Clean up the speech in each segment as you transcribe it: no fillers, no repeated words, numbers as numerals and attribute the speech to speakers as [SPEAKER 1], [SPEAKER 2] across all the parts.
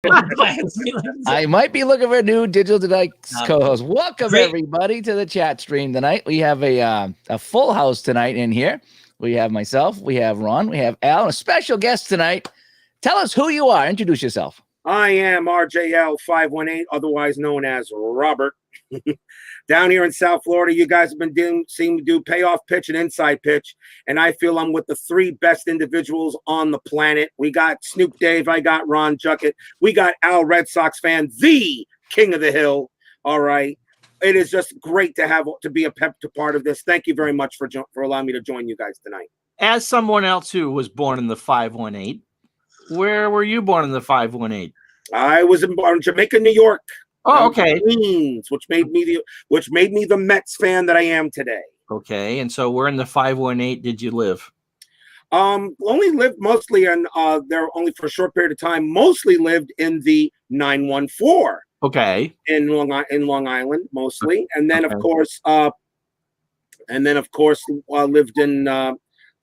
[SPEAKER 1] I might be looking for a new Digital Tonight co-host. Welcome everybody to the chat stream tonight. We have a full house tonight in here. We have myself, we have Ron, we have Al, and a special guest tonight. Tell us who you are. Introduce yourself.
[SPEAKER 2] I am RJL518, otherwise known as Robert. Down here in South Florida, you guys have been seeing me do payoff pitch and inside pitch, and I feel I'm with the three best individuals on the planet. We got Snoop Dave, I got Ron Juckett, we got Al, Red Sox fan, the king of the hill. All right, it is just great to be a part of this. Thank you very much for allowing me to join you guys tonight.
[SPEAKER 3] As someone else who was born in the 518, where were you born in the 518?
[SPEAKER 2] I was born in Jamaica, New York.
[SPEAKER 3] Oh, okay.
[SPEAKER 2] Queens, which made me the Mets fan that I am today.
[SPEAKER 3] Okay, and so where in the 518 did you live?
[SPEAKER 2] Only lived mostly in there only for a short period of time. Mostly lived in the 914.
[SPEAKER 3] Okay.
[SPEAKER 2] In Long Island mostly, and then of course lived in a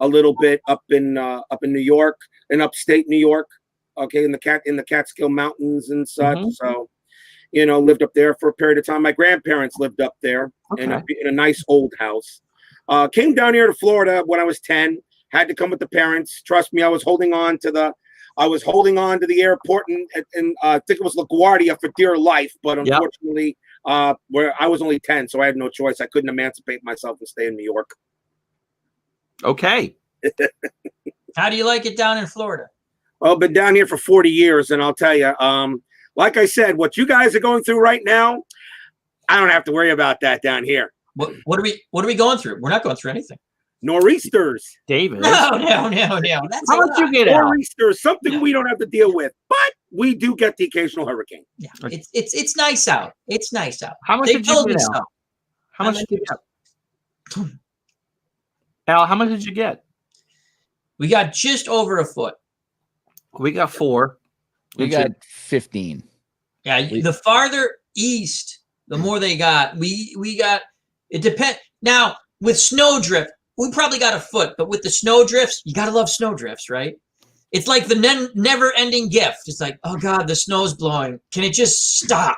[SPEAKER 2] little bit up in New York, in upstate New York. Okay, in the Catskill Mountains and such. So, lived up there for a period of time. My grandparents lived up there in a nice old house. Came down here to Florida when I was 10. Had to come with the parents. Trust me, I was holding on to the airport and I think it was LaGuardia for dear life. But unfortunately, where I was only 10, so I had no choice. I couldn't emancipate myself and stay in New York.
[SPEAKER 3] Okay.
[SPEAKER 4] How do you like it down in Florida?
[SPEAKER 2] Well, I've been down here for 40 years, and I'll tell you, like I said, what you guys are going through right now, I don't have to worry about that down here.
[SPEAKER 4] What are we going through? We're not going through anything.
[SPEAKER 2] Nor'easters.
[SPEAKER 3] David.
[SPEAKER 4] No. That's
[SPEAKER 3] how much you get out?
[SPEAKER 2] Nor'easters, something we don't have to deal with, but we do get the occasional hurricane.
[SPEAKER 4] Yeah, it's nice out. It's nice out.
[SPEAKER 3] How much did you get out? How much did you get? Al, how much did you get?
[SPEAKER 4] We got just over a foot.
[SPEAKER 3] We got 4.
[SPEAKER 1] We got 15.
[SPEAKER 4] Yeah, the farther east, the more they got. We got, it depends. Now, with snowdrift, we probably got a foot, but with the snowdrifts, you got to love snowdrifts, right? It's like the never-ending gift. It's like, oh, God, the snow's blowing. Can it just stop,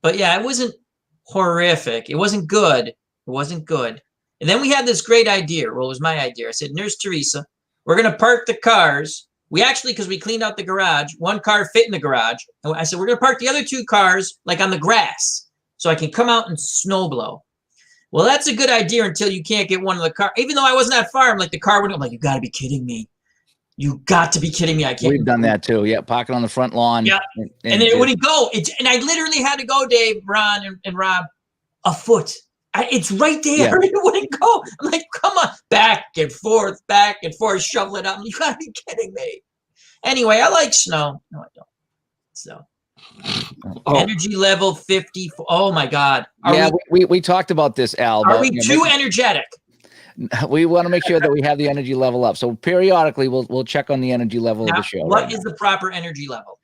[SPEAKER 4] But, yeah, it wasn't horrific. It wasn't good. It wasn't good. And then we had this great idea. Well, it was my idea. I said, Nurse Teresa, we're going to park the cars. We actually, because we cleaned out the garage, one car fit in the garage. And I said, we're going to park the other 2 cars like on the grass so I can come out and snow blow. Well, that's a good idea until you can't get one of the car. Even though I wasn't that far, I'm like, the car went, I'm like, you got to be kidding me. You got to be kidding me. I can't.
[SPEAKER 1] We've done that too. Yeah, parking on the front lawn.
[SPEAKER 4] Yeah. And then it wouldn't go. And I literally had to go, Dave, Ron, and Rob, a foot. It's right there. Yeah. It wouldn't go. I'm like, come on. Back and forth, shovel it up. You got to be kidding me. Anyway, I like snow. No, I don't. So, energy level 50. Oh, my God.
[SPEAKER 1] We talked about this, Al.
[SPEAKER 4] Are we too energetic?
[SPEAKER 1] We want to make sure that we have the energy level up. So periodically, we'll check on the energy level of the show.
[SPEAKER 4] What is the proper energy level?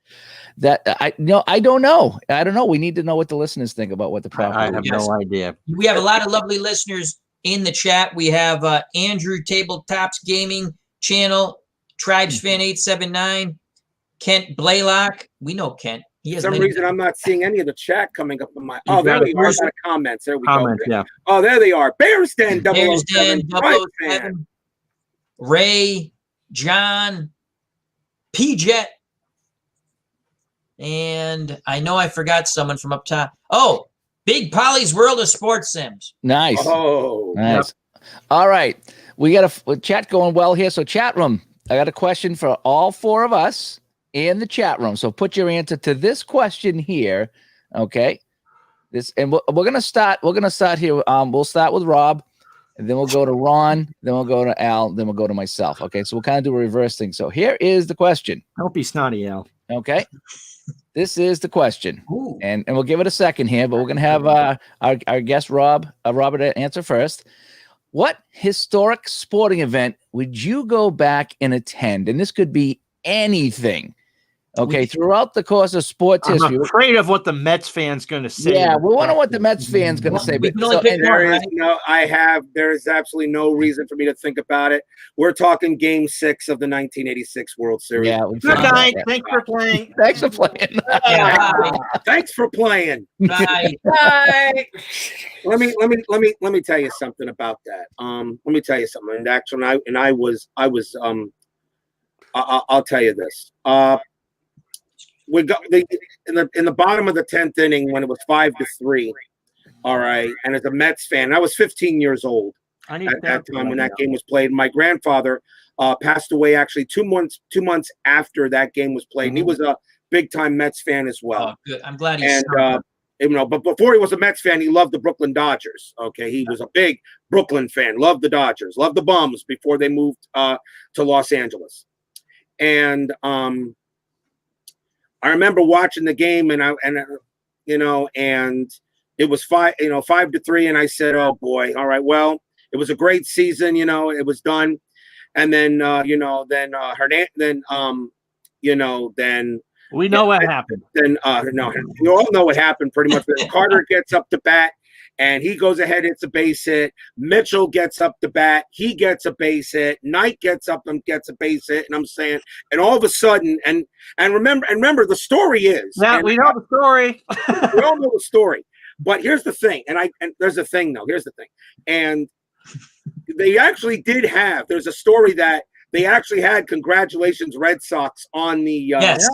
[SPEAKER 1] That I don't know. I don't know. We need to know what the listeners think about what the proper.
[SPEAKER 3] I have no idea.
[SPEAKER 4] We have a lot of lovely listeners in the chat. We have Andrew Tabletops Gaming Channel, Tribes Fan 879, Kent Blaylock. We know Kent.
[SPEAKER 2] For some reason, I'm not seeing any of the chat coming up on my. Oh, there we are. Comments. There we go.
[SPEAKER 3] Yeah.
[SPEAKER 2] Oh, there they are. Bears Den
[SPEAKER 4] 007. Ray, John, P-Jet. And I know I forgot someone from up top. Oh, Big Polly's World of Sports Sims.
[SPEAKER 1] Nice.
[SPEAKER 2] Oh,
[SPEAKER 1] nice. Yep. All right. We got a chat going well here. So chat room, I got a question for all 4 of us in the chat room. So put your answer to this question here. Okay. And we're going to start here. We'll start with Rob, and then we'll go to Ron, then we'll go to Al, then we'll go to myself. Okay. So we'll kind of do a reverse thing. So here is the question.
[SPEAKER 3] Don't be snotty, Al.
[SPEAKER 1] Okay. This is the question. And we'll give it a second here, but we're going to have our guest Robert answer first. What historic sporting event would you go back and attend? And this could be anything. Okay, throughout the course of sports
[SPEAKER 3] I'm
[SPEAKER 1] history.
[SPEAKER 3] afraid of what the Mets fan's going to say.
[SPEAKER 1] Yeah, we wonder what the Mets fan's going to say.
[SPEAKER 4] We
[SPEAKER 1] But
[SPEAKER 4] can only pick one,
[SPEAKER 2] There is
[SPEAKER 4] right?
[SPEAKER 2] there is absolutely no reason for me to think about it. We're talking Game 6 of the 1986 World Series.
[SPEAKER 1] yeah,
[SPEAKER 3] Good night. Thanks for playing.
[SPEAKER 1] Thanks for playing.
[SPEAKER 2] Thanks for playing.
[SPEAKER 4] Right.
[SPEAKER 2] Let me tell you something about that. Let me tell you something. And actually, I'll tell you this. We got in the bottom of the 10th inning when it was 5-3. All right, and as a Mets fan, I was 15 years old at that time when that game was played. My grandfather passed away actually 2 months after that game was played, and he was a big time Mets fan as well.
[SPEAKER 4] Oh, good. I'm glad
[SPEAKER 2] he's but before he was a Mets fan, he loved the Brooklyn Dodgers. Okay, he was a big Brooklyn fan, loved the Dodgers, loved the Bums before they moved to Los Angeles, and I remember watching the game, and it was 5-3, and I said, "Oh boy, all right, well, it was a great season, it was done." And then
[SPEAKER 3] we know what happened.
[SPEAKER 2] Then no, you all know what happened pretty much. Then Carter gets up to bat, and he goes ahead, hits a base hit. Mitchell gets up to bat, he gets a base hit. Knight gets up and gets a base hit, and I'm saying, and all of a sudden, and remember, the story is,
[SPEAKER 3] we know the story.
[SPEAKER 2] We all know the story. But here's the thing, and there's a thing though. Here's the thing, and they actually did have. There's a story that they actually had "Congratulations, Red Sox" on the
[SPEAKER 4] Yes.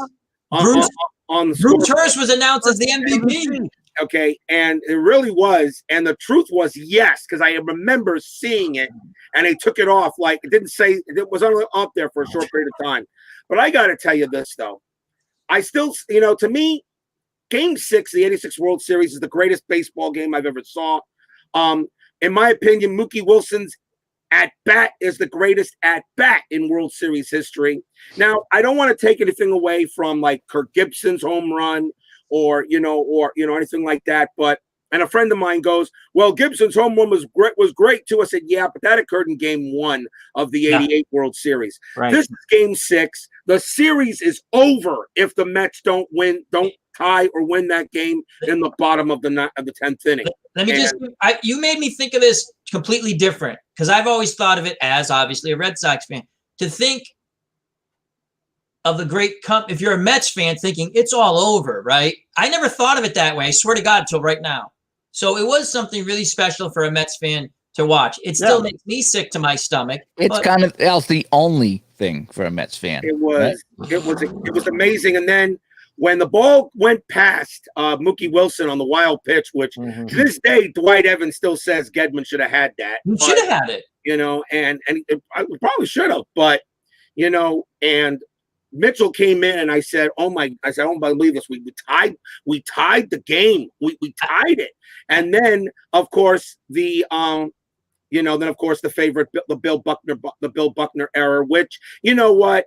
[SPEAKER 2] on the
[SPEAKER 4] Bruce Hurst was announced as the MVP.
[SPEAKER 2] Okay, and it really was, and the truth was yes, because I remember seeing it, and they took it off like it didn't say it was up there for a short period of time. But I got to tell you this though, I still, to me, Game 6 of the '86 World Series is the greatest baseball game I've ever saw. In my opinion, Mookie Wilson's at bat is the greatest at bat in World Series history. Now, I don't want to take anything away from like Kirk Gibson's home run or anything like that. And a friend of mine goes, "Well, Gibson's home run was great too." I said, "Yeah, but that occurred in Game 1 of the '88 World Series.
[SPEAKER 3] Right.
[SPEAKER 2] This is Game 6. The series is over if the Mets don't tie or win that game in the bottom of the 10th inning."
[SPEAKER 4] Let me you made me think of this completely different, because I've always thought of it as obviously a Red Sox fan, to think of the great if you're a Mets fan thinking it's all over, right? I never thought of it that way. I swear to God, until right now. So it was something really special for a Mets fan to watch. It still makes me sick to my stomach.
[SPEAKER 1] It's kind of else the only thing for a Mets fan.
[SPEAKER 2] It was amazing. And then when the ball went past Mookie Wilson on the wild pitch, which to this day Dwight Evans still says Gedman should have had that.
[SPEAKER 4] You should have had it.
[SPEAKER 2] And I probably should have, but and Mitchell came in, and I said, "I don't believe this. We tied the game. We tied it." And then, of course, the favorite, the Bill Buckner error, which I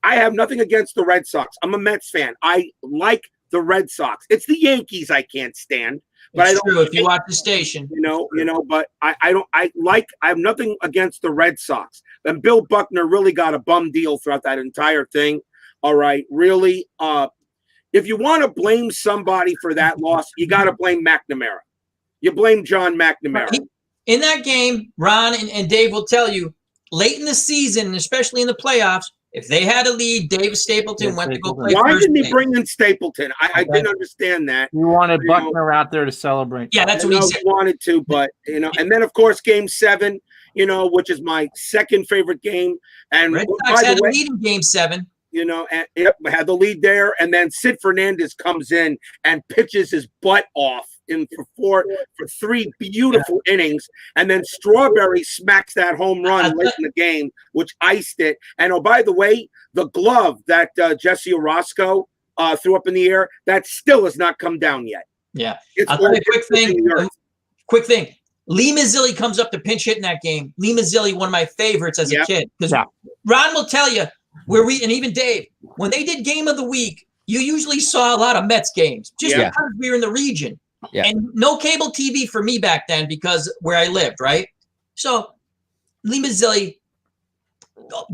[SPEAKER 2] have nothing against the Red Sox. I'm a Mets fan. I like the Red Sox. It's the Yankees I can't stand. But
[SPEAKER 4] It's true if you watch the station.
[SPEAKER 2] But I have nothing against the Red Sox. And Bill Buckner really got a bum deal throughout that entire thing. All right. Really, if you want to blame somebody for that loss, you got to blame McNamara. You blame John McNamara.
[SPEAKER 4] In that game, Ron and Dave will tell you, late in the season, and especially in the playoffs, if they had a lead, Dave Stapleton went to go play.
[SPEAKER 2] Why didn't he bring in Stapleton? I didn't understand that.
[SPEAKER 3] You wanted Buckner out there to celebrate.
[SPEAKER 4] Yeah, that's what he said.
[SPEAKER 2] He wanted to, but and then of course Game 7, which is my second favorite game. And
[SPEAKER 4] Red Sox had a lead in Game 7.
[SPEAKER 2] And had the lead there, and then Sid Fernandez comes in and pitches his butt off for 3 beautiful innings, and then Strawberry smacks that home run late in the game, which iced it. And oh, by the way, the glove that Jesse Orozco threw up in the air, that still has not come down yet.
[SPEAKER 4] Yeah, I'll tell you a quick thing. Lee Mazzilli comes up to pinch hit in that game. Lee Mazzilli, one of my favorites as a kid, because Ron will tell you. And even Dave, when they did Game of the Week, you usually saw a lot of Mets games just because we were in the region. Yeah. And no cable TV for me back then because where I lived, right? So Lee Mazzilli,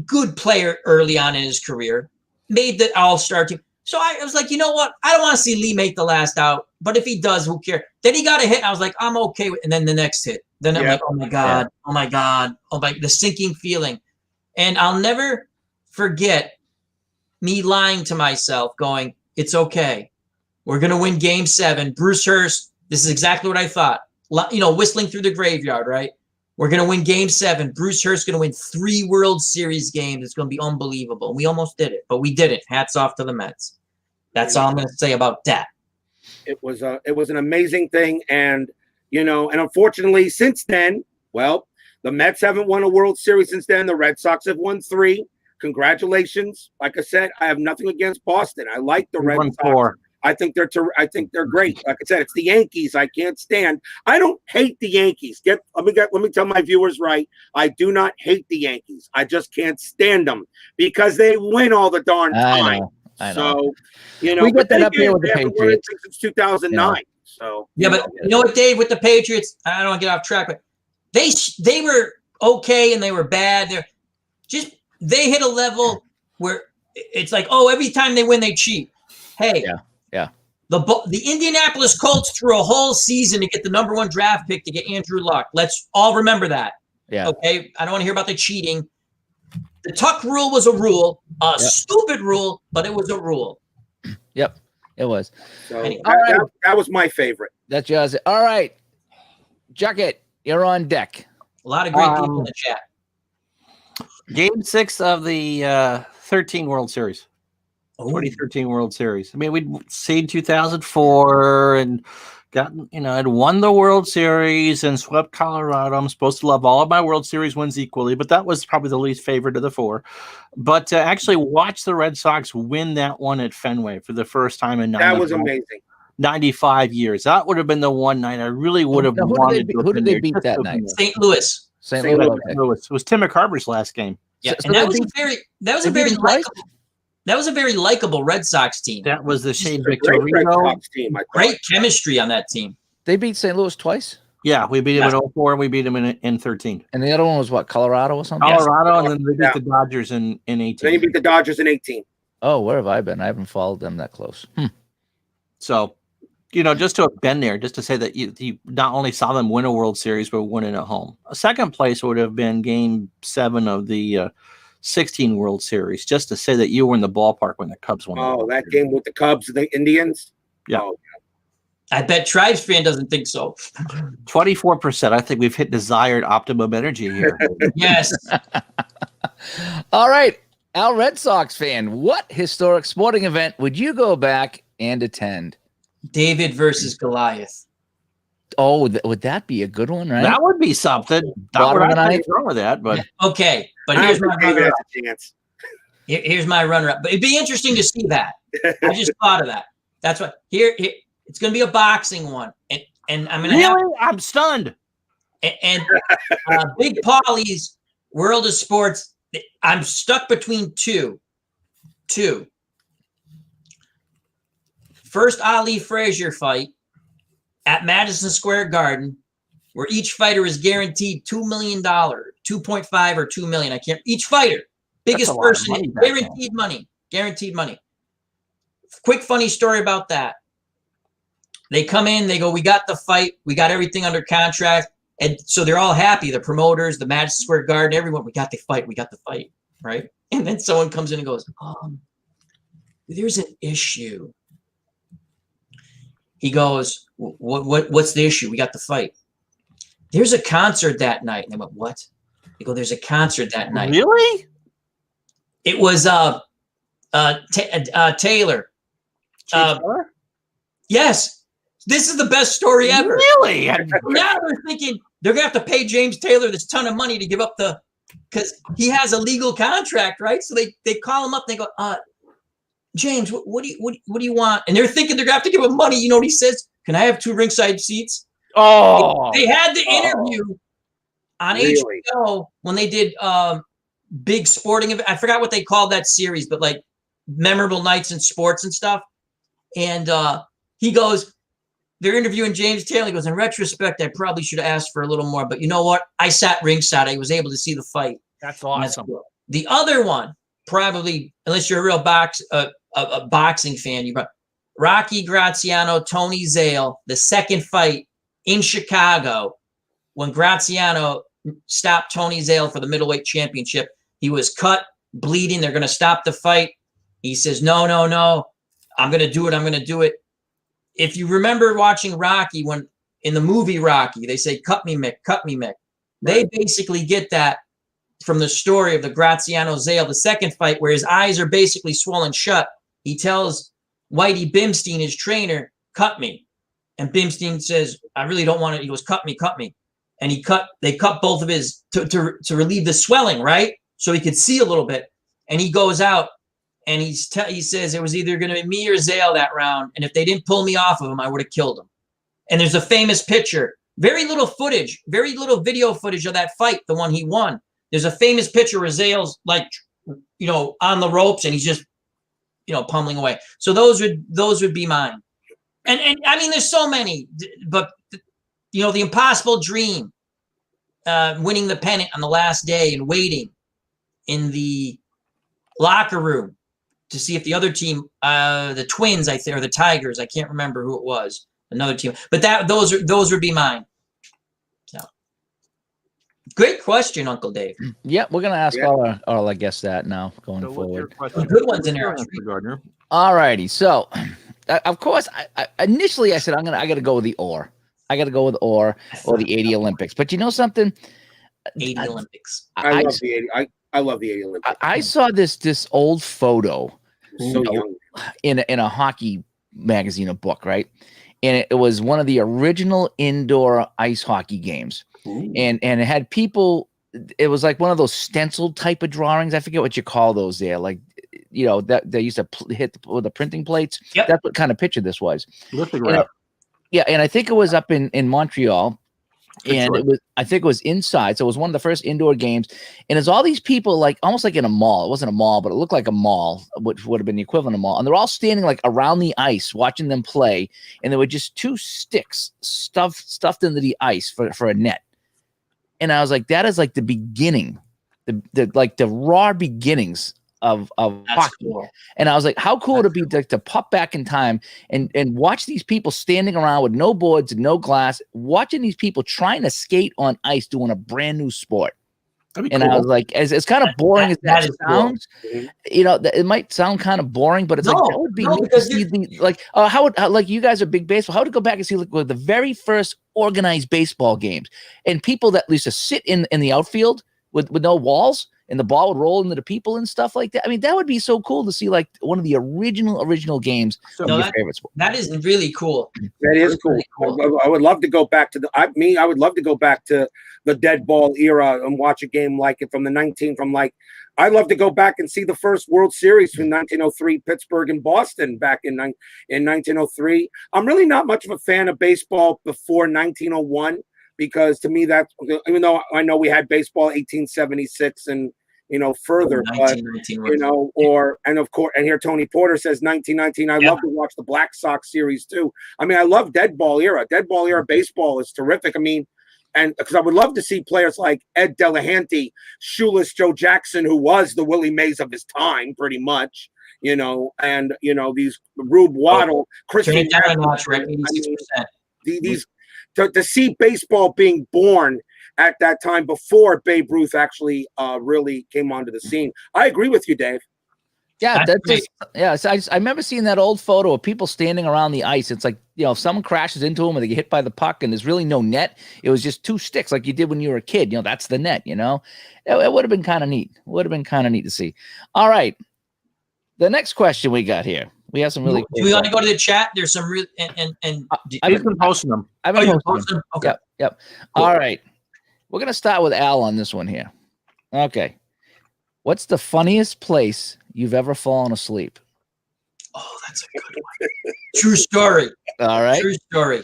[SPEAKER 4] good player early on in his career. made the All-Star team. So I was like, you know what? I don't want to see Lee make the last out, but if he does, who cares? Then he got a hit, and I was like, I'm okay with. And then the next hit, then I'm like, oh my god, oh my god, oh my, the sinking feeling, and I'll never forget me lying to myself, going, it's okay, we're gonna win Game 7. Bruce Hurst, this is exactly what I thought. You know, whistling through the graveyard, right? We're gonna win Game 7. Bruce Hurst gonna win 3 World Series games. It's gonna be unbelievable. We almost did it, but we didn't. Hats off to the Mets. That's all I'm gonna say about that.
[SPEAKER 2] It was an amazing thing, and you know, and unfortunately, since then, well, the Mets haven't won a World Series since then. The Red Sox have won 3. Congratulations! Like I said, I have nothing against Boston. I like the Red Sox.
[SPEAKER 3] 4.
[SPEAKER 2] I think they're great. Like I said, it's the Yankees I can't stand. I don't hate the Yankees. Let me tell my viewers right. I do not hate the Yankees. I just can't stand them because they win all the darn time.
[SPEAKER 1] I know.
[SPEAKER 2] So, you know,
[SPEAKER 1] we get that up here with the Patriots
[SPEAKER 2] since 2009.
[SPEAKER 1] Yeah.
[SPEAKER 2] So
[SPEAKER 4] yeah, but you know what, Dave, with the Patriots, I don't want to get off track, but they were okay and they were bad. They hit a level where it's like, oh, every time they win, they cheat. Hey,
[SPEAKER 1] yeah.
[SPEAKER 4] The Indianapolis Colts threw a whole season to get the #1 draft pick to get Andrew Luck. Let's all remember that.
[SPEAKER 1] Yeah.
[SPEAKER 4] Okay. I don't want to hear about the cheating. The Tuck rule was a rule, stupid rule, but it was a rule.
[SPEAKER 1] Yep, it was.
[SPEAKER 2] So that was my favorite.
[SPEAKER 1] That's yours. All right, Jucket, you're on deck.
[SPEAKER 4] A lot of great people in the chat.
[SPEAKER 3] Game 6 of the 13 World Series. 2013 World Series. I mean, we'd seen 2004 and gotten, had won the World Series and swept Colorado. I'm supposed to love all of my World Series wins equally, but that was probably the least favorite of the 4. But to actually watch the Red Sox win that one at Fenway for the first time in
[SPEAKER 2] that was amazing.
[SPEAKER 3] 95 years. That would have been the one night I really would have wanted to.
[SPEAKER 1] Who did they beat that night?
[SPEAKER 4] St. Louis.
[SPEAKER 1] St. Louis.
[SPEAKER 3] It was Tim McCarver's last game.
[SPEAKER 4] Yeah, and that was a very likable Red Sox team.
[SPEAKER 3] That was the Shane
[SPEAKER 2] Victorino
[SPEAKER 3] team.
[SPEAKER 4] Great chemistry on that team.
[SPEAKER 1] They beat St. Louis twice?
[SPEAKER 3] Yeah, we beat them in 04 and we beat them in 13.
[SPEAKER 1] And the other one was what, Colorado or something?
[SPEAKER 3] Colorado, and then they beat the Dodgers in 18.
[SPEAKER 2] Then you beat the Dodgers in 18.
[SPEAKER 1] Oh, where have I been? I haven't followed them that close.
[SPEAKER 3] So, just to have been there, just to say that you not only saw them win a World Series, but win it at home. A second place would have been Game 7 of the 16 World Series, just to say that you were in the ballpark when the Cubs won.
[SPEAKER 2] Oh, that game with the Cubs and the Indians?
[SPEAKER 3] Yeah.
[SPEAKER 2] Oh,
[SPEAKER 4] I bet Tribes fan doesn't think so.
[SPEAKER 3] 24%. I think we've hit desired optimum energy here.
[SPEAKER 4] Yes.
[SPEAKER 1] All right. Al Red Sox fan, what historic sporting event would you go back and attend?
[SPEAKER 4] David versus Goliath.
[SPEAKER 1] Oh, would that be a good one, right?
[SPEAKER 3] That would be something. Not what I think wrong with that, but
[SPEAKER 4] okay. But here's my runner-up. Here's my runner-up. But it'd be interesting to see that. I just thought of that. That's what here it's going to be a boxing one, and I'm going to
[SPEAKER 3] I'm stunned.
[SPEAKER 4] And Big Paulie's World of Sports. I'm stuck between two. First Ali Frazier fight at Madison Square Garden, where each fighter is guaranteed $2 million, 2.5 or 2 million. I can't. Each fighter, biggest person, guaranteed money. Quick funny story about that. They come in, they go, we got the fight, we got everything under contract, and so they're all happy. The promoters, the Madison Square Garden, everyone, we got the fight, right? And then someone comes in and goes, there's an issue. He goes, what's the issue? We got the fight. There's a concert that night. And they went, what? They go, there's a concert that night.
[SPEAKER 3] Really?
[SPEAKER 4] It was Taylor.
[SPEAKER 3] Taylor?
[SPEAKER 4] Yes. This is the best story ever.
[SPEAKER 3] Really?
[SPEAKER 4] Now they're thinking they're going to have to pay James Taylor this ton of money to give up because he has a legal contract, right? So they call him up. And they go, James, what do you want? And they're thinking they're going to have to give him money. You know what he says? Can I have 2 ringside seats?
[SPEAKER 3] Oh.
[SPEAKER 4] They had the interview on HBO when they did big sporting event. I forgot what they called that series, but like memorable nights in sports and stuff. And he goes, they're interviewing James Taylor. He goes, in retrospect, I probably should have asked for a little more, but you know what? I sat ringside. I was able to see the fight.
[SPEAKER 3] That's awesome.
[SPEAKER 4] The other one probably, unless you're a real a boxing fan, Rocky Graziano, Tony Zale, the second fight in Chicago, when Graziano stopped Tony Zale for the middleweight championship. He was cut, bleeding. They're going to stop the fight. He says, no, I'm going to do it. I'm going to do it. If you remember watching Rocky, when in the movie Rocky, they say, cut me, Mick, cut me, Mick. They basically get that from the story of the Graziano Zale, the second fight, where his eyes are basically swollen shut. He tells Whitey Bimstein, his trainer, cut me. And Bimstein says, I really don't want it. He goes, cut me. And they cut both of his to relieve the swelling, right? So he could see a little bit. And he goes out and he says it was either going to be me or Zale that round. And if they didn't pull me off of him, I would have killed him. And there's a famous picture, very little footage, very little video footage of that fight, the one he won. There's a famous picture where Zale's like, on the ropes and he's just, pummeling away. So those would be mine. And I mean, there's so many, but the impossible dream, winning the pennant on the last day and waiting in the locker room to see if the other team, the Twins, I think, or the Tigers, I can't remember who it was, another team, but those would be mine. So, great question, Uncle Dave.
[SPEAKER 1] Yeah, we're gonna ask all our guests that now going forward.
[SPEAKER 4] Some good ones in there,
[SPEAKER 3] Gardner.
[SPEAKER 1] All righty, so of course, I initially I said I got to go with the or. I got to go with or the 80 Olympics. But you know something?
[SPEAKER 4] 80 Olympics.
[SPEAKER 2] I love the 80. I love the 80 Olympics.
[SPEAKER 1] I saw this old photo
[SPEAKER 2] So young.
[SPEAKER 1] in a hockey magazine, a book, right? And it was one of the original indoor ice hockey games.
[SPEAKER 3] Ooh.
[SPEAKER 1] And it had people. It was like one of those stenciled type of drawings. I forget what you call those there. Like, that they used to hit with the printing plates.
[SPEAKER 4] Yep.
[SPEAKER 1] That's what kind of picture this was.
[SPEAKER 3] Lithograph.
[SPEAKER 1] Yeah, and I think it was up in Montreal. And
[SPEAKER 3] Detroit.
[SPEAKER 1] I think it was inside. So it was one of the first indoor games. And it's all these people, like almost like in a mall. It wasn't a mall, but it looked like a mall, which would have been the equivalent of a mall. And they're all standing like around the ice watching them play. And there were just two sticks stuffed into the ice for a net. And I was like, that is like the beginning, the raw beginnings of hockey.
[SPEAKER 4] Cool.
[SPEAKER 1] And I was like, how cool would it be to pop back in time and watch these people standing around with no boards and no glass, watching these people trying to skate on ice doing a brand new sport.
[SPEAKER 3] That'd be
[SPEAKER 1] And
[SPEAKER 3] cool.
[SPEAKER 1] I was like, as kind of boring as that
[SPEAKER 4] is
[SPEAKER 1] sounds,
[SPEAKER 2] cool.
[SPEAKER 1] It might sound kind of boring, but it's like, that would be neat to see like you guys are big baseball. How to go back and see like the very first organized baseball games and people that used to sit in the outfield with no walls and the ball would roll into the people and stuff like that. I mean, that would be so cool to see like one of the original games of your favorite sport.
[SPEAKER 4] That is really cool.
[SPEAKER 2] That is cool.
[SPEAKER 4] Really cool.
[SPEAKER 2] I would love to go back to I would love to go back to the dead ball era and watch a game like it I'd love to go back and see the first World Series from 1903, Pittsburgh and Boston back in 1903. I'm really not much of a fan of baseball before 1901 because to me that's, even though I know we had baseball 1876 and further, but and of course, and here Tony Porter says 1919. I love to watch the Black Sox series too. I mean, I love dead ball era. Dead ball era baseball is terrific. I mean, and because I would love to see players like Ed Delahanty, Shoeless Joe Jackson, who was the Willie Mays of his time, pretty much. And these Rube Waddle, Christian. These to see baseball being born at that time before Babe Ruth actually really came onto the scene. I agree with you, Dave.
[SPEAKER 1] Yeah, so I remember seeing that old photo of people standing around the ice. It's like, if someone crashes into them or they get hit by the puck and there's really no net, it was just two sticks like you did when you were a kid. That's the net, It would have been kind of neat. Would have been kind of neat to see. All right. The next question we got here. We have some really.
[SPEAKER 4] Do we want to go to the chat? There's some real and
[SPEAKER 3] I've been posting them.
[SPEAKER 1] I've been posting them.
[SPEAKER 4] Okay.
[SPEAKER 1] Yep.
[SPEAKER 4] Cool.
[SPEAKER 1] All right. We're going to start with Al on this one here. Okay. What's the funniest place you've ever fallen asleep?
[SPEAKER 4] Oh, that's a good one. True story.
[SPEAKER 1] All right.
[SPEAKER 4] True story.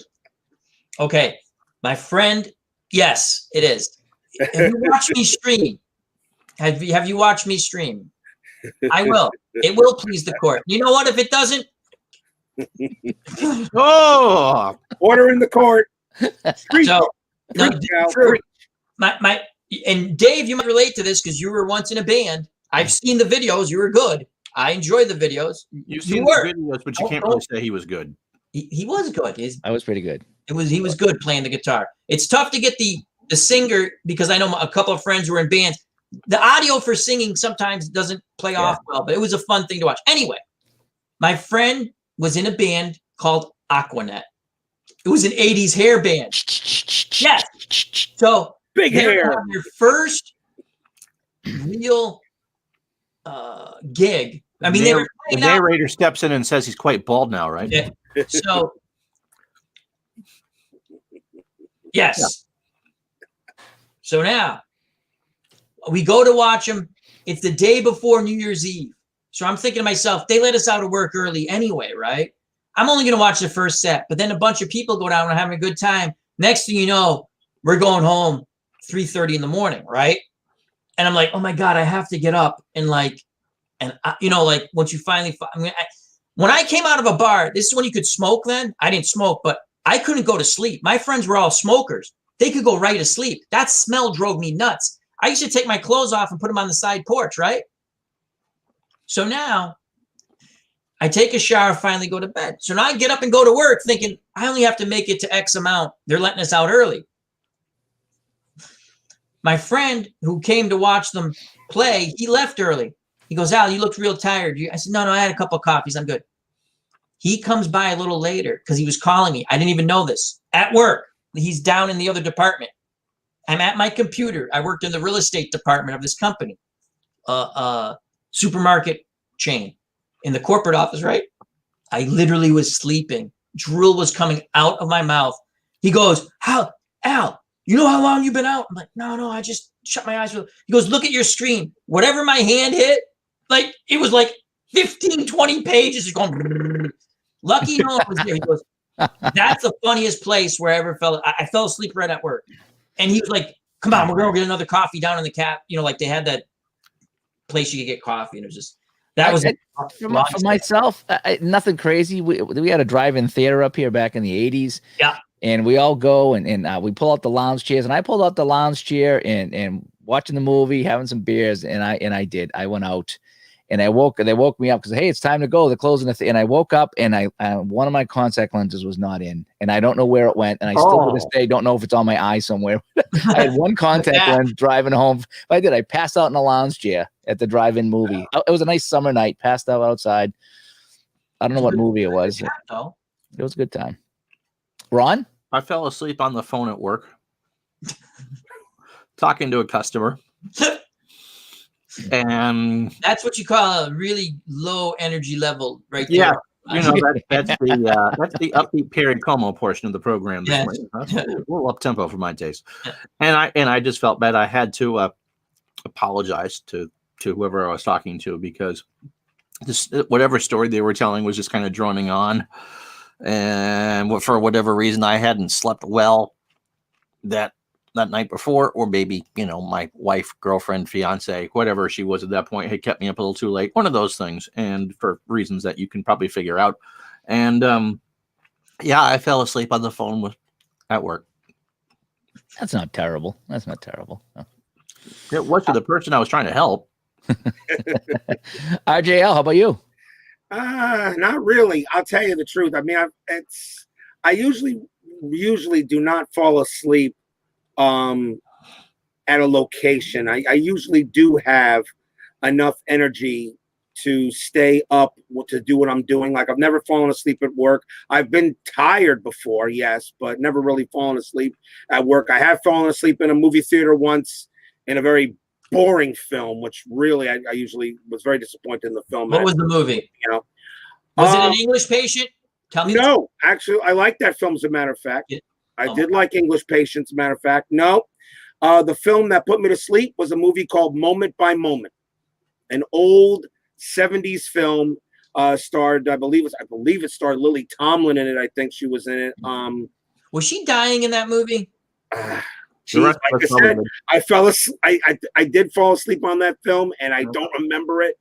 [SPEAKER 4] Okay. My friend, yes, it is. Have you watched me stream? Have you watched me stream? I will. It will please the court. You know what? If it doesn't,
[SPEAKER 2] Order in the court.
[SPEAKER 4] so no, true. My and Dave, you might relate to this because you were once in a band. I've seen the videos. You were good. I enjoyed the videos.
[SPEAKER 3] You've seen the videos, but you can't really say he was good.
[SPEAKER 4] He was good.
[SPEAKER 1] I was pretty good.
[SPEAKER 4] He was good playing the guitar. It's tough to get the singer because I know a couple of friends who are in bands. The audio for singing sometimes doesn't play off well, but it was a fun thing to watch. Anyway, my friend was in a band called Aquanet. It was an 80s hair band. Yes. So
[SPEAKER 2] big hair.
[SPEAKER 4] Their first real gig. I mean,
[SPEAKER 3] the narrator steps in and says he's quite bald now, right?
[SPEAKER 4] Yeah. So, yes. Yeah. So now we go to watch them. It's the day before New Year's Eve. So I'm thinking to myself, they let us out of work early anyway, right? I'm only going to watch the first set, but then a bunch of people go down and having a good time. Next thing you know, we're going home 3:30 in the morning, right? And I'm like, oh my God, I have to get up and once you finally, when I came out of a bar, this is when you could smoke then. I didn't smoke, but I couldn't go to sleep. My friends were all smokers. They could go right to sleep. That smell drove me nuts. I used to take my clothes off and put them on the side porch, right? So now I take a shower, finally go to bed. So now I get up and go to work thinking I only have to make it to X amount. They're letting us out early. My friend who came to watch them play, he left early. He goes, Al, you look real tired. I said, no, I had a couple of coffees. I'm good. He comes by a little later because he was calling me. I didn't even know this. At work, he's down in the other department. I'm at my computer. I worked in the real estate department of this company, supermarket chain in the corporate office, right? I literally was sleeping. Drool was coming out of my mouth. He goes, Al, you know how long you've been out? I'm like, no, I just shut my eyes. He goes, look at your screen. Whatever my hand hit, like it was like 15, 20 pages. Just going, lucky no one was there. He goes, that's the funniest place where I ever fell. I fell asleep right at work. And he was like, come on, we're going to get another coffee down in the cap. Like they had that place you could get coffee. And it was just, that was
[SPEAKER 1] for myself, nothing crazy. We had a drive-in theater up here back in the 80s.
[SPEAKER 4] Yeah.
[SPEAKER 1] And we all go and we pull out the lounge chairs, and I pulled out the lounge chair and watching the movie, having some beers, and I went out, and they woke me up because, hey, it's time to go. They're closing and I woke up and I one of my contact lenses was not in, and I don't know where it went, and I still to this day don't know if it's on my eye somewhere. I had one contact lens driving home. I passed out in a lounge chair at the drive-in movie. It was a nice summer night. Passed out outside. I don't know what movie it was. It was a good time. Ron?
[SPEAKER 3] I fell asleep on the phone at work talking to a customer. And
[SPEAKER 4] that's what you call a really low energy level right
[SPEAKER 3] there.
[SPEAKER 4] Yeah.
[SPEAKER 3] That's the upbeat Perry Como portion of the program. This morning. That's a little up tempo for my taste. Yeah. And I just felt bad. I had to apologize to whoever I was talking to because whatever story they were telling was just kind of droning on. And for whatever reason, I hadn't slept well that night before, or maybe, my wife, girlfriend, fiance, whatever she was at that point, had kept me up a little too late. One of those things. And for reasons that you can probably figure out. And I fell asleep on the phone at work.
[SPEAKER 1] That's not terrible. No.
[SPEAKER 3] It was to the person I was trying to help.
[SPEAKER 1] RJL, how about you?
[SPEAKER 2] Not really. I'll tell you the truth. I mean, I usually do not fall asleep at a location. I usually do have enough energy to stay up to do what I'm doing. Like I've never fallen asleep at work. I've been tired before, yes, but never really fallen asleep at work. I have fallen asleep in a movie theater once in a very boring film, which really I usually was very disappointed in the film.
[SPEAKER 4] What was the movie? Was it An English Patient? Tell me.
[SPEAKER 2] No, actually, I like that film. As a matter of fact, I did like English Patient. As a matter of fact, no, the film that put me to sleep was a movie called Moment by Moment, an old 70s film. Starred, I believe it starred Lily Tomlin in it. I think she was in it.
[SPEAKER 4] Was she dying in that movie?
[SPEAKER 2] Like I said, I fell asleep. I did fall asleep on that film, and I don't remember it.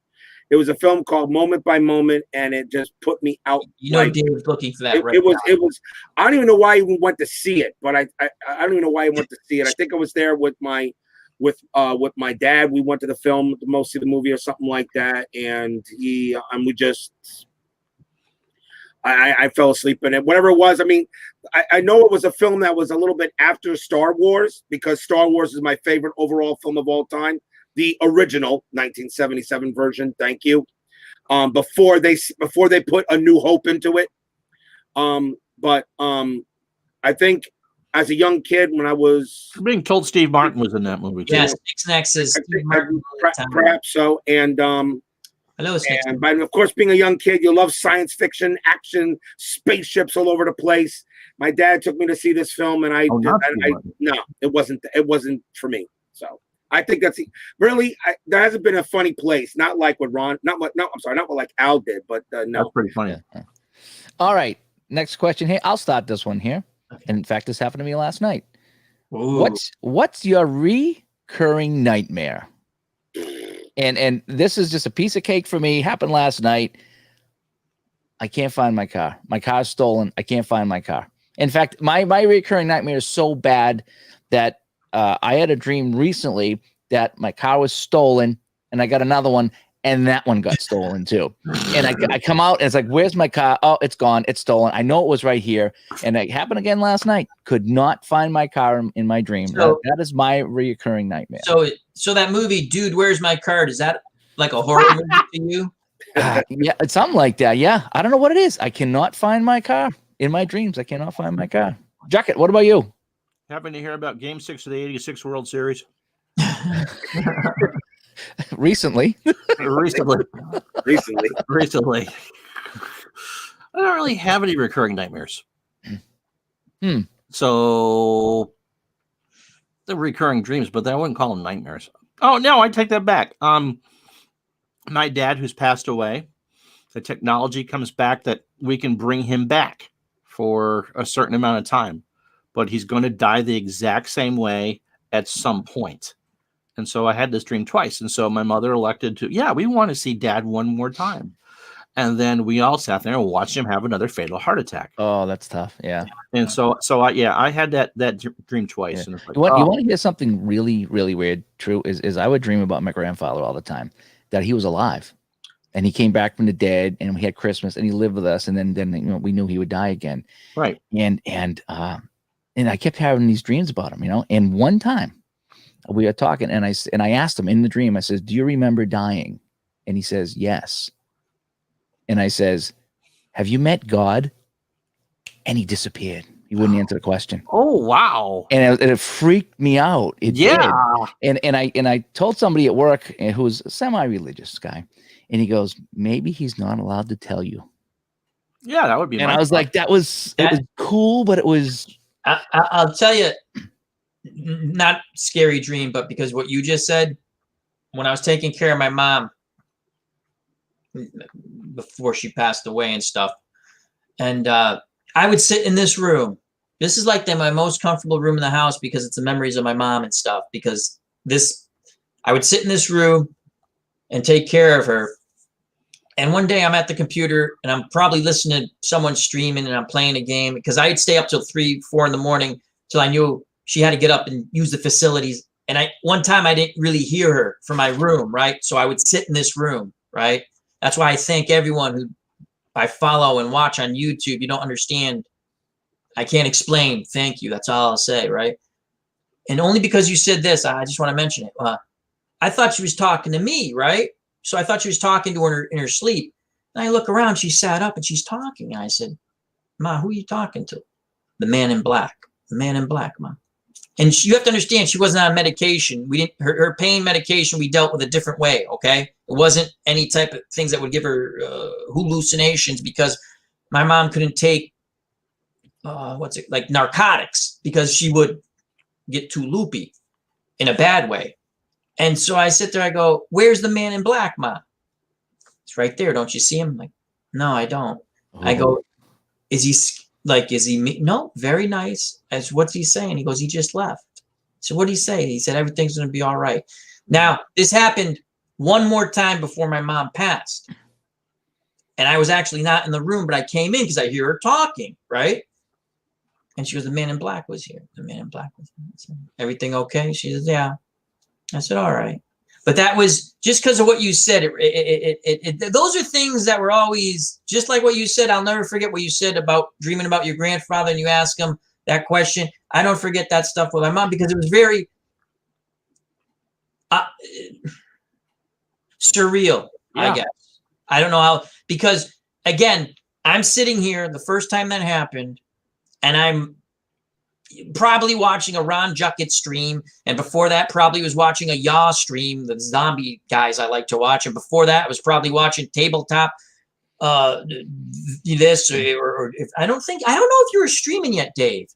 [SPEAKER 2] It was a film called Moment by Moment, and it just put me out.
[SPEAKER 4] Dave's looking for that.
[SPEAKER 2] It was. I don't even know why I even went to see it, but I don't even know why I went to see it. I think I was there with my with my dad. We went to the film, mostly the movie or something like that, and we just. I fell asleep in it. Whatever it was, I mean, I know it was a film that was a little bit after Star Wars, because Star Wars is my favorite overall film of all time. The original 1977 version. Thank you. Before they put A New Hope into it. But I think as a young kid, when I was
[SPEAKER 3] being told Steve Martin was in that movie too.
[SPEAKER 4] Yes, Next is Steve Martin.
[SPEAKER 2] perhaps so, and
[SPEAKER 4] Hello,
[SPEAKER 2] and but of course, being a young kid, you love science fiction, action, spaceships all over the place. My dad took me to see this film, and no, it wasn't for me. So I think that's really there hasn't been a funny place, not like what Ron, not what like Al did, but no,
[SPEAKER 3] that's pretty funny.
[SPEAKER 1] Yeah. All right, next question here. I'll start this one here.
[SPEAKER 4] Okay.
[SPEAKER 1] And in fact, this happened to me last night.
[SPEAKER 4] Ooh.
[SPEAKER 1] What's your recurring nightmare? And this is just a piece of cake for me. Happened last night. I can't find my car. My car's stolen. I can't find my car. In fact, my recurring nightmare is so bad that I had a dream recently that my car was stolen, and I got another one, and that one got stolen too. And I come out, and it's like, where's my car? Oh, it's gone. It's stolen. I know it was right here. And it happened again last night. Could not find my car in my dream.
[SPEAKER 4] So,
[SPEAKER 1] that is my recurring nightmare.
[SPEAKER 4] So that movie, Dude, Where's My Card? Is that like a horror movie to you?
[SPEAKER 1] Yeah, it's something like that. Yeah. I don't know what it is. I cannot find my car in my dreams. I cannot find my car. Jacket, what about you?
[SPEAKER 3] Happen to hear about Game 6 of the 86 World Series?
[SPEAKER 1] Recently.
[SPEAKER 3] Recently.
[SPEAKER 2] Recently.
[SPEAKER 3] I don't really have any recurring nightmares.
[SPEAKER 1] Hmm.
[SPEAKER 3] So the recurring dreams, but I wouldn't call them nightmares. Oh no, I take that back. My dad, who's passed away, the technology comes back that we can bring him back for a certain amount of time, but he's going to die the exact same way at some point. And so I had this dream twice. And so my mother elected to, we want to see Dad one more time. And then we all sat there and watched him have another fatal heart attack.
[SPEAKER 1] Oh, that's tough. Yeah.
[SPEAKER 3] And so I had that dream twice.
[SPEAKER 1] Yeah.
[SPEAKER 3] And it's like,
[SPEAKER 1] You want to hear something really, really weird? True is I would dream about my grandfather all the time, that he was alive, and he came back from the dead, and we had Christmas, and he lived with us, and then we knew he would die again.
[SPEAKER 3] Right.
[SPEAKER 1] And I kept having these dreams about him, And one time we were talking, and I asked him in the dream. I says, "Do you remember dying?" And he says, "Yes." And I says, "Have you met God?" And he disappeared. He wouldn't answer the question.
[SPEAKER 3] Oh, wow.
[SPEAKER 1] And it freaked me out. It did. And I told somebody at work who was a semi-religious guy, and he goes, "Maybe he's not allowed to tell you."
[SPEAKER 3] Yeah, that would be.
[SPEAKER 1] And I was like, it was cool, but it was.
[SPEAKER 4] I'll tell you, not scary dream, but because what you just said, when I was taking care of my mom before she passed away and stuff, and I would sit in this room. This is like my most comfortable room in the house because it's the memories of my mom and stuff. Because I would sit in this room and take care of her. And one day I'm at the computer and I'm probably listening to someone streaming and I'm playing a game, because I'd stay up till 3, 4 in the morning till I knew she had to get up and use the facilities. And one time I didn't really hear her from my room, right? So I would sit in this room, right? That's why I thank everyone who I follow and watch on YouTube. You don't understand. I can't explain. Thank you. That's all I'll say, right? And only because you said this, I just want to mention it. I thought she was talking to me, right? So I thought she was talking to her in her sleep. And I look around, she sat up and she's talking. And I said, "Ma, who are you talking to?" "The man in black." "The man in black, Ma." And you have to understand, she wasn't on medication. We didn't her pain medication. We dealt with a different way. Okay, it wasn't any type of things that would give her hallucinations, because my mom couldn't take like narcotics, because she would get too loopy in a bad way. And so I sit there. I go, "Where's the man in black, Ma?" "It's right there. Don't you see him?" I'm like, "No, I don't." Oh. I go, is he me?" "No, very nice." As what's he saying? He goes, "He just left." So what did he say? He said, "Everything's going to be all right." Now, this happened one more time before my mom passed. And I was actually not in the room, but I came in because I hear her talking, right? And she goes, "The man in black was here. The man in black was here." "Everything okay?" She says, "Yeah." I said, all right. But that was just because of what you said. Those are things that were always just like what you said. I'll never forget what you said about dreaming about your grandfather, and you ask him that question. I don't forget that stuff with my mom because it was very surreal, I guess. I don't know how, because again, I'm sitting here the first time that happened, and I'm probably watching a Ron Juckett stream, and before that probably was watching a Yaw stream, the zombie guys I like to watch, and before that I was probably watching tabletop this or if I don't know if you were streaming yet, Dave,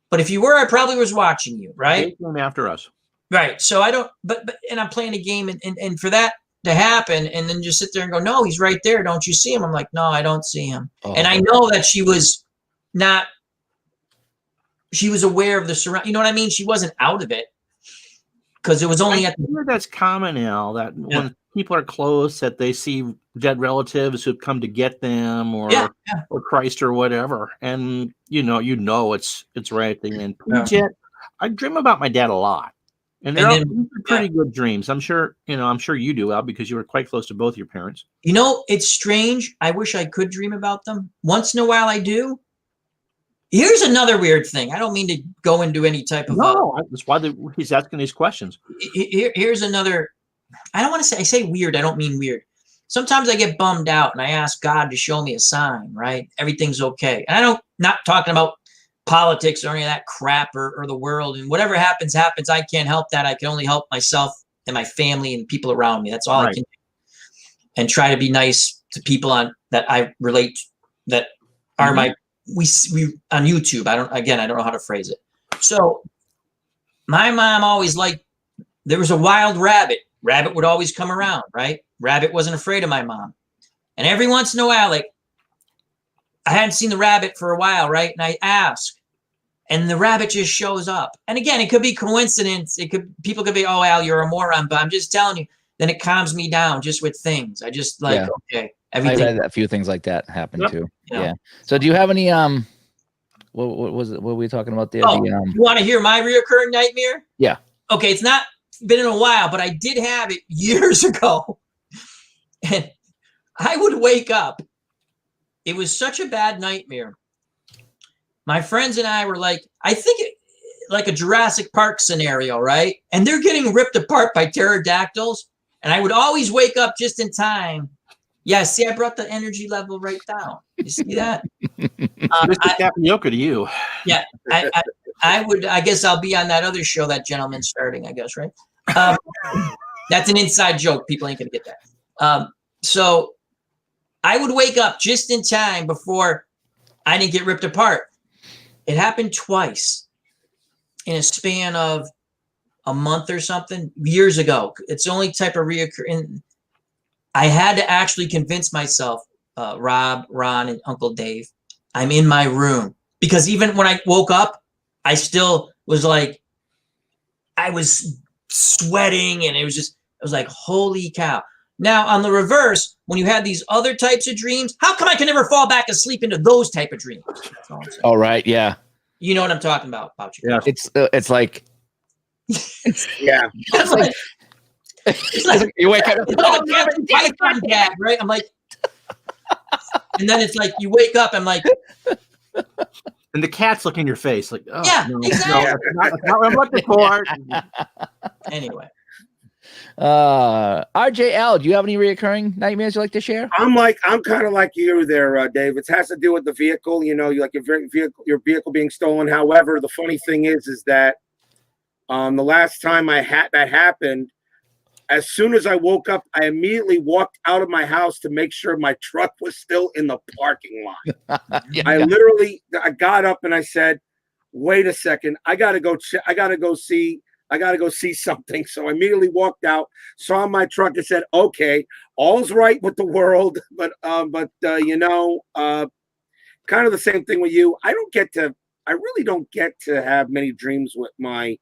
[SPEAKER 4] but if you were, I probably was watching you, right?
[SPEAKER 3] They came after us,
[SPEAKER 4] right? So I don't, but and I'm playing a game, and for that to happen, and then just sit there and go, no, he's right there, don't you see him? I'm like, no, I don't see him. And I know that she was aware of the surround. You know what I mean? She wasn't out of it because it was only
[SPEAKER 3] I hear that's common now, that when people are close, that they see dead relatives who've come to get them, or Christ or whatever, and you know it's right thing. And I dream about my dad a lot, and they're pretty good dreams. I'm sure you do, Al, because you were quite close to both your parents.
[SPEAKER 4] You know, it's strange. I wish I could dream about them. Once in a while, I do. Here's another weird thing. I don't mean to go into any type of.
[SPEAKER 3] No, that's why he's asking these questions.
[SPEAKER 4] Here's another. I don't want to say. I say weird. I don't mean weird. Sometimes I get bummed out and I ask God to show me a sign. Right, everything's okay. And not talking about politics or any of that crap or the world, and whatever happens. I can't help that. I can only help myself and my family and people around me. That's all I can do. And try to be nice to people that I relate that are my. We on YouTube. I don't know how to phrase it. So my mom always there was a wild rabbit. Rabbit would always come around, right? Rabbit wasn't afraid of my mom. And every once in a while, I hadn't seen the rabbit for a while, right? And I ask, and the rabbit just shows up. And again, it could be coincidence. People could be, oh, Al, you're a moron, but I'm just telling you, then it calms me down just with things. I just okay. Everything.
[SPEAKER 1] I've had a few things like that happen too. Yeah. So do you have any what was it? What were we talking about there?
[SPEAKER 4] Oh, you want to hear my reoccurring nightmare?
[SPEAKER 1] Yeah.
[SPEAKER 4] Okay, it's not been in a while, but I did have it years ago. And I would wake up. It was such a bad nightmare. My friends and I were like a Jurassic Park scenario, right? And they're getting ripped apart by pterodactyls. And I would always wake up just in time. Yeah, see, I brought the energy level right down. You see that?
[SPEAKER 3] Mr. Tapioca to you.
[SPEAKER 4] Yeah, I guess I'll be on that other show that gentleman's starting, I guess, right? That's an inside joke. People ain't going to get that. So I would wake up just in time before I didn't get ripped apart. It happened twice in a span of a month or something years ago. It's the only type of reoccurring. I had to actually convince myself, Rob, Ron, and Uncle Dave, I'm in my room. Because even when I woke up, I still was I was sweating, and I was like, holy cow. Now, on the reverse, when you had these other types of dreams, how come I can never fall back asleep into those type of dreams?
[SPEAKER 1] All right, yeah.
[SPEAKER 4] You know what I'm talking about you.
[SPEAKER 1] Yeah. It's like
[SPEAKER 2] yeah.
[SPEAKER 4] It's like
[SPEAKER 1] you wake up,
[SPEAKER 4] Dad, right? I'm like, and then it's like you wake up. I'm like,
[SPEAKER 3] and the cats look in your face, like, oh,
[SPEAKER 4] yeah,
[SPEAKER 3] no,
[SPEAKER 4] exactly.
[SPEAKER 3] No, not what I'm looking for.
[SPEAKER 4] Anyway,
[SPEAKER 1] RJL, do you have any reoccurring nightmares you like to share?
[SPEAKER 2] I'm kind of like you there, Dave. It has to do with the vehicle. You know, like your vehicle being stolen. However, the funny thing is that the last time that happened. As soon as I woke up, I immediately walked out of my house to make sure my truck was still in the parking lot. I got up and I said, "Wait a second, I gotta go see something." So I immediately walked out, saw my truck, and said, "Okay, all's right with the world." But kind of the same thing with you. I really don't get to have many dreams with my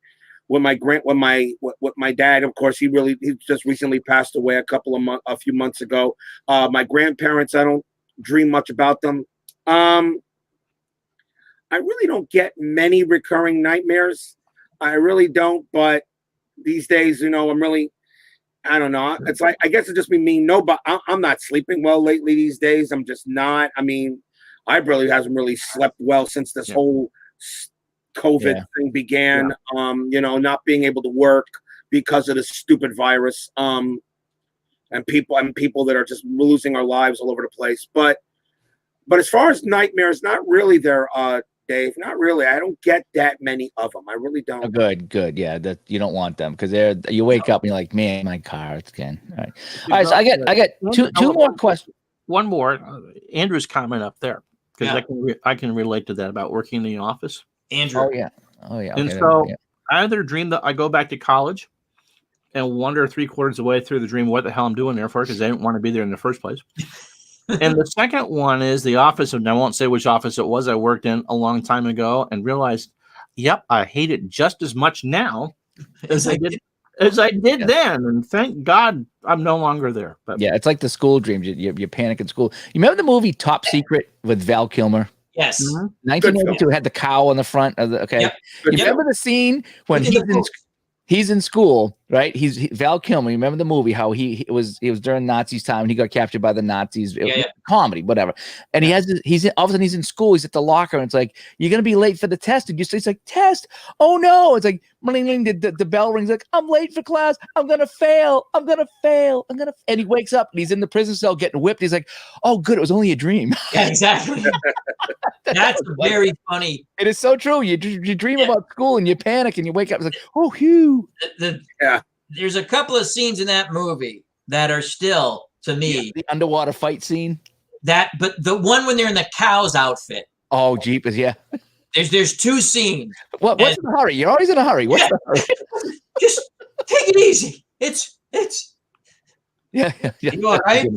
[SPEAKER 2] dad. Of course, he just recently passed away a few months ago. My grandparents, I don't dream much about them. I really don't get many recurring nightmares. I really don't, but these days, you know, I'm really, I don't know. It's like, I guess it just be me. No, but I'm not sleeping well lately these days. I'm just not. I mean, I really hasn't really slept well since this whole COVID thing began. You know, not being able to work because of this stupid virus. And people that are just losing our lives all over the place. But as far as nightmares, not really there, Dave. Not really. I don't get that many of them. I really don't.
[SPEAKER 1] Good. Yeah, that you don't want them because you wake up and you're like, man, my car again. All right. All right. So I got two more questions.
[SPEAKER 3] One more. Andrew's comment up there because I can relate to that about working in the office.
[SPEAKER 4] Andrew.
[SPEAKER 1] Oh yeah. Okay,
[SPEAKER 3] and so I either dream that I go back to college and wonder 3/4 of the way through the dream what the hell I'm doing there for because I didn't want to be there in the first place. And the second one is the office, and I won't say which office it was I worked in a long time ago, and realized, yep, I hate it just as much now as I did then. And thank God I'm no longer there. But
[SPEAKER 1] yeah, it's like the school dreams. You panic in school. You remember the movie Top Secret with Val Kilmer?
[SPEAKER 4] Yes.
[SPEAKER 1] 1982 had the cow on the front of the. Okay.
[SPEAKER 4] Yep.
[SPEAKER 1] You remember the scene when he's in school, right? Val Kilmer. You remember the movie? How he was during Nazis time and he got captured by the Nazis. Comedy, whatever. And all of a sudden he's in school. He's at the locker and it's like, you're gonna be late for the test. And he's like, test? Oh no! It's like the bell rings. Like, I'm late for class. I'm gonna fail. And he wakes up and he's in the prison cell getting whipped. He's like, oh good, it was only a dream.
[SPEAKER 4] Yeah, exactly. That's very funny.
[SPEAKER 1] It is so true. You dream about school and you panic and you wake up. It's like, oh, phew.
[SPEAKER 4] There's a couple of scenes in that movie that are still, to me,
[SPEAKER 1] the underwater fight scene.
[SPEAKER 4] But the one when they're in the cow's outfit.
[SPEAKER 1] Oh, jeepers, yeah.
[SPEAKER 4] There's two scenes.
[SPEAKER 1] What's the hurry? You're always in a hurry. What's the hurry?
[SPEAKER 4] Just take it easy. It's.
[SPEAKER 1] Yeah.
[SPEAKER 4] You all right?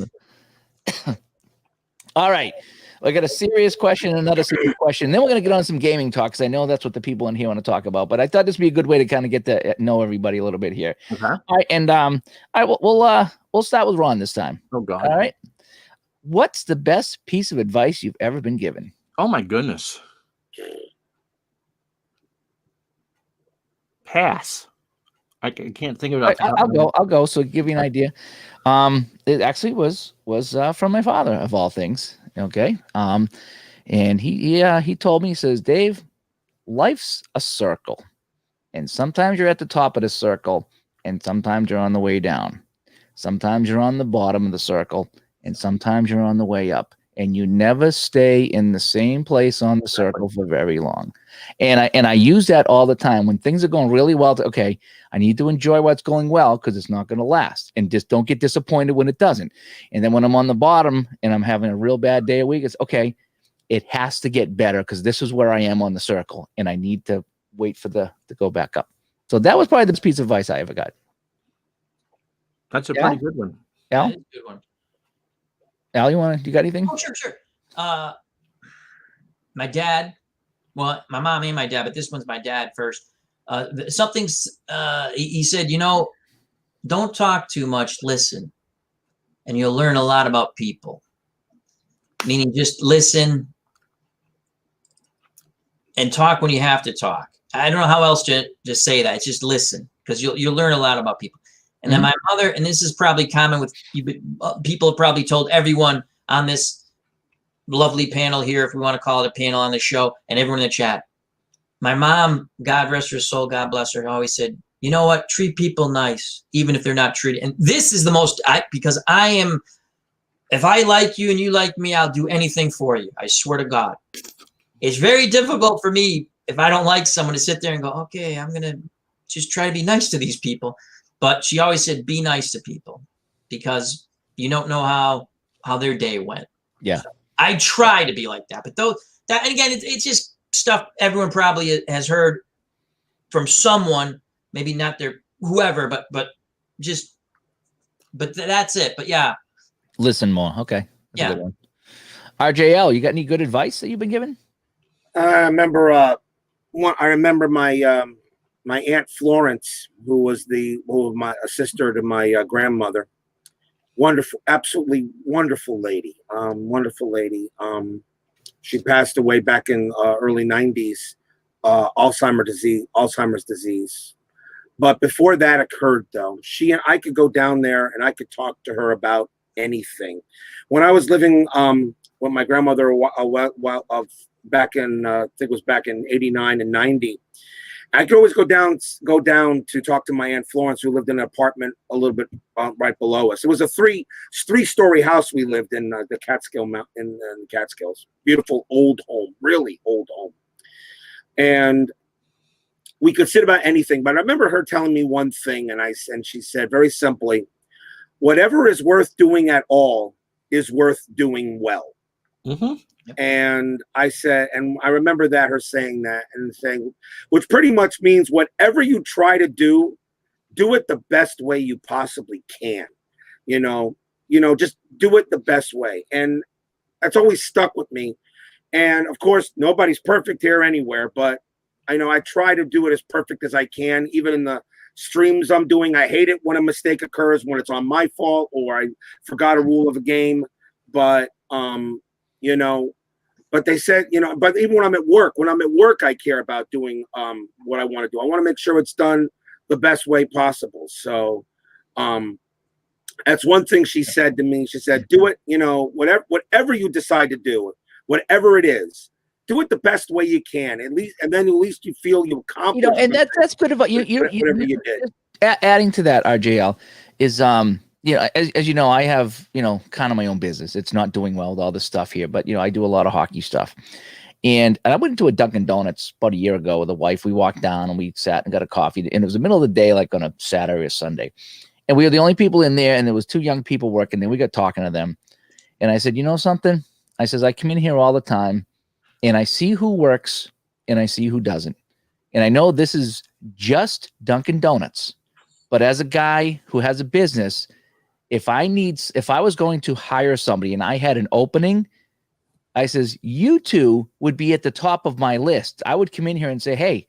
[SPEAKER 1] All right. I got a serious question and another serious question. Then we're going to get on some gaming talk because I know that's what the people in here want to talk about. But I thought this would be a good way to kind of get to know everybody a little bit here.
[SPEAKER 3] Okay.
[SPEAKER 1] All right, and we'll start with Ron this time.
[SPEAKER 3] Oh God.
[SPEAKER 1] All right. What's the best piece of advice you've ever been given?
[SPEAKER 3] Oh my goodness. Pass. I can't think of it.
[SPEAKER 1] I'll go. So give you an idea. It actually was from my father of all things. Okay. And he told me, he says, Dave, life's a circle. And sometimes you're at the top of the circle and sometimes you're on the way down. Sometimes you're on the bottom of the circle and sometimes you're on the way up. And you never stay in the same place on the circle for very long. And I use that all the time when things are going really well. Okay, I need to enjoy what's going well because it's not going to last. And just don't get disappointed when it doesn't. And then when I'm on the bottom and I'm having a real bad day a week, it's okay. It has to get better because this is where I am on the circle. And I need to wait for to go back up. So that was probably the best piece of advice I ever got.
[SPEAKER 3] That's a pretty good one.
[SPEAKER 1] Al?
[SPEAKER 4] That is a good one.
[SPEAKER 1] Al, you got anything?
[SPEAKER 4] Oh, sure. My dad, well, my mom and my dad, but this one's my dad first. He said, don't talk too much, listen, and you'll learn a lot about people. Meaning just listen and talk when you have to talk. I don't know how else to just say that. It's just listen because you'll learn a lot about people. And then my mother, and this is probably common with people have probably told everyone on this lovely panel here, if we want to call it a panel on the show, and everyone in the chat. My mom, God rest her soul, God bless her, always said, you know what? Treat people nice, even if they're not treated. And this is the most, because I am, if I like you and you like me, I'll do anything for you. I swear to God. It's very difficult for me if I don't like someone to sit there and go, okay, I'm going to just try to be nice to these people. But she always said, be nice to people because you don't know how their day went.
[SPEAKER 1] Yeah.
[SPEAKER 4] So I try to be like that. But and again, it's just stuff everyone probably has heard from someone, maybe not their whoever, but that's it. But yeah.
[SPEAKER 1] Listen more. Okay. That's
[SPEAKER 4] yeah.
[SPEAKER 1] a good one. RJL, you got any good advice that you've been given?
[SPEAKER 2] I remember my Aunt Florence, who was my sister to my grandmother. Wonderful, absolutely wonderful lady. Wonderful lady. She passed away back in early 90s, Alzheimer's disease. But before that occurred, though, she and I could go down there and I could talk to her about anything. When I was living with my grandmother back in I think it was back in '89 and '90, I could always go down to talk to my Aunt Florence, who lived in an apartment a little bit right below us. It was a three-story house we lived in the the Catskills. Beautiful old home, really old home, and we could sit about anything. But I remember her telling me one thing, and she said very simply, "Whatever is worth doing at all is worth doing well."
[SPEAKER 3] Mm-hmm.
[SPEAKER 2] And I said, and I remember that her saying that and saying, which pretty much means whatever you try to do it the best way you possibly can. Just do it the best way. And that's always stuck with me. And of course, nobody's perfect here anywhere, but I know I try to do it as perfect as I can, even in the streams I'm doing. I hate it when a mistake occurs, when it's on my fault or I forgot a rule of a game. But, but they said, but even when I'm at work, I care about doing what I want to do. I want to make sure it's done the best way possible. So that's one thing she said to me. She said, do it, whatever you decide to do, whatever it is, do it the best way you can, at least you feel you accomplished.
[SPEAKER 1] And that's good about you.
[SPEAKER 2] Whatever you did.
[SPEAKER 1] Adding to that, RJL is as you know, I have kind of my own business. It's not doing well with all this stuff here, but I do a lot of hockey stuff. And I went into a Dunkin' Donuts about a year ago with a wife. We walked down and we sat and got a coffee. And it was the middle of the day, like on a Saturday or Sunday. And we were the only people in there, and there was 2 young people working there. We got talking to them. And I said, you know something? I says, I come in here all the time, and I see who works, and I see who doesn't. And I know this is just Dunkin' Donuts. But as a guy who has a business, if I was going to hire somebody and I had an opening, I says, you two would be at the top of my list. I would come in here and say, hey,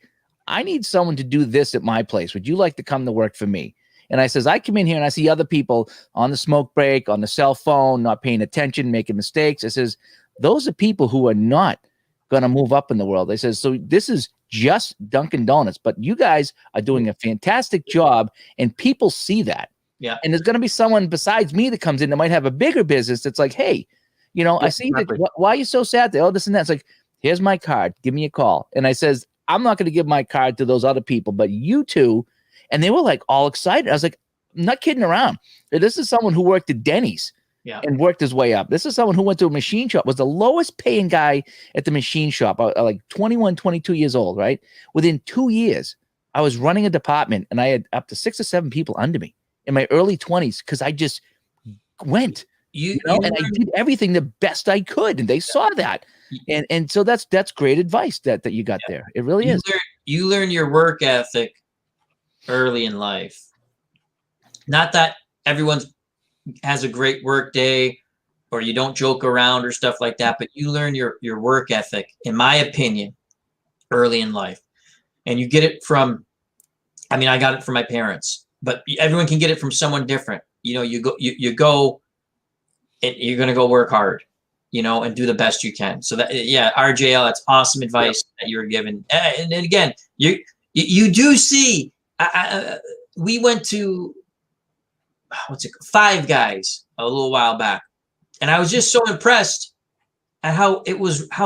[SPEAKER 1] I need someone to do this at my place. Would you like to come to work for me? And I says, I come in here and I see other people on the smoke break, on the cell phone, not paying attention, making mistakes. I says, those are people who are not going to move up in the world. I says, so this is just Dunkin' Donuts, but you guys are doing a fantastic job and people see that.
[SPEAKER 4] Yeah.
[SPEAKER 1] And there's going to be someone besides me that comes in that might have a bigger business that's like, hey, I see that. Why are you so sad? Oh, this and that. It's like, here's my card. Give me a call. And I says, I'm not going to give my card to those other people, but you two. And they were like all excited. I was like, I'm not kidding around. This is someone who worked at Denny's and worked his way up. This is someone who went to a machine shop, was the lowest paying guy at the machine shop, like 21, 22 years old, right? Within 2 years, I was running a department and I had up to 6 or 7 people under me in my early 20s because I just went, and I did everything the best I could. And they saw that. And so that's great advice that you got there. It really is.
[SPEAKER 4] You learn your work ethic early in life. Not that everyone has a great work day or you don't joke around or stuff like that, but you learn your work ethic, in my opinion, early in life. And you get it from, I got it from my parents, but everyone can get it from someone different. You go and you're going to go work hard, and do the best you can. So that, RJL, that's awesome advice that you were given. And again, you do see, we went to Five Guys a little while back, and I was just so impressed at how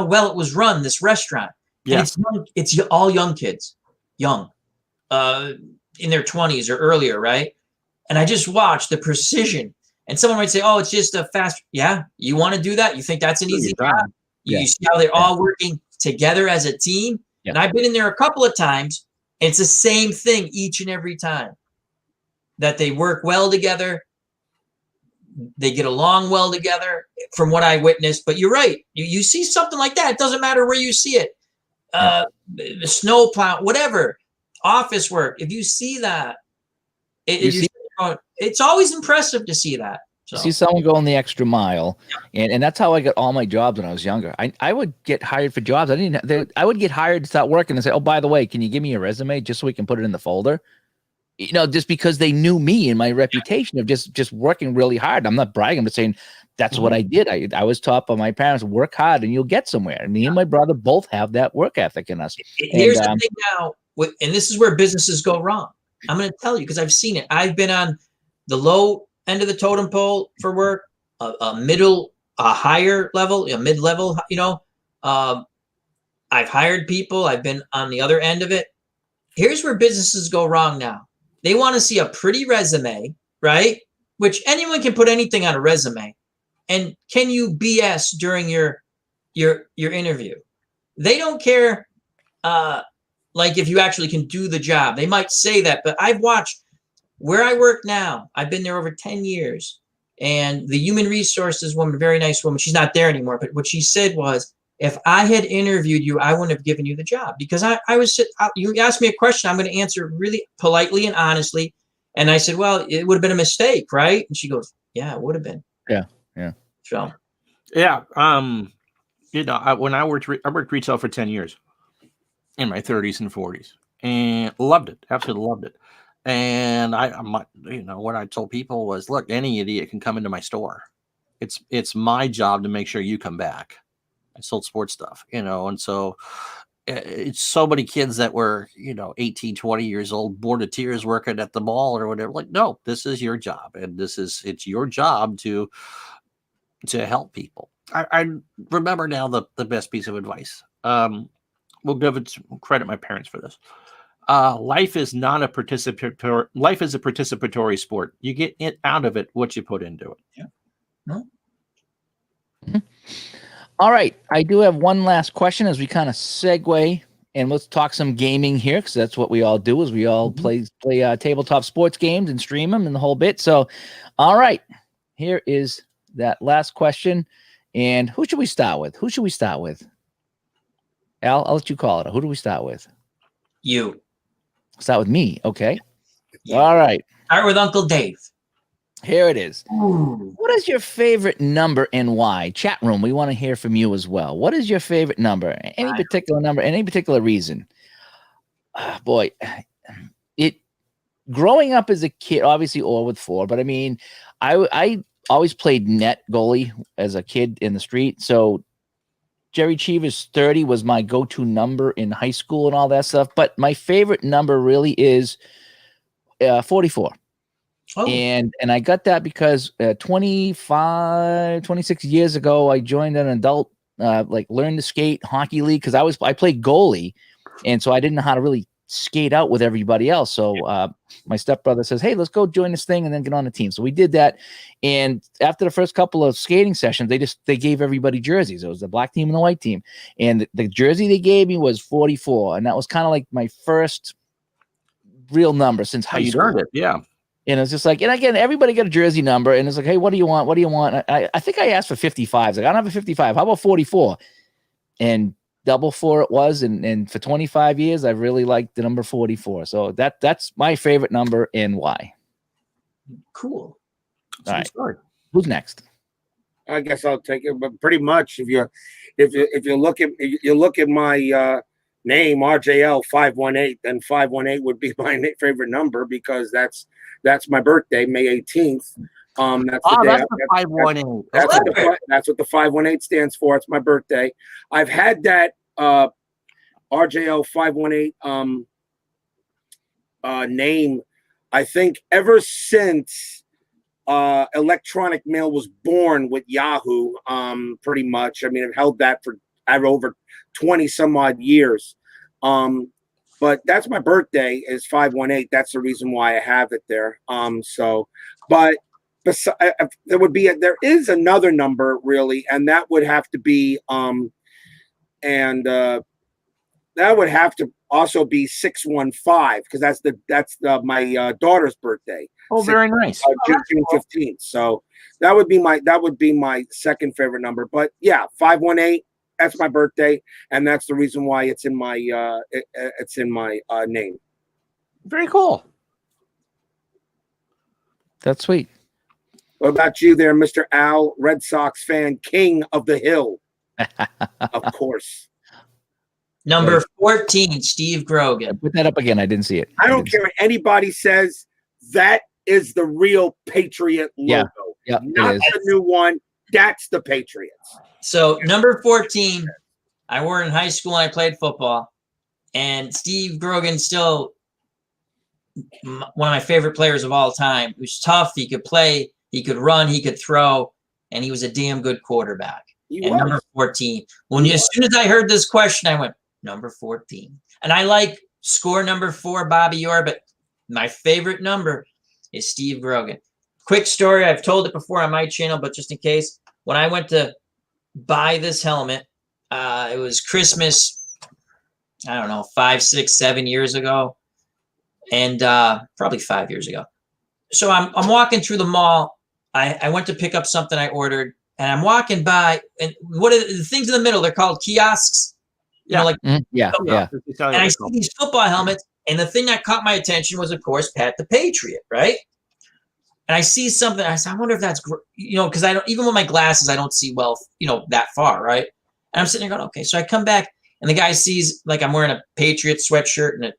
[SPEAKER 4] well it was run, this restaurant. Yeah. And it's all young kids, in their 20s or earlier, right? And I just watched the precision. And someone might say, "Oh, it's just a fast." Yeah, you want to do that? You think that's an easy job? You see how they're all working together as a team. Yeah. And I've been in there a couple of times. It's the same thing each and every time. That they work well together, they get along well together, from what I witnessed. But you're right. You see something like that, it doesn't matter where you see it. The snow plow, whatever, office work. If you see that, it's always impressive to see that. So.
[SPEAKER 1] See someone going the extra mile, and that's how I got all my jobs when I was younger. I would get hired for jobs. I would get hired to start working and say, "Oh, by the way, can you give me a resume just so we can put it in the folder?" Just because they knew me and my reputation of just working really hard. I'm not bragging. I'm just saying that's what I did. I was taught by my parents, work hard and you'll get somewhere. And me and my brother both have that work ethic in us.
[SPEAKER 4] Here's the thing now, and this is where businesses go wrong. I'm going to tell you because I've seen it. I've been on the low end of the totem pole for work, a middle, a higher level, a mid-level, I've hired people. I've been on the other end of it. Here's where businesses go wrong now. They want to see a pretty resume, right? Which anyone can put anything on a resume. And can you BS during your interview? They don't care like if you actually can do the job. They might say that, but I've watched where I work now. I've been there over 10 years. And the human resources woman, very nice woman, she's not there anymore, but what she said was, if I had interviewed you, I wouldn't have given you the job because you asked me a question. I'm going to answer really politely and honestly. And I said, well, it would have been a mistake, right? And she goes, yeah, it would have been.
[SPEAKER 1] Yeah. Yeah.
[SPEAKER 4] So,
[SPEAKER 3] yeah. When I worked retail for 10 years in my 30s and 40s and loved it. Absolutely loved it. And what I told people was, look, any idiot can come into my store. It's my job to make sure you come back. I sold sports stuff, and so it's so many kids that were, 18, 20 years old, bored of tears working at the mall or whatever. Like, no, this is your job. And it's your job to help people. I remember now the best piece of advice. We'll credit my parents for this. Life is not a participatory. Life is a participatory sport. You get it out of it what you put into it.
[SPEAKER 4] Yeah. No.
[SPEAKER 1] Mm-hmm. All right. I do have one last question as we kind of segue, and let's talk some gaming here because that's what we all do. Is we all play tabletop sports games and stream them and the whole bit. So, all right, here is that last question. And who should we start with? Al, I'll let you call it. Who do we start with?
[SPEAKER 4] You.
[SPEAKER 1] Start with me. Okay.
[SPEAKER 4] Yeah.
[SPEAKER 1] All right.
[SPEAKER 4] Start with Uncle Dave.
[SPEAKER 1] Here it is.
[SPEAKER 4] Ooh.
[SPEAKER 1] What is your favorite number and why? Chat room, we want to hear from you as well. What is your favorite number? Any particular number, any particular reason? Boy, growing up as a kid, obviously all with 4, but I mean, I always played net goalie as a kid in the street. So Jerry Cheever's 30 was my go-to number in high school and all that stuff. But my favorite number really is 44.
[SPEAKER 4] Oh.
[SPEAKER 1] And I got that because 26 years ago, I joined an adult, learn to skate hockey league because I played goalie. And so I didn't know how to really skate out with everybody else. So my stepbrother says, hey, let's go join this thing and then get on the team. So we did that. And after the first couple of skating sessions, they gave everybody jerseys. It was the black team and the white team. And the jersey they gave me was 44. And that was kind of like my first real number since high school.
[SPEAKER 3] Earned it. Yeah.
[SPEAKER 1] And it's just like, and again, everybody got a jersey number, and it's like, hey, what do you want? What do you want? I think I asked for 55. Like, I don't have a 55. How about 44? And double 4 it was. And for 25 years, I really liked the number 44. So that's my favorite number and why.
[SPEAKER 4] Cool.
[SPEAKER 1] All right. Who's next?
[SPEAKER 2] I guess I'll take it, but pretty much if you look at my name RJL 518, then 518 would be my favorite number because that's my birthday, May 18th. That's the day.
[SPEAKER 3] The 518.
[SPEAKER 2] That's what the 518 stands for. It's my birthday. I've had that RJL 518 name, I think, ever since electronic mail was born with Yahoo. Pretty much. I mean, I've held that for over 20 some odd years. But that's my birthday is 518. That's the reason why I have it there. But there is another number really, and that would have to be that would have to also be 615 because that's my daughter's birthday.
[SPEAKER 3] Oh, very nice.
[SPEAKER 2] June 15th. So that would be my second favorite number. But yeah, 518. That's my birthday, and that's the reason why it's in my name.
[SPEAKER 3] Very cool.
[SPEAKER 1] That's sweet.
[SPEAKER 2] What about you there, Mr. Al, Red Sox fan, king of the hill? Of course.
[SPEAKER 4] Number 14, Steve Grogan.
[SPEAKER 1] Put that up again. I didn't see it.
[SPEAKER 2] I don't care what anybody says. That is the real Patriot logo.
[SPEAKER 1] Yeah,
[SPEAKER 2] not the new one. That's the Patriots.
[SPEAKER 4] So number 14, I wore in high school and I played football. And Steve Grogan still one of my favorite players of all time. He was tough. He could play. He could run. He could throw. And he was a damn good quarterback. And number 14. As soon as I heard this question, I went, number 14. And I like score number 4, Bobby Orr, but my favorite number is Steve Grogan. Quick story. I've told it before on my channel, but just in case, when I went to buy this helmet, it was Christmas, I don't know, 5, 6, 7 years ago. And probably 5 years ago. So I'm walking through the mall. I went to pick up something I ordered, and I'm walking by, and what are the things in the middle? They're called kiosks. You know, like
[SPEAKER 1] yeah.
[SPEAKER 4] And I see these football helmets, and the thing that caught my attention was, of course, Pat the Patriot, right? And I see something. I said, I wonder if that's, because I don't, even with my glasses, I don't see well, that far, right? And I'm sitting there going, okay. So I come back, and the guy sees like I'm wearing a Patriot sweatshirt, and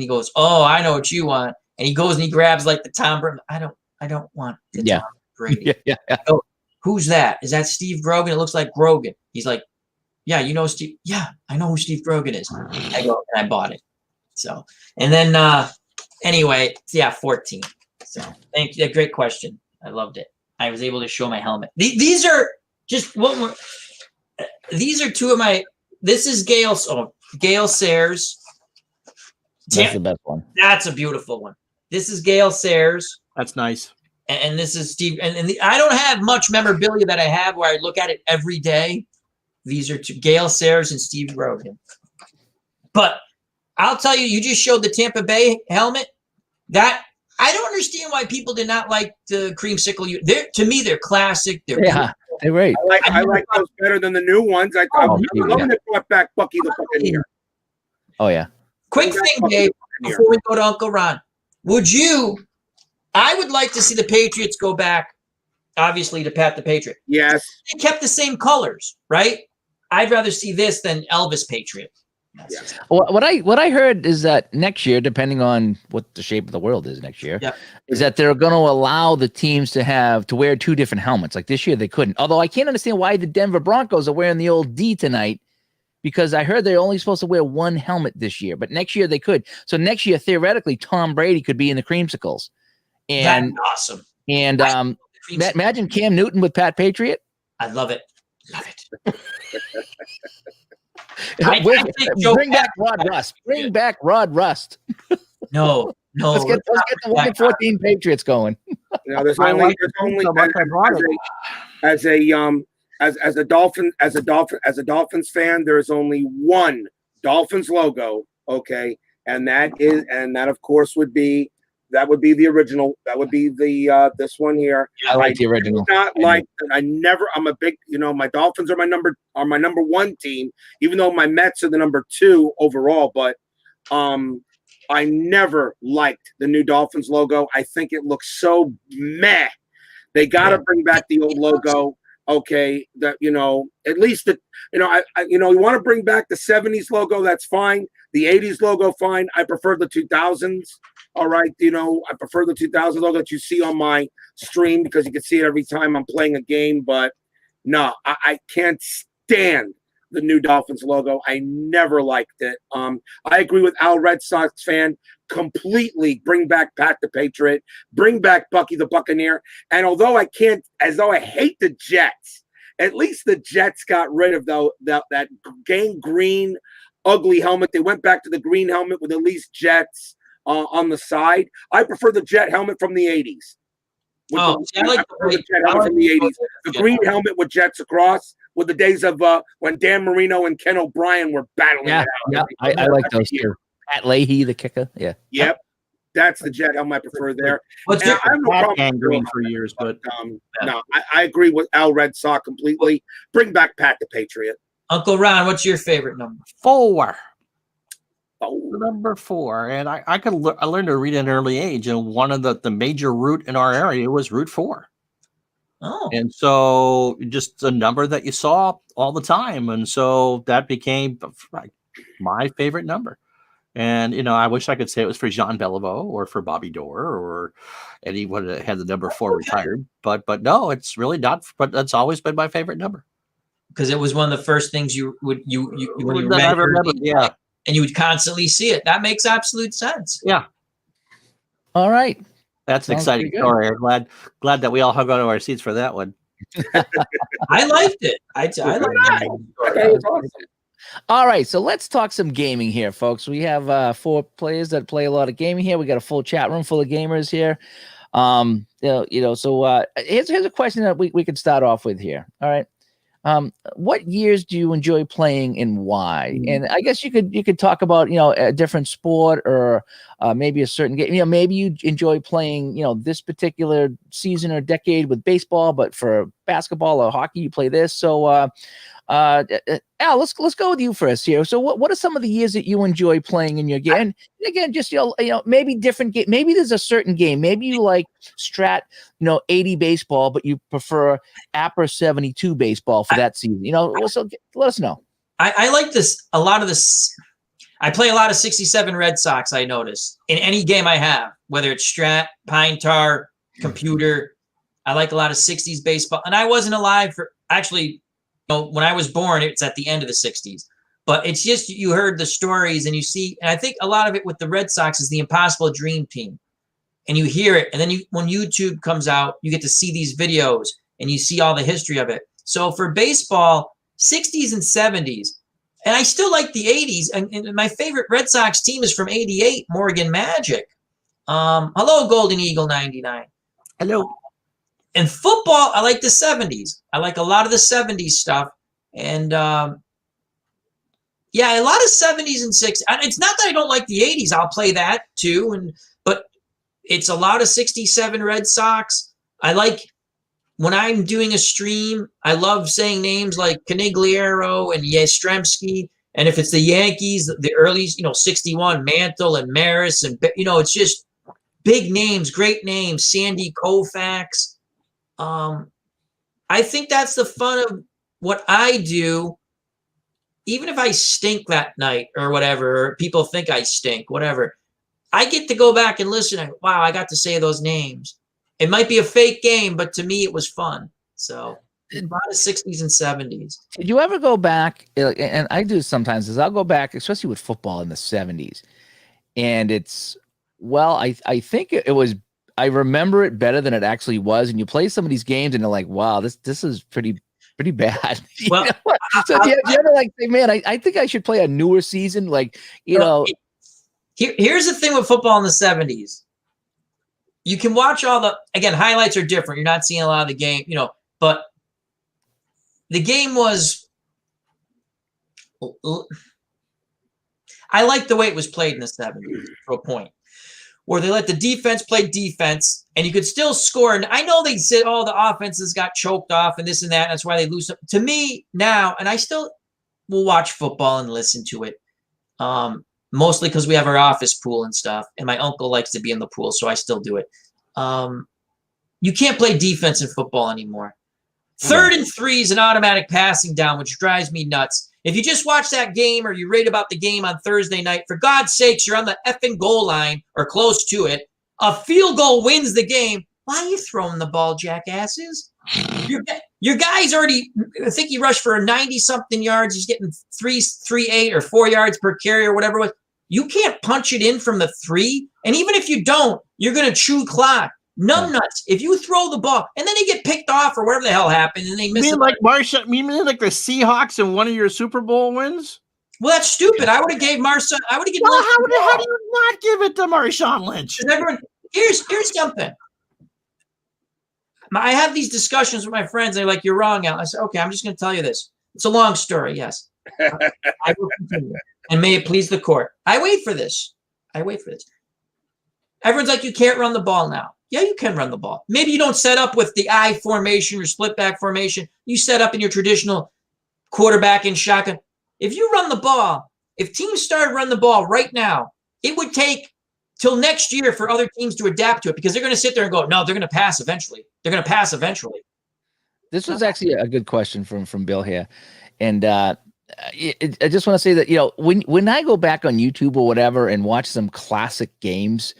[SPEAKER 4] he goes, oh, I know what you want. And he goes and he grabs like the Tom Brady. I don't want the Tom Brady.
[SPEAKER 1] Yeah.
[SPEAKER 4] Go, who's that? Is that Steve Grogan? It looks like Grogan. He's like, yeah, you know Steve. Yeah, I know who Steve Grogan is. I go and I bought it. So, and then anyway, 14. So thank you. Great question. I loved it. I was able to show my helmet. These are just these are two of my. This is Gale Sayers.
[SPEAKER 1] That's the best one.
[SPEAKER 4] That's a beautiful one. This is Gale Sayers.
[SPEAKER 3] That's nice.
[SPEAKER 4] And this is Steve. And I don't have much memorabilia that I have where I look at it every day. These are Gale Sayers and Steve Grogan. But I'll tell you, you just showed the Tampa Bay helmet. That I don't understand why people did not like the creamsicle. To me, they're classic. They're
[SPEAKER 1] beautiful. They're great.
[SPEAKER 2] I like those better than the new ones. I'm loving it. Brought back Bucky the Buccaneer.
[SPEAKER 1] Oh yeah.
[SPEAKER 4] Quick thing, Dave, before we go to Uncle Ron. I would like to see the Patriots go back, obviously, to Pat the Patriot.
[SPEAKER 2] Yes.
[SPEAKER 4] They kept the same colors, right? I'd rather see this than Elvis Patriot.
[SPEAKER 2] Yes.
[SPEAKER 1] Well, what I heard is that next year, depending on what the shape of the world is next year, is that they're going to allow the teams to wear 2 different helmets. Like this year, they couldn't. Although I can't understand why the Denver Broncos are wearing the old D tonight, because I heard they're only supposed to wear 1 helmet this year, but next year they could. So next year, theoretically, Tom Brady could be in the creamsicles. And
[SPEAKER 4] that's awesome.
[SPEAKER 1] And imagine Cam Newton with Pat Patriot.
[SPEAKER 4] I love it. Love it.
[SPEAKER 1] Bring back Rod Rust. Bring back Rod Rust.
[SPEAKER 4] No.
[SPEAKER 1] Let's get the 1-14 Patriots going.
[SPEAKER 2] There's only as a Dolphins fan, there is only one Dolphins logo, okay, and that of course would be the original. That would be the this one here.
[SPEAKER 1] I like the original.
[SPEAKER 2] I'm a big, my Dolphins are my number 1 team, even though my Mets are the number 2 overall. But I never liked the new Dolphins logo. I think it looks so meh. They got to bring back the old logo. Okay, that at least you want to bring back the 70s logo, that's fine. The 80s logo, fine. I prefer the 2000s. All right, I prefer the 2000 logo that you see on my stream because you can see it every time I'm playing a game. But no, I can't stand the new Dolphins logo. I never liked it. I agree with Al, Red Sox fan, completely. Bring back Pat the Patriot, bring back Bucky the Buccaneer. And although I hate the Jets, at least the Jets got rid of that gang green, ugly helmet. They went back to the green helmet with at least Jets on the side. I prefer the Jet helmet from the 80s.
[SPEAKER 4] I like
[SPEAKER 2] the Jet helmet from the 80s. The green helmet with Jets across, with the days of when Dan Marino and Ken O'Brien were battling it out.
[SPEAKER 1] Yeah, I like those too. Pat Leahy, the kicker. Yeah.
[SPEAKER 2] Yep. That's the Jet helmet I prefer there.
[SPEAKER 3] And green for years, but
[SPEAKER 2] no, I agree with Al Red Sox completely. Bring back Pat the Patriot.
[SPEAKER 4] Uncle Ron, what's your favorite number?
[SPEAKER 3] 4.
[SPEAKER 2] Oh.
[SPEAKER 3] Number 4, and I learned to read at an early age, and one of the major route in our area was Route 4.
[SPEAKER 4] Oh,
[SPEAKER 3] and so just a number that you saw all the time, and so that became my favorite number. And I wish I could say it was for Jean Beliveau or for Bobby Dorr or anyone that had the number 4 retired, but no, it's really not. But that's always been my favorite number
[SPEAKER 4] because it was one of the first things you
[SPEAKER 3] remember, yeah.
[SPEAKER 4] And you would constantly see it. That makes absolute sense.
[SPEAKER 3] Yeah.
[SPEAKER 1] All right.
[SPEAKER 3] That's an
[SPEAKER 1] Sounds
[SPEAKER 3] exciting
[SPEAKER 1] pretty good.
[SPEAKER 3] story. I'm glad that we all hung on to our seats for that one.
[SPEAKER 4] I liked it. I liked
[SPEAKER 2] I
[SPEAKER 4] it.
[SPEAKER 2] thought it was awesome.
[SPEAKER 1] All right, so let's talk some gaming here, folks. We have 4 players that play a lot of gaming here. We got a full chat room full of gamers here. So here's a question that we can start off with here. All right. What years do you enjoy playing and why? And I guess you could talk about, a different sport or maybe a certain game. Maybe you enjoy playing, this particular season or decade with baseball, but for basketball or hockey, you play this. So, Al, let's go with you first here. So what are some of the years that you enjoy playing in your game? And again, just maybe different game. Maybe there's a certain game. Maybe you like Strat, 80 baseball, but you prefer Apper 72 baseball for that season. So let us know.
[SPEAKER 4] I like this a lot of this. I play a lot of 67 Red Sox. I notice in any game I have, whether it's Strat, Pine Tar, computer. I like a lot of 60s baseball, and I wasn't alive for actually. When I was born, it's at the end of the 60s. But it's just you heard the stories and you see, and I think a lot of it with the Red Sox is the impossible dream team. And you hear it, and then when YouTube comes out, you get to see these videos and you see all the history of it. So for baseball, 60s and 70s, and I still like the 80s. And my favorite Red Sox team is from 88, Morgan Magic. Hello, Golden Eagle 99.
[SPEAKER 3] Hello.
[SPEAKER 4] And football, I like the 70s. I like a lot of the 70s stuff. And a lot of 70s and 60s. It's not that I don't like the 80s. I'll play that too. But it's a lot of 67 Red Sox. I like when I'm doing a stream, I love saying names like Canigliaro and Yastrzemski. And if it's the Yankees, the early, 61, Mantle and Maris. And, it's just big names, great names, Sandy Koufax. I think that's the fun of what I do. Even if I stink that night or whatever, or people think I stink, whatever, I get to go back and listen. And, wow, I got to say those names. It might be a fake game, but to me, it was fun. So a lot of 60s and 70s.
[SPEAKER 1] Did you ever go back? And I do sometimes. I'll go back, especially with football in the 70s, and I think it was. I remember it better than it actually was. And you play some of these games and you're like, wow, this is pretty bad.
[SPEAKER 4] Well,
[SPEAKER 1] so do you ever say, man, I think I should play a newer season?
[SPEAKER 4] Here's the thing with football in the 70s. You can watch highlights are different. You're not seeing a lot of the game, but the game was, I like the way it was played in the 70s to a point. Where they let the defense play defense, and you could still score. And I know they said, oh, the offenses got choked off and this and that. And that's why they lose. To me now, and I still will watch football and listen to it, mostly because we have our office pool and stuff. And my uncle likes to be in the pool, so I still do it. You can't play defense in football anymore. 3rd and 3 is an automatic passing down, which drives me nuts. If you just watch that game or you read about the game on Thursday night, for God's sakes, you're on the effing goal line or close to it. A field goal wins the game. Why are you throwing the ball, jackasses? Your guy's already, I think he rushed for 90-something yards. He's getting 3.8 or 4 yards per carry or whatever it was. You can't punch it in from the 3. And even if you don't, you're going to chew clock. Numbnuts. If you throw the ball and then you get picked off or whatever the hell happened and they miss it.
[SPEAKER 3] You mean like the Seahawks in one of your Super Bowl wins?
[SPEAKER 4] Well, that's stupid. I would have gave Marshawn. I would have given.
[SPEAKER 3] Well, how do you not give it to Marshawn Lynch?
[SPEAKER 4] Everyone, here's something. I have these discussions with my friends. They're like, "You're wrong, Al." I said, "Okay, I'm just going to tell you this. It's a long story. Yes, I will continue, and may it please the court. I wait for this. Everyone's like, you can't run the ball now. Yeah, you can run the ball. Maybe you don't set up with the I formation or split back formation. You set up in your traditional quarterback and shotgun. If you run the ball, if teams started running the ball right now, it would take till next year for other teams to adapt to it because they're going to sit there and go, no, they're going to pass eventually.
[SPEAKER 1] This was actually a good question from Bill here. And I just want to say that, when I go back on YouTube or whatever and watch some classic games,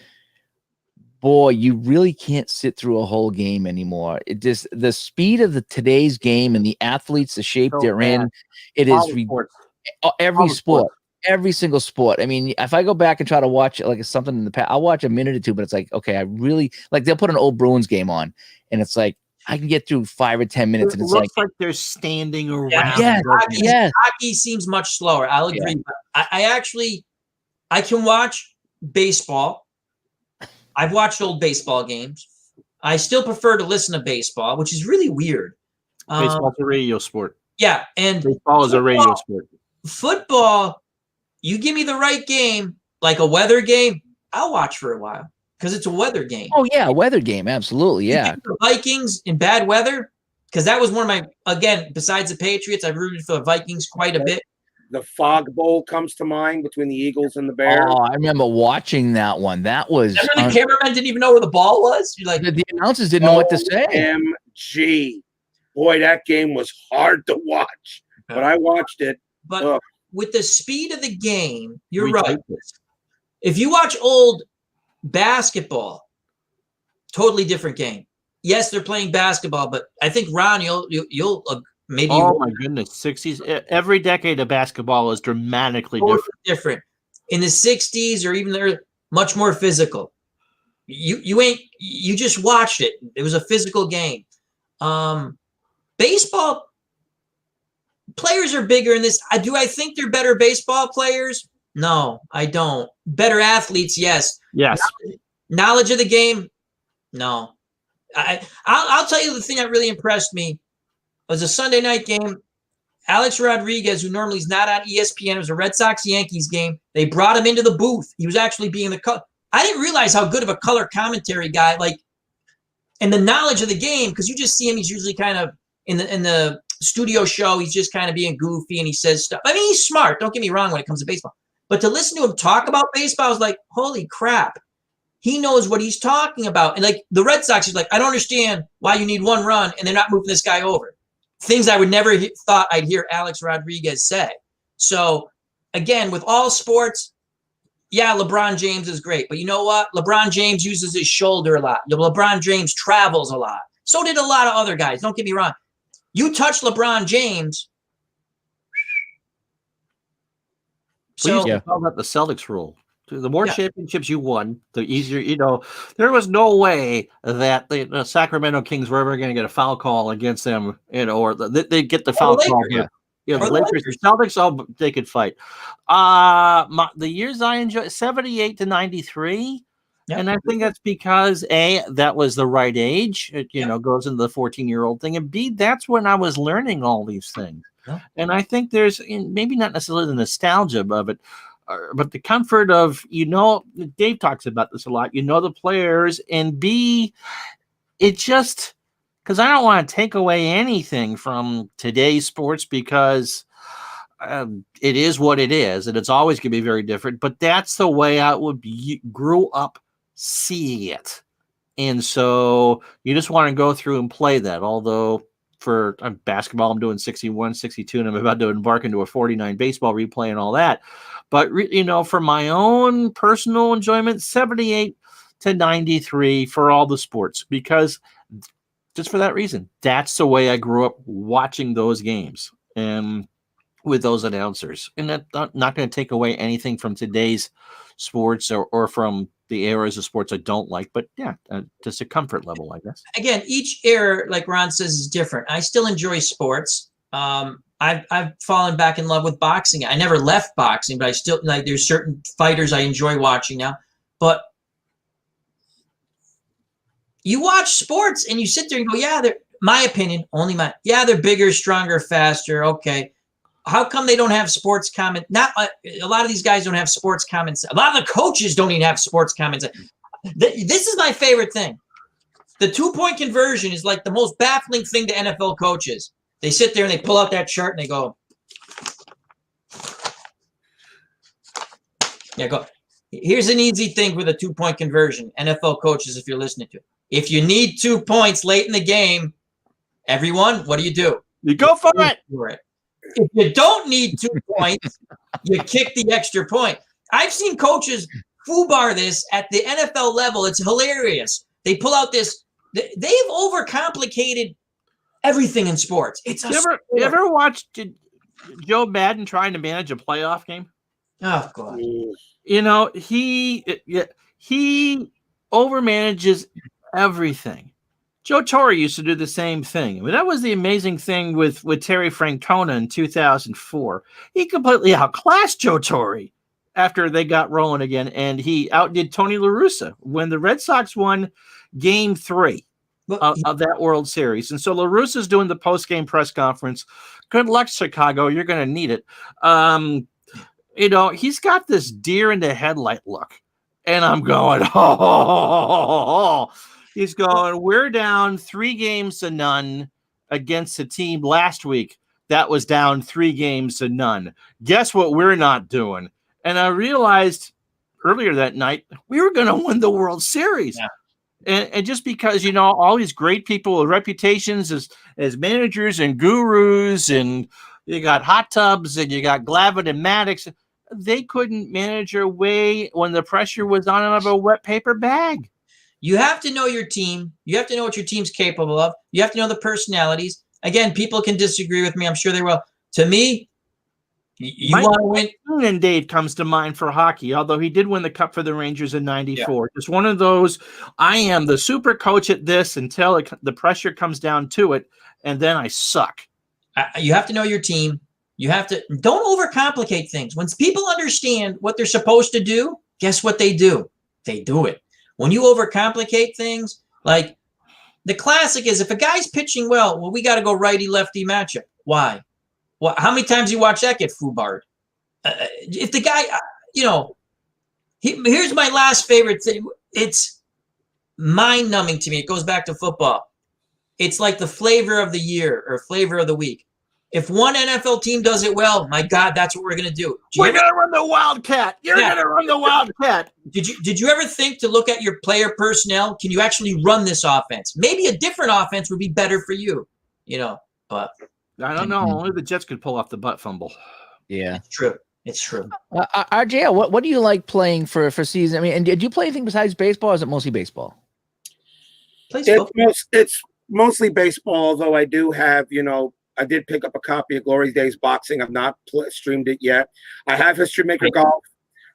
[SPEAKER 1] boy, you really can't sit through a whole game anymore. It just, the speed of today's game and the athletes, the shape they're in, it is every sport. every single sport. I mean, if I go back and try to watch like something in the past, I'll watch a minute or two, but it's like, okay, I really like they'll put an old Bruins game on, and it's like I can get through 5 or 10 minutes, and
[SPEAKER 3] It
[SPEAKER 1] it's
[SPEAKER 3] looks
[SPEAKER 1] like
[SPEAKER 3] like they're standing around.
[SPEAKER 1] Yes,
[SPEAKER 4] Hockey,
[SPEAKER 1] yes.
[SPEAKER 4] hockey seems much slower. I'll agree. But I actually I can watch baseball. I've watched old baseball games. I still prefer to listen to baseball, which is really weird.
[SPEAKER 3] Baseball's a radio sport.
[SPEAKER 4] Yeah, and
[SPEAKER 3] Baseball is a radio sport.
[SPEAKER 4] Football, you give me the right game, like a weather game, I'll watch for a while because it's a weather game.
[SPEAKER 1] Oh yeah, weather game, absolutely,
[SPEAKER 4] You
[SPEAKER 1] yeah.
[SPEAKER 4] give me the Vikings in bad weather, because that was one of my, again, besides the Patriots, I've rooted for the Vikings quite a bit.
[SPEAKER 2] The Fog Bowl comes to mind between the Eagles and the Bears.
[SPEAKER 1] Oh, I remember watching that one. That was
[SPEAKER 4] Remember the cameraman didn't even know where the ball was? You're like,
[SPEAKER 1] the announcers didn't know what to say.
[SPEAKER 2] OMG. Boy, that game was hard to watch, but I watched it.
[SPEAKER 4] but with the speed of the game, you're right. If you watch old basketball, totally different game. Yes, they're playing basketball, but I think Ron, you'll maybe.
[SPEAKER 3] Oh my goodness, 60s. Every decade of basketball is dramatically
[SPEAKER 4] different. In the 60s or even they're much more physical. You just watched it. It was a physical game. Baseball players are bigger in this. Do I think they're better baseball players? No, I don't. Better athletes, yes.
[SPEAKER 3] Yes.
[SPEAKER 4] Knowledge of the game? No. I'll tell you the thing that really impressed me. It was a Sunday night game. Alex Rodriguez, who normally is not on ESPN, it was a Red Sox-Yankees game. They brought him into the booth. He was actually being the color. I didn't realize how good of a color commentary guy, like, and the knowledge of the game, because you just see him, he's usually kind of in the studio show, he's just kind of being goofy and he says stuff. I mean, he's smart. Don't get me wrong when it comes to baseball. But to listen to him talk about baseball, I was like, holy crap. He knows what he's talking about. And like the Red Sox is like, I don't understand why you need one run and they're not moving this guy over. Things I would never thought I'd hear Alex Rodriguez say. So again, with all sports, yeah, LeBron James is great. But you know what? LeBron James uses his shoulder a lot. LeBron James travels a lot. So did a lot of other guys. Don't get me wrong. You touch LeBron James.
[SPEAKER 3] So yeah, call that the Celtics rule. The more championships you won, the easier. There was no way that the Sacramento Kings were ever going to get a foul call against them, or they get the foul call. The Lakers, the Celtics, they could fight. The years I enjoyed, 78 to 93. Yep. And I think that's because A, that was the right age. It goes into the 14-year-old thing, and B, that's when I was learning all these things. Yep. And I think there's maybe not necessarily the nostalgia of it, but the comfort of Dave talks about this a lot. The players, and B, it just because I don't want to take away anything from today's sports because it is what it is, and it's always going to be very different. But that's the way I grew up seeing it. And so you just want to go through and play that. Although for basketball, I'm doing 61, 62, and I'm about to embark into a 49 baseball replay and all that. But, for my own personal enjoyment, 78 to 93 for all the sports, because just for that reason, that's the way I grew up watching those games and with those announcers. And that's not going to take away anything from today's sports or from the eras of sports I don't like, but just a comfort level, I guess.
[SPEAKER 4] Again, each era, like Ron says, is different. I still enjoy sports. I've fallen back in love with boxing. I never left boxing, but I still there's certain fighters I enjoy watching now. But you watch sports and you sit there and go, they're my opinion, only mine. Yeah, they're bigger, stronger, faster. Okay. How come they don't have sports comment? Not a lot of these guys don't have sports comments. A lot of the coaches don't even have sports comments. This is my favorite thing. The 2-point conversion is like the most baffling thing to NFL coaches. They sit there and they pull out that chart and they go, go. Here's an easy thing with a 2-point conversion. NFL coaches, if you're listening to it. If you need 2 points late in the game, everyone, what do?
[SPEAKER 3] You go for it.
[SPEAKER 4] If you don't need 2 points, you kick the extra point. I've seen coaches foobar this at the NFL level. It's hilarious. They pull out this. They've overcomplicated everything in sports. You ever watched Joe Madden trying to manage a playoff game? Oh God.
[SPEAKER 3] You know, he overmanages everything. Joe Torre used to do the same thing. I mean, that was the amazing thing with Terry Francona in 2004. He completely outclassed Joe Torre after they got rolling again, and he outdid Tony La Russa when the Red Sox won Game 3 of that World Series. And so La Russa's doing the post-game press conference. Good luck, Chicago. You're going to need it. You know, he's got this deer in the headlight look. And I'm going, oh. He's going, we're down 3-0 against a team last week that was down 3-0. Guess what we're not doing? And I realized earlier that night we were going to win the World Series.
[SPEAKER 4] Yeah.
[SPEAKER 3] And just because, you know, all these great people with reputations as managers and gurus, and you got hot tubs and you got Glavine and Maddox, they couldn't manage their way when the pressure was on out of a wet paper bag.
[SPEAKER 4] You have to know your team. You have to know what your team's capable of. You have to know the personalities. Again, people can disagree with me. I'm sure they will. To me, you want to win.
[SPEAKER 3] And Dave comes to mind for hockey, although he did win the cup for the Rangers in '94. Yeah. Just one of those, I am the super coach at this until the pressure comes down to it, and then I suck.
[SPEAKER 4] You have to know your team. You have to, don't overcomplicate things. When people understand what they're supposed to do, guess what they do? They do it. When you overcomplicate things, like the classic is if a guy's pitching well, we got to go righty-lefty matchup. Why? Well, how many times you watch that get foobarred? If the guy, you know, here's my last favorite thing. It's mind-numbing to me. It goes back to football. It's like the flavor of the year or flavor of the week. If one NFL team does it well, my God, that's what we're going to do.
[SPEAKER 3] We're going to run the Wildcat. You're going to run the Wildcat.
[SPEAKER 4] Did you ever think to look at your player personnel? Can you actually run this offense? Maybe a different offense would be better for you, you know. But
[SPEAKER 3] I don't know. Only the Jets could pull off the butt fumble.
[SPEAKER 1] Yeah,
[SPEAKER 4] it's true. It's true.
[SPEAKER 1] RJ, what do you like playing for season? I mean, and did you play anything besides baseball, or is it mostly baseball?
[SPEAKER 2] It's mostly baseball, although I do have, you know, I did pick up a copy of Glory Days Boxing. I've not streamed it yet. I have History Maker Golf,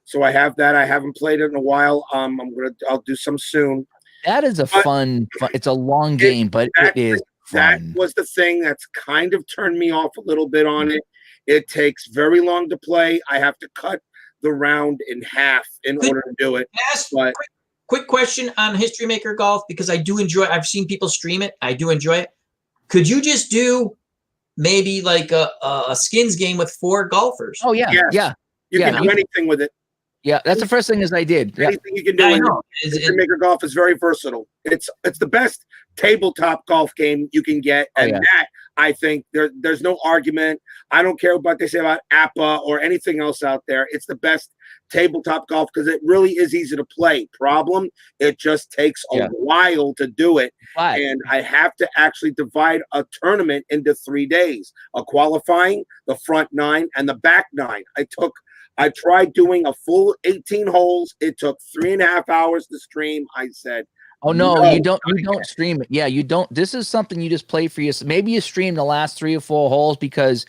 [SPEAKER 2] so I have that. I haven't played it in a while. I'll do some soon.
[SPEAKER 1] That is fun. It's a long game, but it is fun.
[SPEAKER 2] That was the thing that's kind of turned me off a little bit on it. It takes very long to play. I have to cut the round in half in order to do it.
[SPEAKER 4] Quick question on History Maker Golf, because I do enjoy. I've seen people stream it. I do enjoy it. Could you just do maybe like a skins game with 4 golfers?
[SPEAKER 1] Oh yeah,
[SPEAKER 2] yes.
[SPEAKER 1] Yeah.
[SPEAKER 2] You can do anything with it.
[SPEAKER 1] Yeah, that's the first thing as I did. Yeah.
[SPEAKER 2] Anything you can do. History Maker Golf is very versatile. It's the best tabletop golf game you can get, and that I think there's no argument. I don't care what they say about APA or anything else out there. It's the best tabletop golf because it really is easy to play. Problem, it just takes a while to do it. And I have to actually divide a tournament into 3 days: a qualifying, the front 9, and the back 9. I tried doing a full 18 holes. It took 3.5 hours to stream. I said,
[SPEAKER 1] "Oh no, you don't stream it. Yeah, you don't. This is something you just play for yourself. Maybe you stream the last 3 or 4 holes because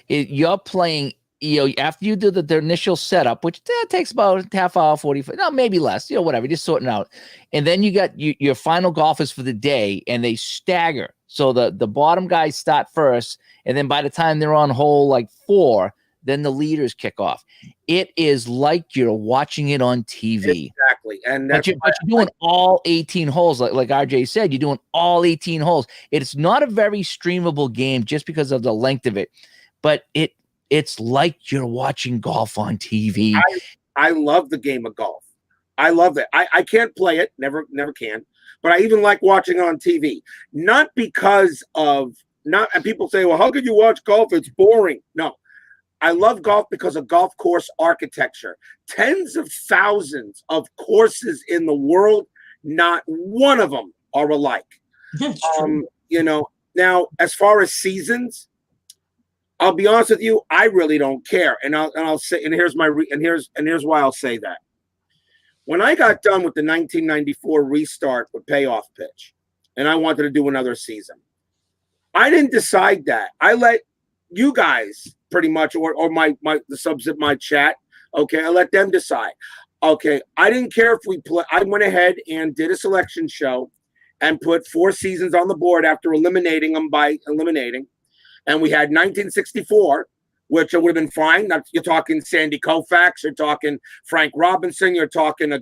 [SPEAKER 1] you're playing. You know, after you do the initial setup, which takes about half hour, 45, no, maybe less. You know, whatever. Just sorting out, and then you got your final golfers for the day, and they stagger. So the bottom guys start first, and then by the time they're on hole like 4. Then the leaders kick off. It is like you're watching it on TV.
[SPEAKER 2] Exactly. And that's
[SPEAKER 1] but you're doing all 18 holes. Like RJ said, you're doing all 18 holes. It's not a very streamable game just because of the length of it. But it's like you're watching golf on TV.
[SPEAKER 2] I love the game of golf. I love it. I can't play it. Never can. But I even like watching it on TV. Not because of and people say, well, how could you watch golf? It's boring. No. I love golf because of golf course architecture. Tens of thousands of courses in the world, not one of them are alike. You know, now as far as seasons, I'll be honest with you, I really don't care. And I'll say, and here's why I'll say that. When I got done with the 1994 restart with Payoff Pitch, and I wanted to do another season, I didn't decide that. I let you guys pretty much, or the subs at my chat, Okay, I let them decide. Okay, I didn't care if we play. I went ahead and did a selection show and put 4 seasons on the board after eliminating them by eliminating. And we had 1964, which would have been fine. You're talking Sandy Koufax, you're talking Frank Robinson, you're talking a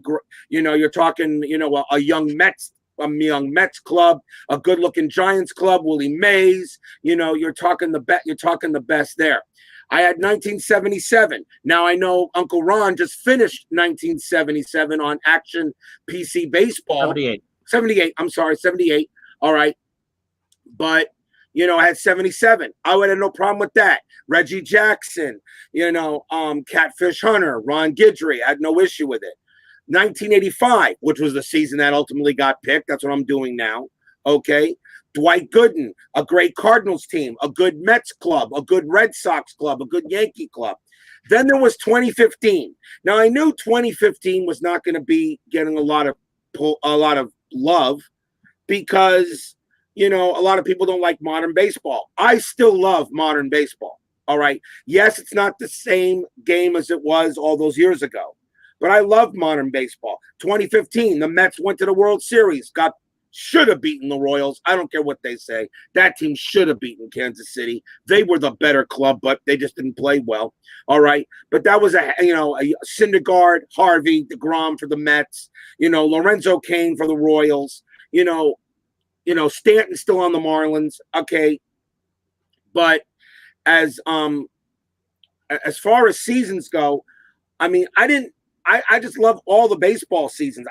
[SPEAKER 2] young Mets club, a good-looking Giants club, Willie Mays. You're talking the best there. I had 1977. Now I know Uncle Ron just finished 1977 on Action PC Baseball. 78. I'm sorry, 78. All right. But, I had 77. I would have no problem with that. Reggie Jackson, Catfish Hunter, Ron Guidry. I had no issue with it. 1985, which was the season that ultimately got picked. That's what I'm doing now. Okay. Dwight Gooden, a great Cardinals team, a good Mets club, a good Red Sox club, a good Yankee club. Then there was 2015. Now I knew 2015 was not going to be getting a lot of love because, a lot of people don't like modern baseball. I still love modern baseball. All right. Yes, it's not the same game as it was all those years ago, but I love modern baseball. 2015, the Mets went to the World Series, should have beaten the Royals. I don't care what they say. That team should have beaten Kansas City. They were the better club, but they just didn't play well. All right. But that was a Syndergaard, Harvey, DeGrom for the Mets, Lorenzo Cain for the Royals, Stanton still on the Marlins. Okay. But as far as seasons go, I just love all the baseball seasons.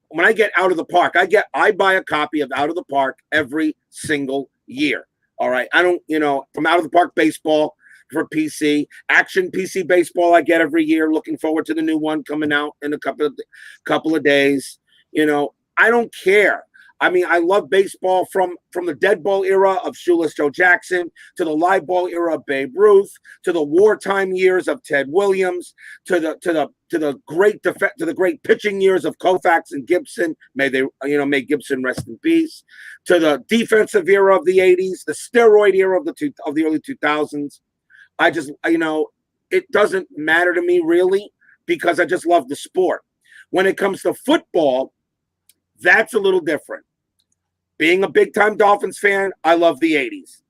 [SPEAKER 2] When I get Out of the Park, I buy a copy of Out of the Park every single year. All right. I don't, from Out of the Park baseball for PC, Action PC baseball I get every year. Looking forward to the new one coming out in a couple of days. I don't care. I love baseball from the dead ball era of Shoeless Joe Jackson to the live ball era of Babe Ruth to the wartime years of Ted Williams to the great pitching years of Koufax and Gibson. May Gibson rest in peace. To the defensive era of the 80s, the steroid era of the early 2000s. I just it doesn't matter to me really because I just love the sport. When it comes to football, that's a little different. Being a big-time Dolphins fan, I love the 80s.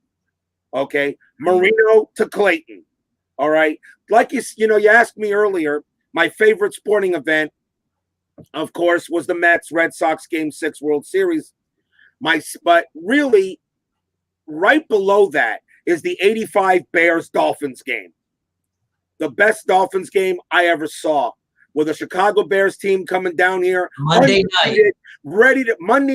[SPEAKER 2] Okay? Marino to Clayton. All right? Like you asked me earlier, my favorite sporting event, of course, was the Mets Red Sox Game 6 World Series. But really, right below that is the 85 Bears-Dolphins game. The best Dolphins game I ever saw. With a Chicago Bears team coming down here
[SPEAKER 4] Monday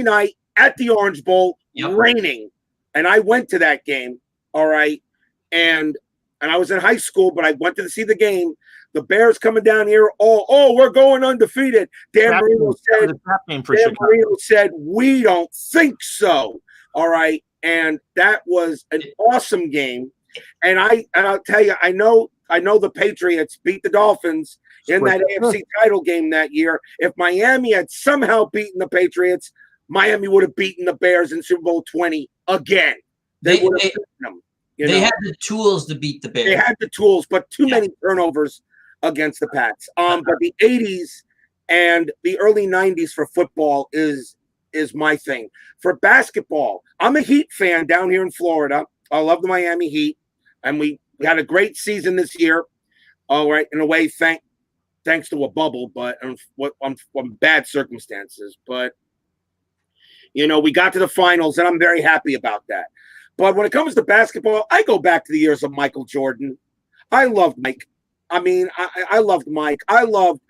[SPEAKER 2] night at the Orange Bowl, raining. And I went to that game. All right. And I was in high school, but I went to see the game. The Bears coming down here. Oh, we're going undefeated. Dan Marino said, we don't think so. All right. And that was an awesome game. And I'll tell you, I know the Patriots beat the Dolphins in that AFC title game that year. If Miami had somehow beaten the Patriots, Miami would have beaten the Bears in Super Bowl 20 again. They would have beaten them.
[SPEAKER 4] They had the tools to beat the Bears.
[SPEAKER 2] They had the tools, but too many turnovers against the Pats. But the 80s and the early 90s for football is my thing. For basketball, I'm a Heat fan down here in Florida. I love the Miami Heat, and we had a great season this year. All right, in a way, thanks to a bubble, but on bad circumstances. But, we got to the finals, and I'm very happy about that. But when it comes to basketball, I go back to the years of Michael Jordan. I loved Mike. I loved Mike. I loved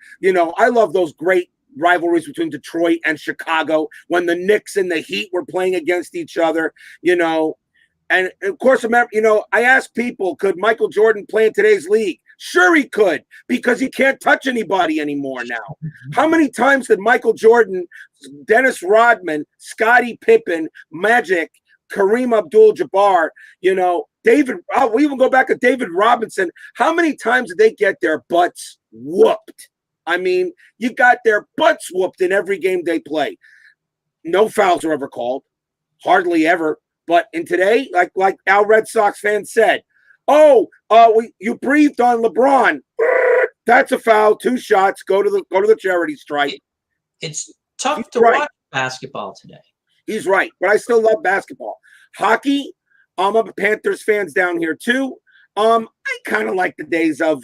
[SPEAKER 2] those great rivalries between Detroit and Chicago when the Knicks and the Heat were playing against each other, And of course, remember, I asked people, could Michael Jordan play in today's league? Sure he could, because he can't touch anybody anymore now. How many times did Michael Jordan, Dennis Rodman, Scottie Pippen, Magic, Kareem Abdul-Jabbar, we even go back to David Robinson. How many times did they get their butts whooped? You got their butts whooped in every game they play. No fouls are ever called, hardly ever. But in today, like our Red Sox fan said, you breathed on LeBron. That's a foul. 2 shots. Go to the charity stripe.
[SPEAKER 4] It's tough
[SPEAKER 2] He's
[SPEAKER 4] to
[SPEAKER 2] right.
[SPEAKER 4] watch basketball today.
[SPEAKER 2] He's right, but I still love basketball. Hockey, I'm a Panthers fans down here too. I kind of like the days of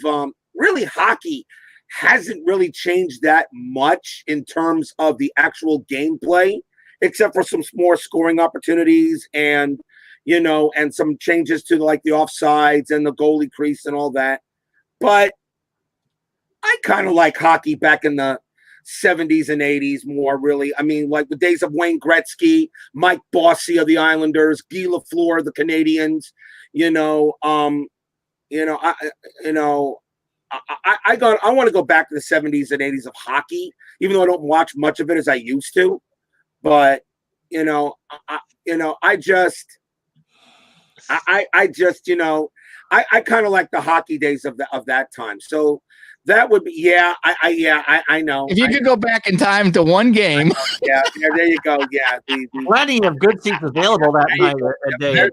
[SPEAKER 2] really hockey hasn't really changed that much in terms of the actual gameplay, except for some more scoring opportunities and and some changes to like the offsides and the goalie crease and all that. But I kind of like hockey back in the 70s and 80s more, really. I mean, like the days of Wayne Gretzky, Mike Bossy of the Islanders, Guy Lafleur of the Canadians. I want to go back to the 70s and 80s of hockey, even though I don't watch much of it as I used to. But I kind of like the hockey days of that time. So that would be, I know.
[SPEAKER 1] If you could go back in time to one game.
[SPEAKER 2] Yeah, there you go. Yeah.
[SPEAKER 3] Plenty of good seats available that night a day.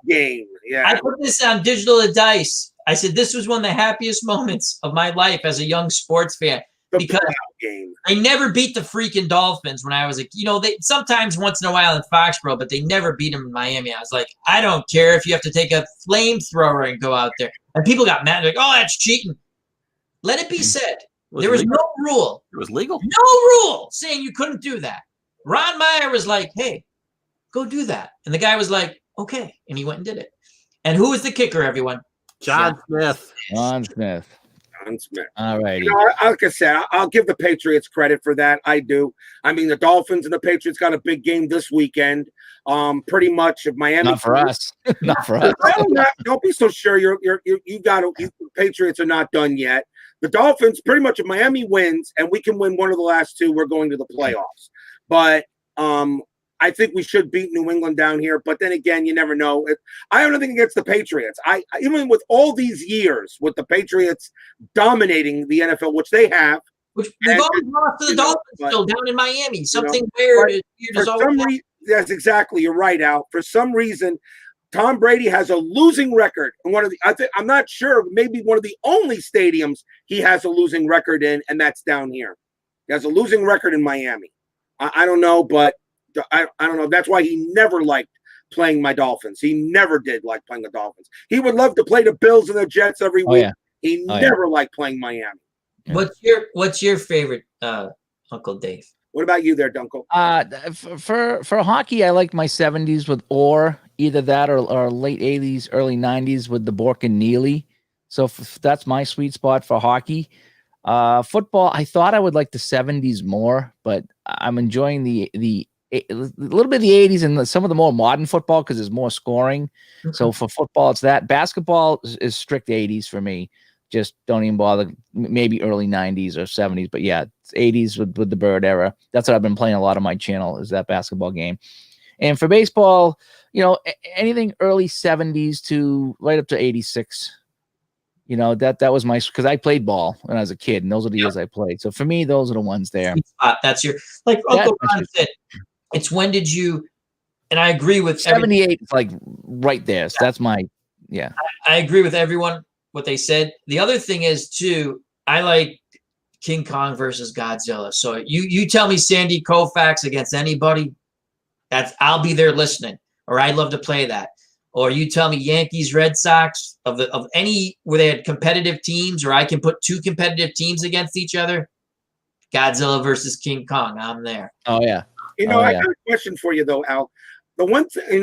[SPEAKER 2] Game. Yeah.
[SPEAKER 4] I put this on Digital Dice. I said this was one of the happiest moments of my life as a young sports fan because
[SPEAKER 2] game.
[SPEAKER 4] I never beat the freaking Dolphins when I was they sometimes once in a while in Foxborough, but they never beat them in Miami. I was like, I don't care if you have to take a flamethrower and go out there. And people got mad. They're like, oh, that's cheating. Let it be said. There was no rule.
[SPEAKER 3] It was legal.
[SPEAKER 4] No rule saying you couldn't do that. Ron Meyer was like, hey, go do that. And the guy was like, okay. And he went and did it. And who was the kicker, everyone?
[SPEAKER 3] John Smith.
[SPEAKER 1] John Smith. All right.
[SPEAKER 2] Like I said, I'll give the Patriots credit for that. I do. I mean, the Dolphins and the Patriots got a big game this weekend. Pretty much of Miami.
[SPEAKER 1] Not for us. Not for us.
[SPEAKER 2] Don't be so sure. You Patriots are not done yet. The Dolphins, pretty much if Miami wins and we can win one of the last two, we're going to the playoffs. But I think we should beat New England down here. But then again, you never know. I have nothing against the Patriots. I even with all these years with the Patriots dominating the NFL, which they have.
[SPEAKER 4] Which they've always lost to the Dolphins still down in Miami. Something weird is always.
[SPEAKER 2] Yes, exactly. You're right, Al. For some reason, Tom Brady has a losing record. And I'm not sure, maybe one of the only stadiums he has a losing record in, and that's down here. He has a losing record in Miami. I don't know, but I don't know. That's why he never liked playing my Dolphins. He never did like playing the Dolphins. He would love to play the Bills and the Jets every week. Yeah. He never liked playing Miami.
[SPEAKER 4] Yeah. What's your favorite, Uncle Dave?
[SPEAKER 2] What about you there, Dunkel?
[SPEAKER 1] For hockey, I like my 70s with either that or late 80s, early 90s with the Bork and Neely. So that's my sweet spot for hockey. Football, I thought I would like the 70s more, but I'm enjoying a little bit of the 80s and some of the more modern football because there's more scoring. Mm-hmm. So for football, it's that. Basketball is strict 80s for me. Just don't even bother. Maybe early 90s or 70s, but yeah, it's 80s with the Bird era. That's what I've been playing a lot on my channel is that basketball game. And for baseball, anything early 70s to right up to 86. That was because I played ball when I was a kid, and those are the years I played. So for me, those are the ones there.
[SPEAKER 4] That's your Uncle Ron said. It's when did you? And I agree with
[SPEAKER 1] 78. It's like right there. So that's my
[SPEAKER 4] I agree with everyone. What they said. The other thing is too, I like King Kong versus Godzilla. So you tell me Sandy Koufax against anybody, I'll be there listening. Or I'd love to play that. Or you tell me Yankees, Red Sox of any where they had competitive teams, or I can put two competitive teams against each other. Godzilla versus King Kong. I'm there.
[SPEAKER 1] Oh yeah.
[SPEAKER 2] I got a question for you though, Al. The one thing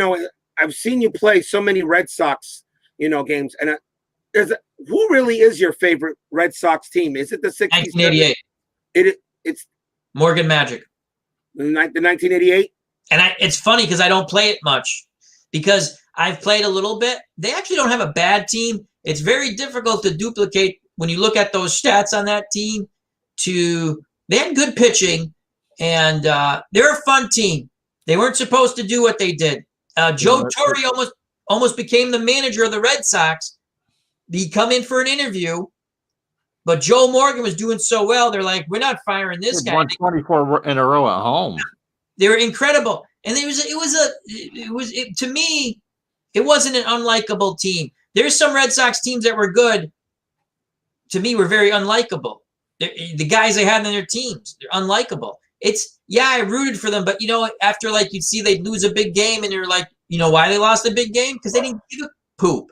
[SPEAKER 2] I've seen you play so many Red Sox games, and who really is your favorite Red Sox team? Is it the 60s?
[SPEAKER 4] 1988.
[SPEAKER 2] It's
[SPEAKER 4] Morgan Magic.
[SPEAKER 2] The 1988?
[SPEAKER 4] And it's funny because I don't play it much because I've played a little bit. They actually don't have a bad team. It's very difficult to duplicate when you look at those stats on that team. They had good pitching, and they're a fun team. They weren't supposed to do what they did. Joe Torre almost became the manager of the Red Sox. He come in for an interview, but Joe Morgan was doing so well. They're like, we're not firing this guy.
[SPEAKER 3] 124 in a row at home.
[SPEAKER 4] They were incredible, and to me, it wasn't an unlikable team. There's some Red Sox teams that were good, to me, were very unlikable. The guys they had on their teams, they're unlikable. I rooted for them, but after like you'd see they'd lose a big game, and you're like, why they lost a big game? Because they didn't give a poop.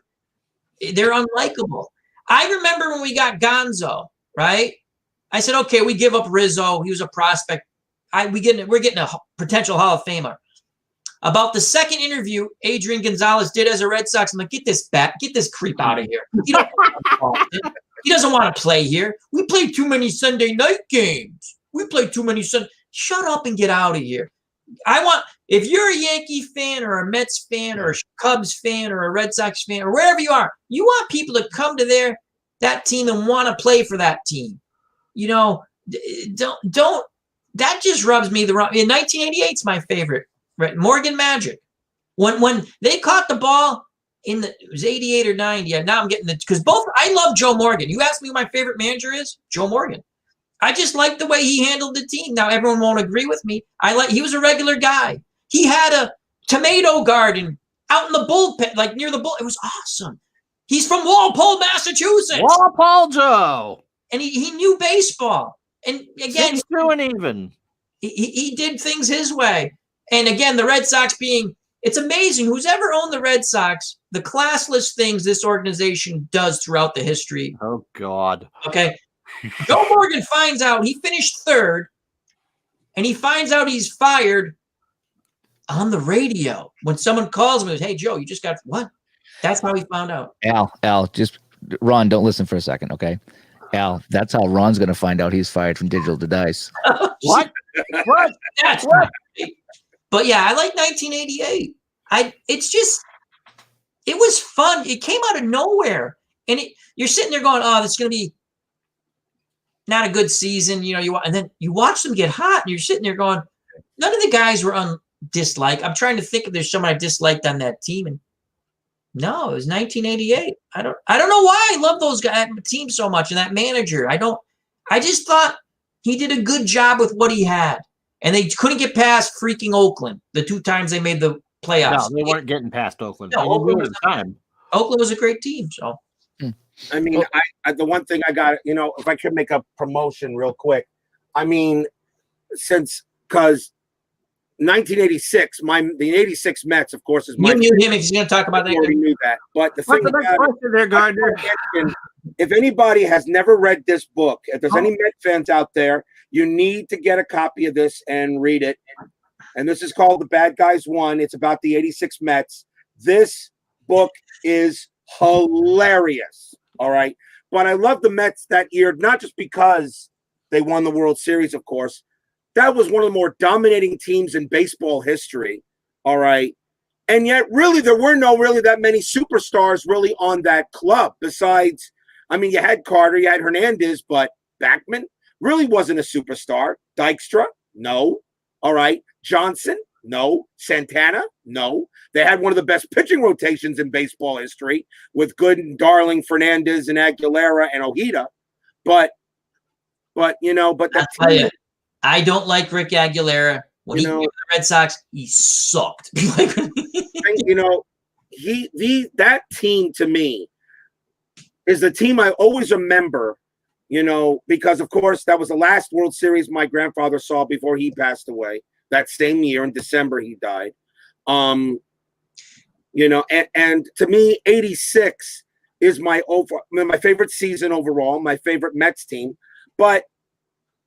[SPEAKER 4] They're unlikable. I remember when we got Gonzo, right? I said, okay, we give up Rizzo. He was a prospect. We're getting a potential Hall of Famer. About the second interview Adrian Gonzalez did as a Red Sox, I'm like, get this creep out of here. He doesn't want to play here. We play too many Sunday night games. Shut up and get out of here. If you're a Yankee fan or a Mets fan or a Cubs fan or a Red Sox fan or wherever you are, you want people to come to that team and want to play for that team. Don't. That just rubs me the wrong. In 1988 is my favorite. Right, Morgan Magic. When they caught the ball it was 88 or 90. Yeah, now I'm getting because I love Joe Morgan. You ask me who my favorite manager is? Joe Morgan. I just like the way he handled the team. Now everyone won't agree with me. He was a regular guy. He had a tomato garden out in the bullpen, like near the bull. It was awesome. He's from Walpole, Massachusetts.
[SPEAKER 3] Walpole Joe.
[SPEAKER 4] And he knew baseball. And again, he did things his way. And again, the Red Sox it's amazing. Who's ever owned the Red Sox, the classless things this organization does throughout the history.
[SPEAKER 3] Oh, God.
[SPEAKER 4] Okay. Joe Morgan finds out he finished third, and he finds out he's fired on the radio. When someone calls him and says, hey, Joe, you just got what? That's how he found out.
[SPEAKER 1] Al, just Ron, don't listen for a second, okay? Al, that's how Ron's going to find out he's fired from Digital to Dice.
[SPEAKER 3] What? What?
[SPEAKER 4] That's what? But yeah, I like 1988. It was fun. It came out of nowhere. And you're sitting there going, oh, this is going to be not a good season. And then you watch them get hot and you're sitting there going, none of the guys were disliked. I'm trying to think if there's someone I disliked on that team. And no, it was 1988. I don't know why I love those guys, that team so much and that manager. I just thought he did a good job with what he had. And they couldn't get past freaking Oakland the 2 times they made the playoffs.
[SPEAKER 3] No, they weren't getting past Oakland.
[SPEAKER 4] No, Oakland was a great team. So,
[SPEAKER 2] I mean, the one thing I got, if I could make a promotion real quick, I mean, because 1986, the 86 Mets, of course, is my.
[SPEAKER 4] You knew him if he's going to talk about that.
[SPEAKER 2] I already knew that, but the thing
[SPEAKER 3] there, Gardner.
[SPEAKER 2] If anybody has never read this book, if there's any Met fans out there, you need to get a copy of this and read it. And this is called The Bad Guys 1. It's about the 86 Mets. This book is hilarious. All right. But I love the Mets that year, not just because they won the World Series, of course. That was one of the more dominating teams in baseball history. All right. And yet, really, there were really that many superstars really on that club. Besides, I mean, you had Carter, you had Hernandez, but Backman really wasn't a superstar. Dykstra, no. All right. Johnson, no. Santana, no. They had one of the best pitching rotations in baseball history with Gooden, Darling, Fernandez, and Aguilera and Ojeda. But
[SPEAKER 4] I don't like Rick Aguilera. When he came to the Red Sox, he sucked.
[SPEAKER 2] That team to me is the team I always remember, because of course that was the last World Series my grandfather saw before he passed away. That same year in December he died. And to me, 86 is my favorite season overall, my favorite Mets team. But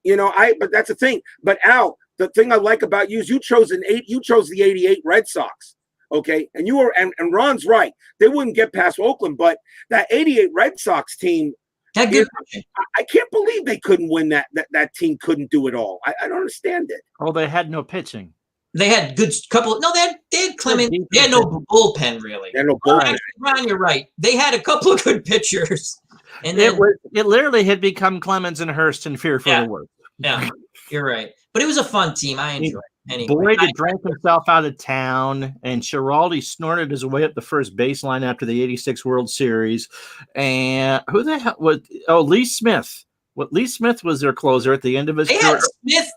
[SPEAKER 2] but that's the thing. But Al, the thing I like about you is you chose the 88 Red Sox. Okay. And you were, and Ron's right. They wouldn't get past Oakland, but that 88 Red Sox team, I can't believe they couldn't win that team couldn't do it all. I don't understand it.
[SPEAKER 3] Oh, they had no pitching.
[SPEAKER 4] They had good couple. No, they had Clement. They had no bullpen really.
[SPEAKER 2] They had no bullpen.
[SPEAKER 4] Ron, you're right. They had a couple of good pitchers. And
[SPEAKER 3] it literally had become Clemens and Hurst in fear for the worst.
[SPEAKER 4] Yeah, you're right. But it was a fun team. I enjoyed it. Anyway,
[SPEAKER 3] Boyd drank himself out of town, and Schiraldi snorted his way up the first baseline after the 86 World Series. And who the hell was? Oh, Lee Smith. Lee Smith was their closer at the end of his career.
[SPEAKER 4] Had Smith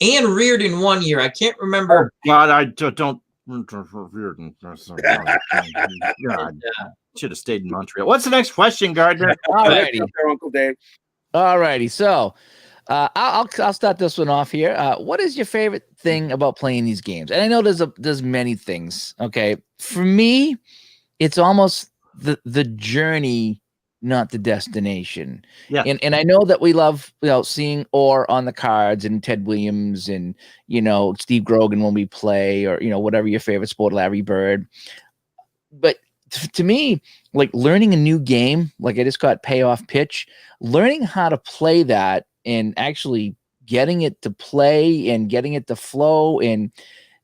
[SPEAKER 4] and Reardon one year. I can't remember.
[SPEAKER 3] Oh, God, I don't God, should have stayed in Montreal. What's the next question, Gardner?
[SPEAKER 1] All righty.
[SPEAKER 2] There, Uncle Dave.
[SPEAKER 1] All righty. So I'll start this one off here. What is your favorite thing about playing these games? And I know there's many things. Okay. For me, it's almost the journey, not the destination.
[SPEAKER 3] Yeah.
[SPEAKER 1] And I know that we love, seeing Orr on the cards and Ted Williams and, Steve Grogan when we play, or, whatever your favorite sport, Larry Bird. But to me, like learning a new game, like I just got Payoff Pitch, learning how to play that and actually getting it to play and getting it to flow and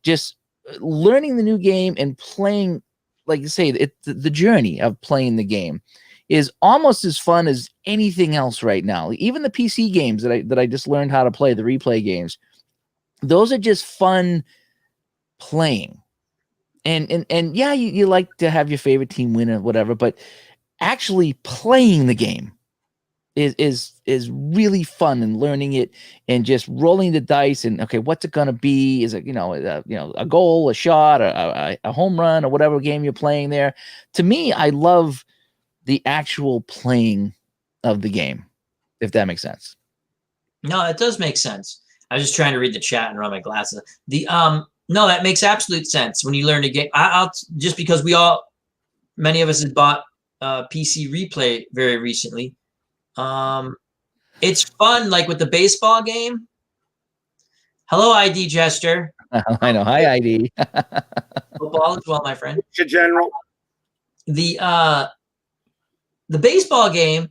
[SPEAKER 1] just learning the new game and playing, like you say, the journey of playing the game is almost as fun as anything else right now. Even the PC games that I just learned how to play, the replay games, those are just fun playing. And yeah, you like to have your favorite team win or whatever, but actually playing the game is really fun, and learning it and just rolling the dice and, okay, what's it going to be? Is it, a goal, a shot, a home run, or whatever game you're playing there? To me, I love the actual playing of the game, if that makes sense.
[SPEAKER 4] No, it does make sense. I was just trying to read the chat and run my glasses. No, that makes absolute sense. When you learn a game, I'll just because many of us have bought PC Replay very recently. It's fun, like with the baseball game. Hello, ID Jester.
[SPEAKER 1] I know. Hi, ID.
[SPEAKER 4] Football as well, my friend.
[SPEAKER 2] General.
[SPEAKER 4] The baseball game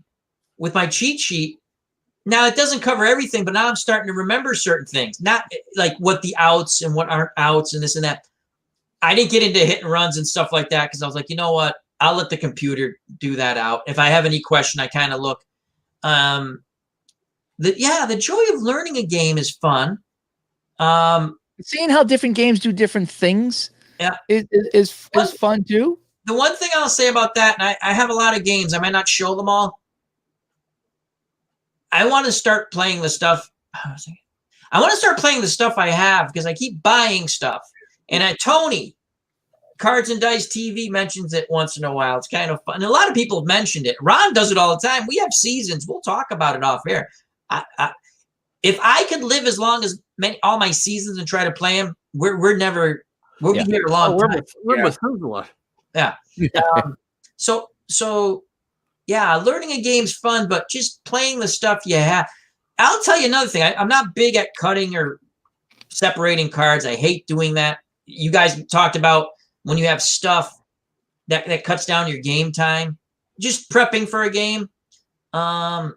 [SPEAKER 4] with my cheat sheet. Now, it doesn't cover everything, but now I'm starting to remember certain things. Not like what the outs and what aren't outs and this and that. I didn't get into hit and runs and stuff like that because I was like, you know what? I'll let the computer do that out. If I have any question, I kind of look. The joy of learning a game is fun.
[SPEAKER 1] Seeing how different games do different things is fun too.
[SPEAKER 4] The one thing I'll say about that, and I have a lot of games, I might not show them all. I want to start playing the stuff. I want to start playing the stuff I have because I keep buying stuff. And Tony, Cards and Dice TV, mentions it once in a while. It's kind of fun. And a lot of people have mentioned it. Ron does it all the time. We have seasons. We'll talk about it off air. If I could live as long as all my seasons and try to play them, we'll be here a long time.
[SPEAKER 3] We're with Methuselah.
[SPEAKER 4] Yeah. So learning a game's fun, but just playing the stuff you have. I'll tell you another thing. I'm not big at cutting or separating cards. I hate doing that. You guys talked about when you have stuff that cuts down your game time. Just prepping for a game. But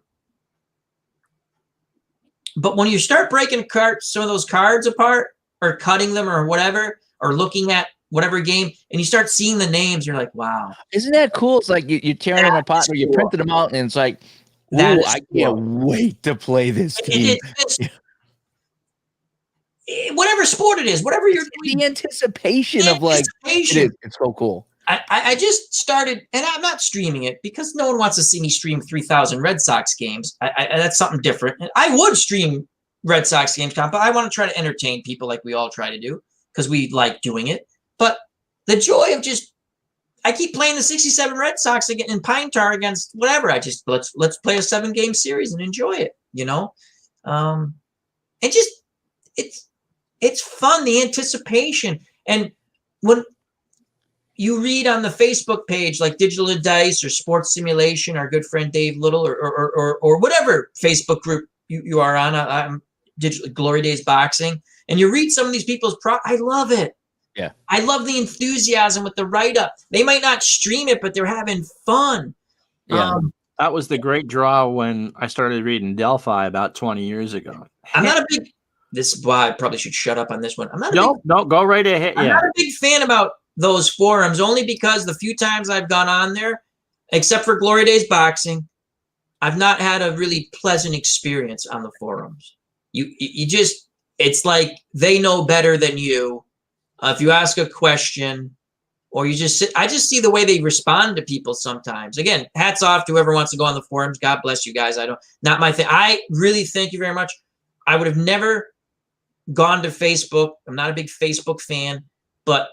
[SPEAKER 4] when you start breaking some of those cards apart or cutting them or whatever, or looking at whatever game, and you start seeing the names, you're like, wow.
[SPEAKER 1] Isn't that cool? It's like you're tearing them apart, or you're printing them out, and it's like, ooh, I can't wait to play this game.
[SPEAKER 4] Whatever sport it is, whatever you're doing.
[SPEAKER 1] The anticipation of like, it's so cool.
[SPEAKER 4] I just started, and I'm not streaming it because no one wants to see me stream 3,000 Red Sox games. That's something different. I would stream Red Sox games, but I want to try to entertain people like we all try to do because we like doing it. But the joy of I keep playing the 67 Red Sox again in Pine Tar against whatever. Let's play a 7-game series and enjoy it, and it's fun, the anticipation. And when you read on the Facebook page, like Digital Dice or Sports Simulation, our good friend Dave Little, or whatever Facebook group you are on, Digital Glory Days Boxing, and you read some of these people's I love it.
[SPEAKER 1] Yeah.
[SPEAKER 4] I love the enthusiasm with the write-up. They might not stream it, but they're having fun.
[SPEAKER 1] Yeah.
[SPEAKER 3] That was the great draw when I started reading Delphi about 20 years ago.
[SPEAKER 4] I'm not a big this is why I probably should shut up on this one.
[SPEAKER 3] No, go right ahead.
[SPEAKER 4] I'm not a big fan about those forums, only because the few times I've gone on there, except for Glory Days Boxing, I've not had a really pleasant experience on the forums. You just, it's like they know better than you. If you ask a question or you just sit, I just see the way they respond to people sometimes. Again, hats off to whoever wants to go on the forums. God bless you guys. Not my thing. I really thank you very much. I would have never gone to Facebook. I'm not a big Facebook fan, but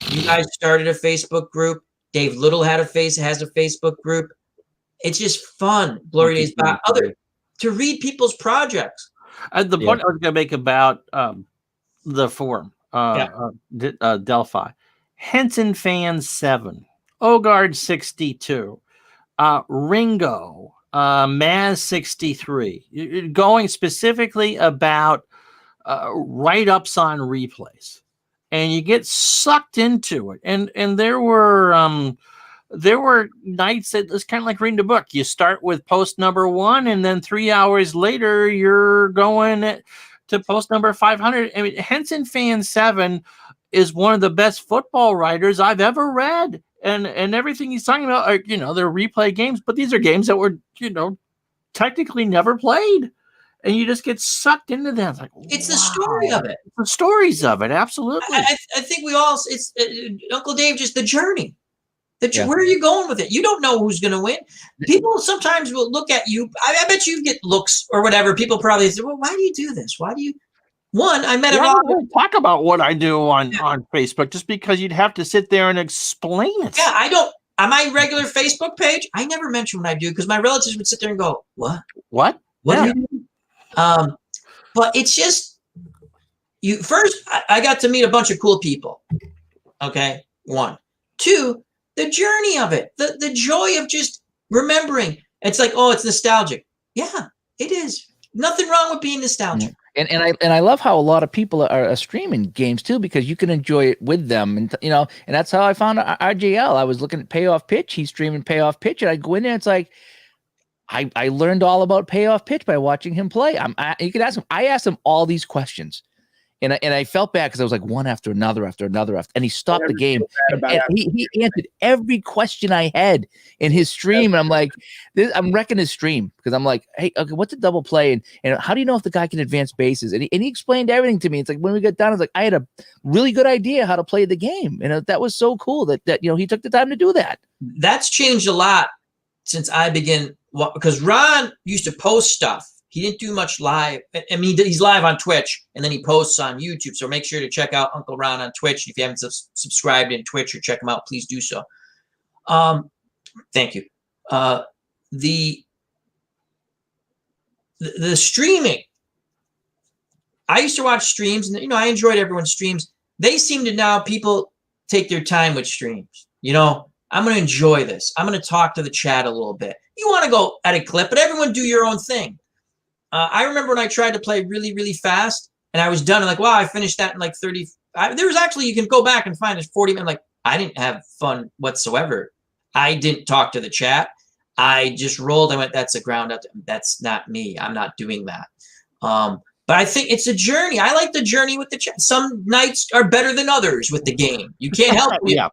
[SPEAKER 4] You guys started a Facebook group. Dave Little has a Facebook group. It's just fun. Glory days back. To read people's projects.
[SPEAKER 3] The point I was going to make about the forum, Delphi, Henson Fan 7, Ogard 62, Ringo, Maz 63, going specifically about write-ups on replays, and you get sucked into it. And there were nights that it's kind of like reading a book. You start with post number 1, and then 3 hours later, you're going to post number 500. I mean, Henson Fan 7 is one of the best football writers I've ever read. And everything he's talking about are, they're replay games, but these are games that were, technically never played. And you just get sucked into them.
[SPEAKER 4] It's the story of it.
[SPEAKER 3] It's the stories of it. Absolutely.
[SPEAKER 4] I think it's Uncle Dave, just the journey. Where are you going with it? You don't know who's going to win. People sometimes will look at you. I bet you get looks or whatever. People probably say, well, why do you do this? Why do you? I met a lot of
[SPEAKER 3] talk about what I do on Facebook just because you'd have to sit there and explain it.
[SPEAKER 4] Yeah, I don't. On my regular Facebook page, I never mention what I do because my relatives would sit there and go, what?
[SPEAKER 3] What
[SPEAKER 4] do you do? But it's just first, I got to meet a bunch of cool people. Okay. 1, 2, the journey of it, the joy of just remembering. It's like, oh, it's nostalgic. Yeah, it is. Nothing wrong with being nostalgic.
[SPEAKER 1] And I love how a lot of people are streaming games too, because you can enjoy it with them, and and that's how I found RJL. I was looking at Payoff Pitch. He's streaming Payoff Pitch, and I go in there. It's like I learned all about Payoff Pitch by watching him play. You could ask him. I asked him all these questions. And I felt bad because I was like one after another, and he stopped the game. And he answered every question I had in his stream. And I'm like, I'm wrecking his stream because I'm like, hey, okay, what's a double play? And how do you know if the guy can advance bases? And he explained everything to me. It's like when we got done, I was like, I had a really good idea how to play the game. And that was so cool that he took the time to do that.
[SPEAKER 4] That's changed a lot since I began, because Ron used to post stuff. He didn't do much live. I mean, he's live on Twitch, and then he posts on YouTube. So make sure to check out Uncle Ron on Twitch. If you haven't subscribed in Twitch or check him out, please do so. Thank you. The streaming. I used to watch streams, and I enjoyed everyone's streams. They seem to now people take their time with streams. I'm going to enjoy this. I'm going to talk to the chat a little bit. You want to go at a clip, but everyone do your own thing. I remember when I tried to play really, really fast and I was done. I'm like, wow, I finished that in like 30. There was actually, you can go back and find it 40 minutes. Like, I didn't have fun whatsoever. I didn't talk to the chat. I just rolled. I went, that's a ground out. That's not me. I'm not doing that. But I think it's a journey. I like the journey with the chat. Some nights are better than others with the game. You can't help it.
[SPEAKER 3] Yeah.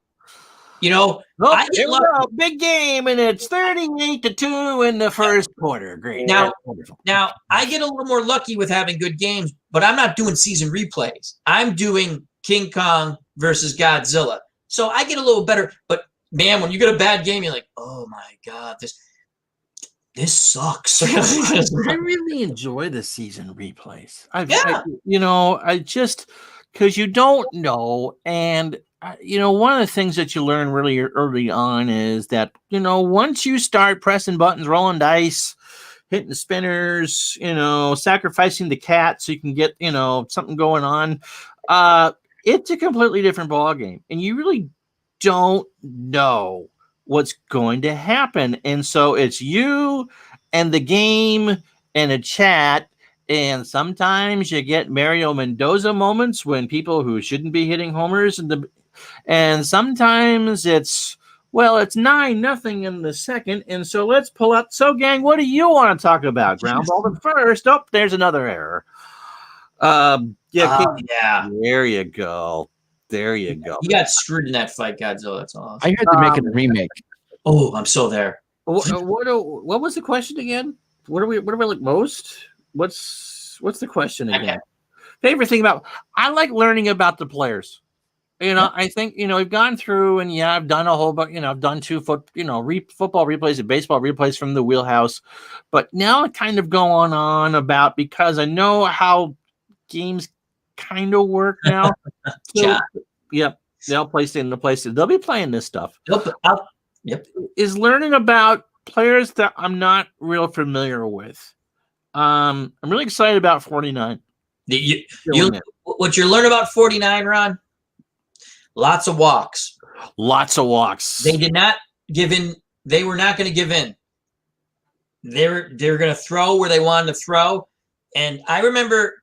[SPEAKER 4] I get
[SPEAKER 3] big game, and it's 38-2 in the first quarter. Great.
[SPEAKER 4] Now, I get a little more lucky with having good games, but I'm not doing season replays. I'm doing King Kong versus Godzilla. So I get a little better. But man, when you get a bad game, you're like, oh my God, this sucks.
[SPEAKER 3] I really enjoy the season replays. I just because you don't know, and one of the things that you learn really early on is that, once you start pressing buttons, rolling dice, hitting the spinners, sacrificing the cat so you can get, something going on, it's a completely different ballgame. And you really don't know what's going to happen. And so it's you and the game and a chat. And sometimes you get Mario Mendoza moments when people who shouldn't be hitting homers and sometimes it's 9-0 in the second. And so let's pull out. So, gang, what do you want to talk about? Ground ball to first. Oh, there's another error. Yeah. There you go. You
[SPEAKER 4] got screwed in that fight, Godzilla. That's all.
[SPEAKER 1] I heard they're making a remake.
[SPEAKER 4] Oh, I'm so there.
[SPEAKER 3] What was the question again? What do we like most? What's the question again? Favorite thing about? I like learning about the players. I think, we've gone through and I've done a whole bunch, I've done football replays and baseball replays from the wheelhouse, but now I kind of go on about because I know how games kind of work now. So,
[SPEAKER 4] Chat.
[SPEAKER 3] Yep. They'll play in the place. They'll be playing this stuff.
[SPEAKER 4] Yep.
[SPEAKER 3] Is learning about players that I'm not real familiar with. I'm really excited about 49.
[SPEAKER 4] What you learn about 49, Ron? Lots of walks.
[SPEAKER 3] Lots of walks.
[SPEAKER 4] They did not give in. They were not going to give in. They're going to throw where they wanted to throw. And I remember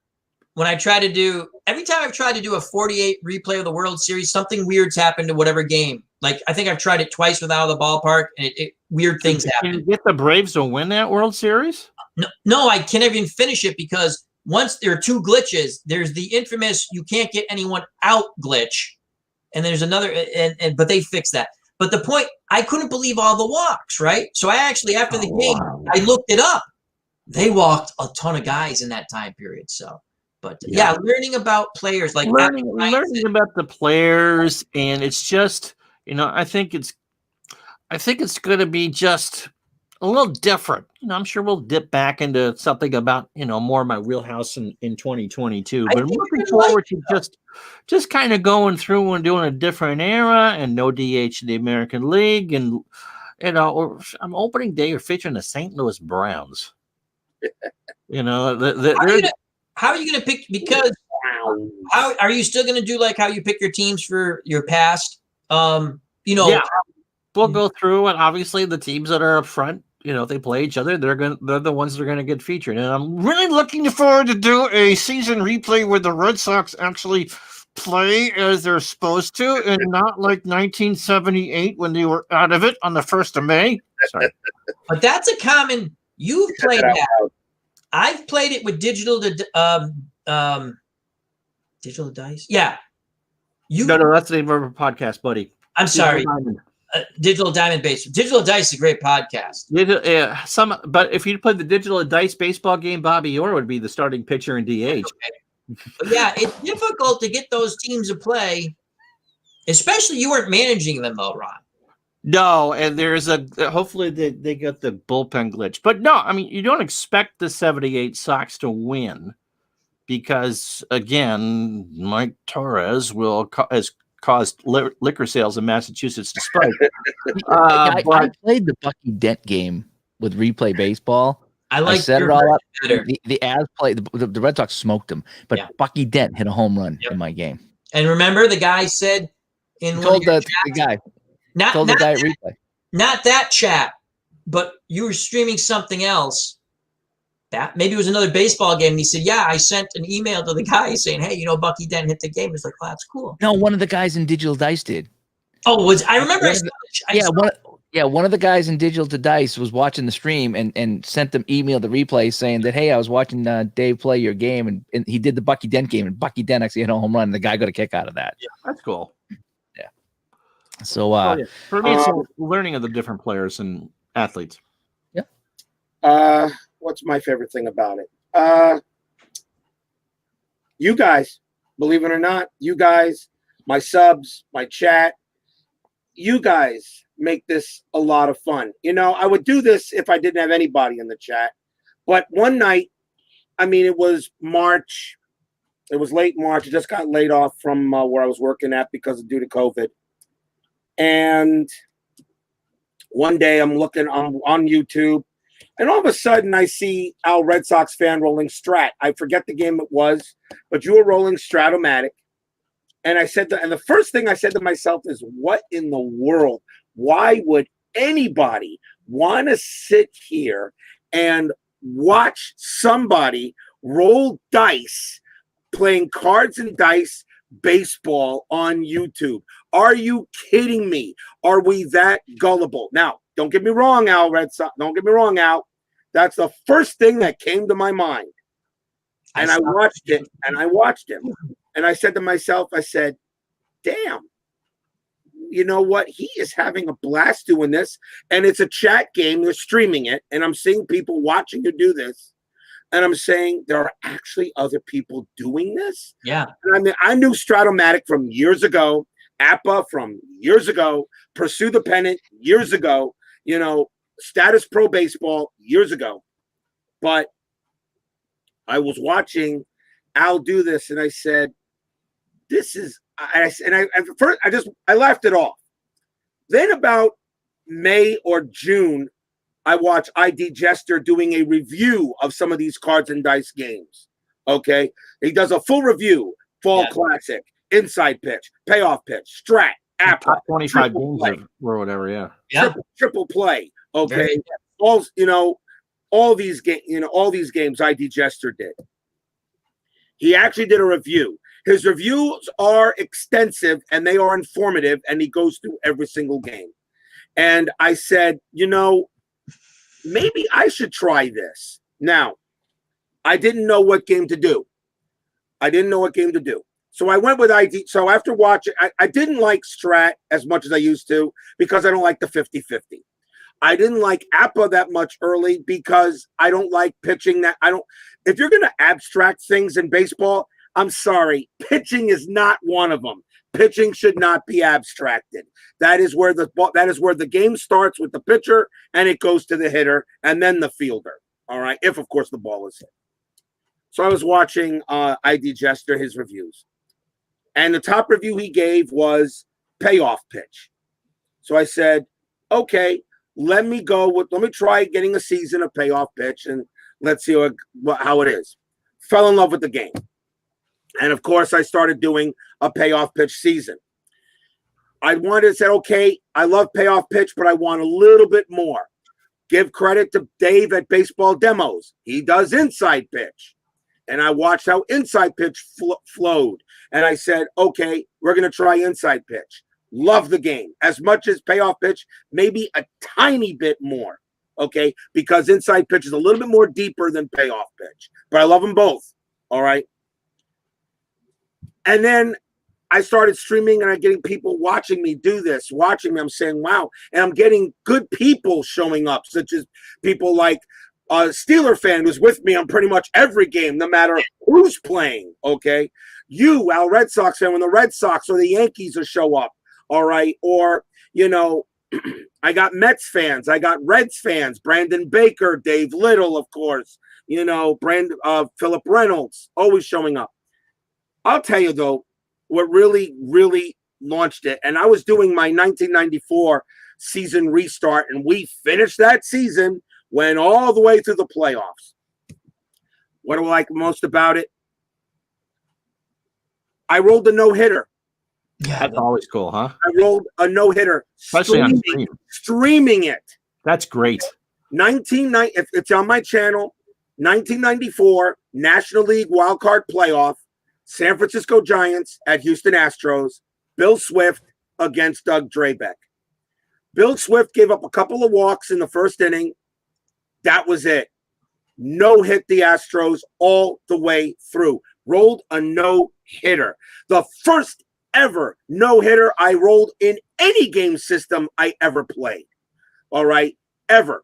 [SPEAKER 4] when I tried to do, every time I've tried to do a 48 replay of the World Series, something weird's happened to whatever game. Like, I think I've tried it twice with Out of the Ballpark, and weird things happen.
[SPEAKER 3] Can you get the Braves to win that World Series?
[SPEAKER 4] No, I can't even finish it because once there are two glitches, there's the infamous you can't get anyone out glitch. And there's another, but they fixed that. But the point, I couldn't believe all the walks, right? So I actually, after the game, I looked it up. They walked a ton of guys in that time period. So, but yeah, learning about players, like
[SPEAKER 3] learning about the players, and it's just, I think it's going to be just a little different. I'm sure we'll dip back into something about, more of my wheelhouse in 2022. But I'm looking forward to just kind of going through and doing a different era and no DH in the American League. And, I'm opening day or featuring the St. Louis Browns.
[SPEAKER 4] How are you going to pick? Because how are you still going to do like how you pick your teams for your past?
[SPEAKER 3] Yeah, we'll go through, and obviously the teams that are up front, if they play each other, they're the ones that are going to get featured. And I'm really looking forward to do a season replay where the Red Sox actually play as they're supposed to, and not like 1978 when they were out of it on the 1st of May. Sorry,
[SPEAKER 4] but that's a common. You've played that. I've played it with digital dice. Yeah.
[SPEAKER 3] No, that's the name of our podcast, buddy.
[SPEAKER 4] I'm sorry. Digital Diamond Base. Digital Dice is a great podcast.
[SPEAKER 3] But if you played the Digital Dice baseball game, Bobby Orr would be the starting pitcher in DH.
[SPEAKER 4] But yeah, it's difficult to get those teams to play, especially you weren't managing them though, Ron.
[SPEAKER 3] No, and there's hopefully they get the bullpen glitch. But no, I mean, you don't expect the 78 Sox to win because, again, Mike Torres has caused liquor sales in Massachusetts to spike.
[SPEAKER 1] I played the Bucky Dent game with Replay Baseball. I set it all up. The Avs played. The Red Sox smoked them, but Bucky Dent hit a home run in my game.
[SPEAKER 4] And remember, the guy said in
[SPEAKER 1] told the guy. Told the guy at Replay.
[SPEAKER 4] Not that chat, but you were streaming something else. That maybe it was another baseball game. And he said, "Yeah, I sent an email to the guy saying, hey, Bucky Dent hit the game." He's like, "Oh, that's cool."
[SPEAKER 1] No, one of the guys in Digital Dice did.
[SPEAKER 4] Oh, I remember.
[SPEAKER 1] One of the guys in Digital Dice was watching the stream and sent them email the replay saying that, hey, I was watching Dave play your game and he did the Bucky Dent game and Bucky Dent actually hit a home run. And the guy got a kick out of that.
[SPEAKER 3] Yeah, that's cool.
[SPEAKER 1] Yeah. So
[SPEAKER 3] for me, it's learning of the different players and athletes.
[SPEAKER 2] Yeah. What's my favorite thing about it? You guys, believe it or not, you guys, my subs, my chat, you guys make this a lot of fun. I would do this if I didn't have anybody in the chat. But one night, it was March. It was late March. I just got laid off from where I was working at due to COVID. And one day I'm looking on YouTube, and all of a sudden I see Al Red Sox fan rolling Strat. I forget the game it was, but you were rolling Stratomatic. And the first thing I said to myself is, what in the world? Why would anybody want to sit here and watch somebody roll dice playing cards and dice baseball on YouTube? Are you kidding me? Are we that gullible? Now, don't get me wrong, Al Red Sox. Don't get me wrong, Al. That's the first thing that came to my mind. And I watched it, and I watched him. And I said to myself, I said, damn, you know what? He is having a blast doing this. And it's a chat game. They're streaming it. And I'm seeing people watching you do this. And I'm saying there are actually other people doing this.
[SPEAKER 4] Yeah.
[SPEAKER 2] And I knew Stratomatic from years ago, APA from years ago, Pursue the Pennant years ago, Status Pro Baseball years ago. But I was watching Al do this, and I said, this is I laughed it off. Then about May or June, I watched ID Jester doing a review of some of these cards and dice games. Okay, he does a full review: Fall Classic, Inside Pitch, Payoff Pitch, Strat, Apple,
[SPEAKER 3] top 25 games or whatever. Yeah.
[SPEAKER 2] Triple play. Okay, all these games ID Jester did. He actually did a review. His reviews are extensive and they are informative, and he goes through every single game. And I said, maybe I should try this. Now, I didn't know what game to do. So I went with ID. So after watching, I didn't like Strat as much as I used to because I don't like the 50-50. I didn't like APA that much early because I don't like pitching that. If you're going to abstract things in baseball, I'm sorry, pitching is not one of them. Pitching should not be abstracted. That is where the game starts with the pitcher and it goes to the hitter and then the fielder. All right. If of course the ball is hit. So I was watching ID Jester, his reviews. And the top review he gave was Payoff Pitch. So I said, okay, let me try getting a season of Payoff Pitch and let's see how it is. Fell in love with the game. And of course, I started doing a Payoff Pitch season. I wanted to say, okay, I love Payoff Pitch, but I want a little bit more. Give credit to Dave at Baseball Demos. He does Inside Pitch. And I watched how Inside Pitch flowed. And I said, okay, we're going to try Inside Pitch. Love the game. As much as Payoff Pitch, maybe a tiny bit more. Okay? Because Inside Pitch is a little bit more deeper than Payoff Pitch. But I love them both. All right? And then I started streaming and I'm getting people watching me do this, watching me. I'm saying, wow. And I'm getting good people showing up, such as people like a Steeler fan who's with me on pretty much every game, no matter who's playing, okay? You, Al Red Sox fan, when the Red Sox or the Yankees will show up, all right? Or, I got Mets fans. I got Reds fans, Brandon Baker, Dave Little, of course, Philip Reynolds, always showing up. I'll tell you, though, what really, really launched it, and I was doing my 1994 season restart, and we finished that season, went all the way through the playoffs. What do I like most about it? I rolled a no-hitter.
[SPEAKER 3] Yeah, that's always cool, huh?
[SPEAKER 2] I rolled a no-hitter.
[SPEAKER 3] Especially on
[SPEAKER 2] streaming it.
[SPEAKER 3] That's great.
[SPEAKER 2] It's on my channel. 1994 National League Wild Card Playoff. San Francisco Giants at Houston Astros. Bill Swift against Doug Drabeck. Bill Swift gave up a couple of walks in the first inning. That was it. No hit the Astros all the way through. Rolled a no-hitter. The first ever no-hitter I rolled in any game system I ever played. All right? Ever.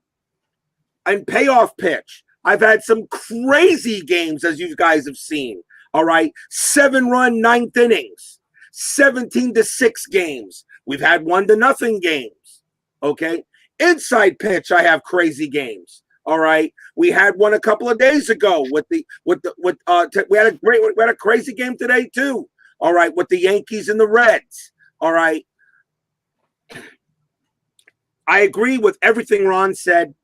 [SPEAKER 2] And Payoff Pitch. I've had some crazy games, as you guys have seen. All right? 7-run ninth innings. 17-6 games. We've had 1-0 games. Okay? Inside Pitch, I have crazy games. All right. We had one a couple of days ago we had a crazy game today too. All right, with the Yankees and the Reds. All right. I agree with everything Ron said.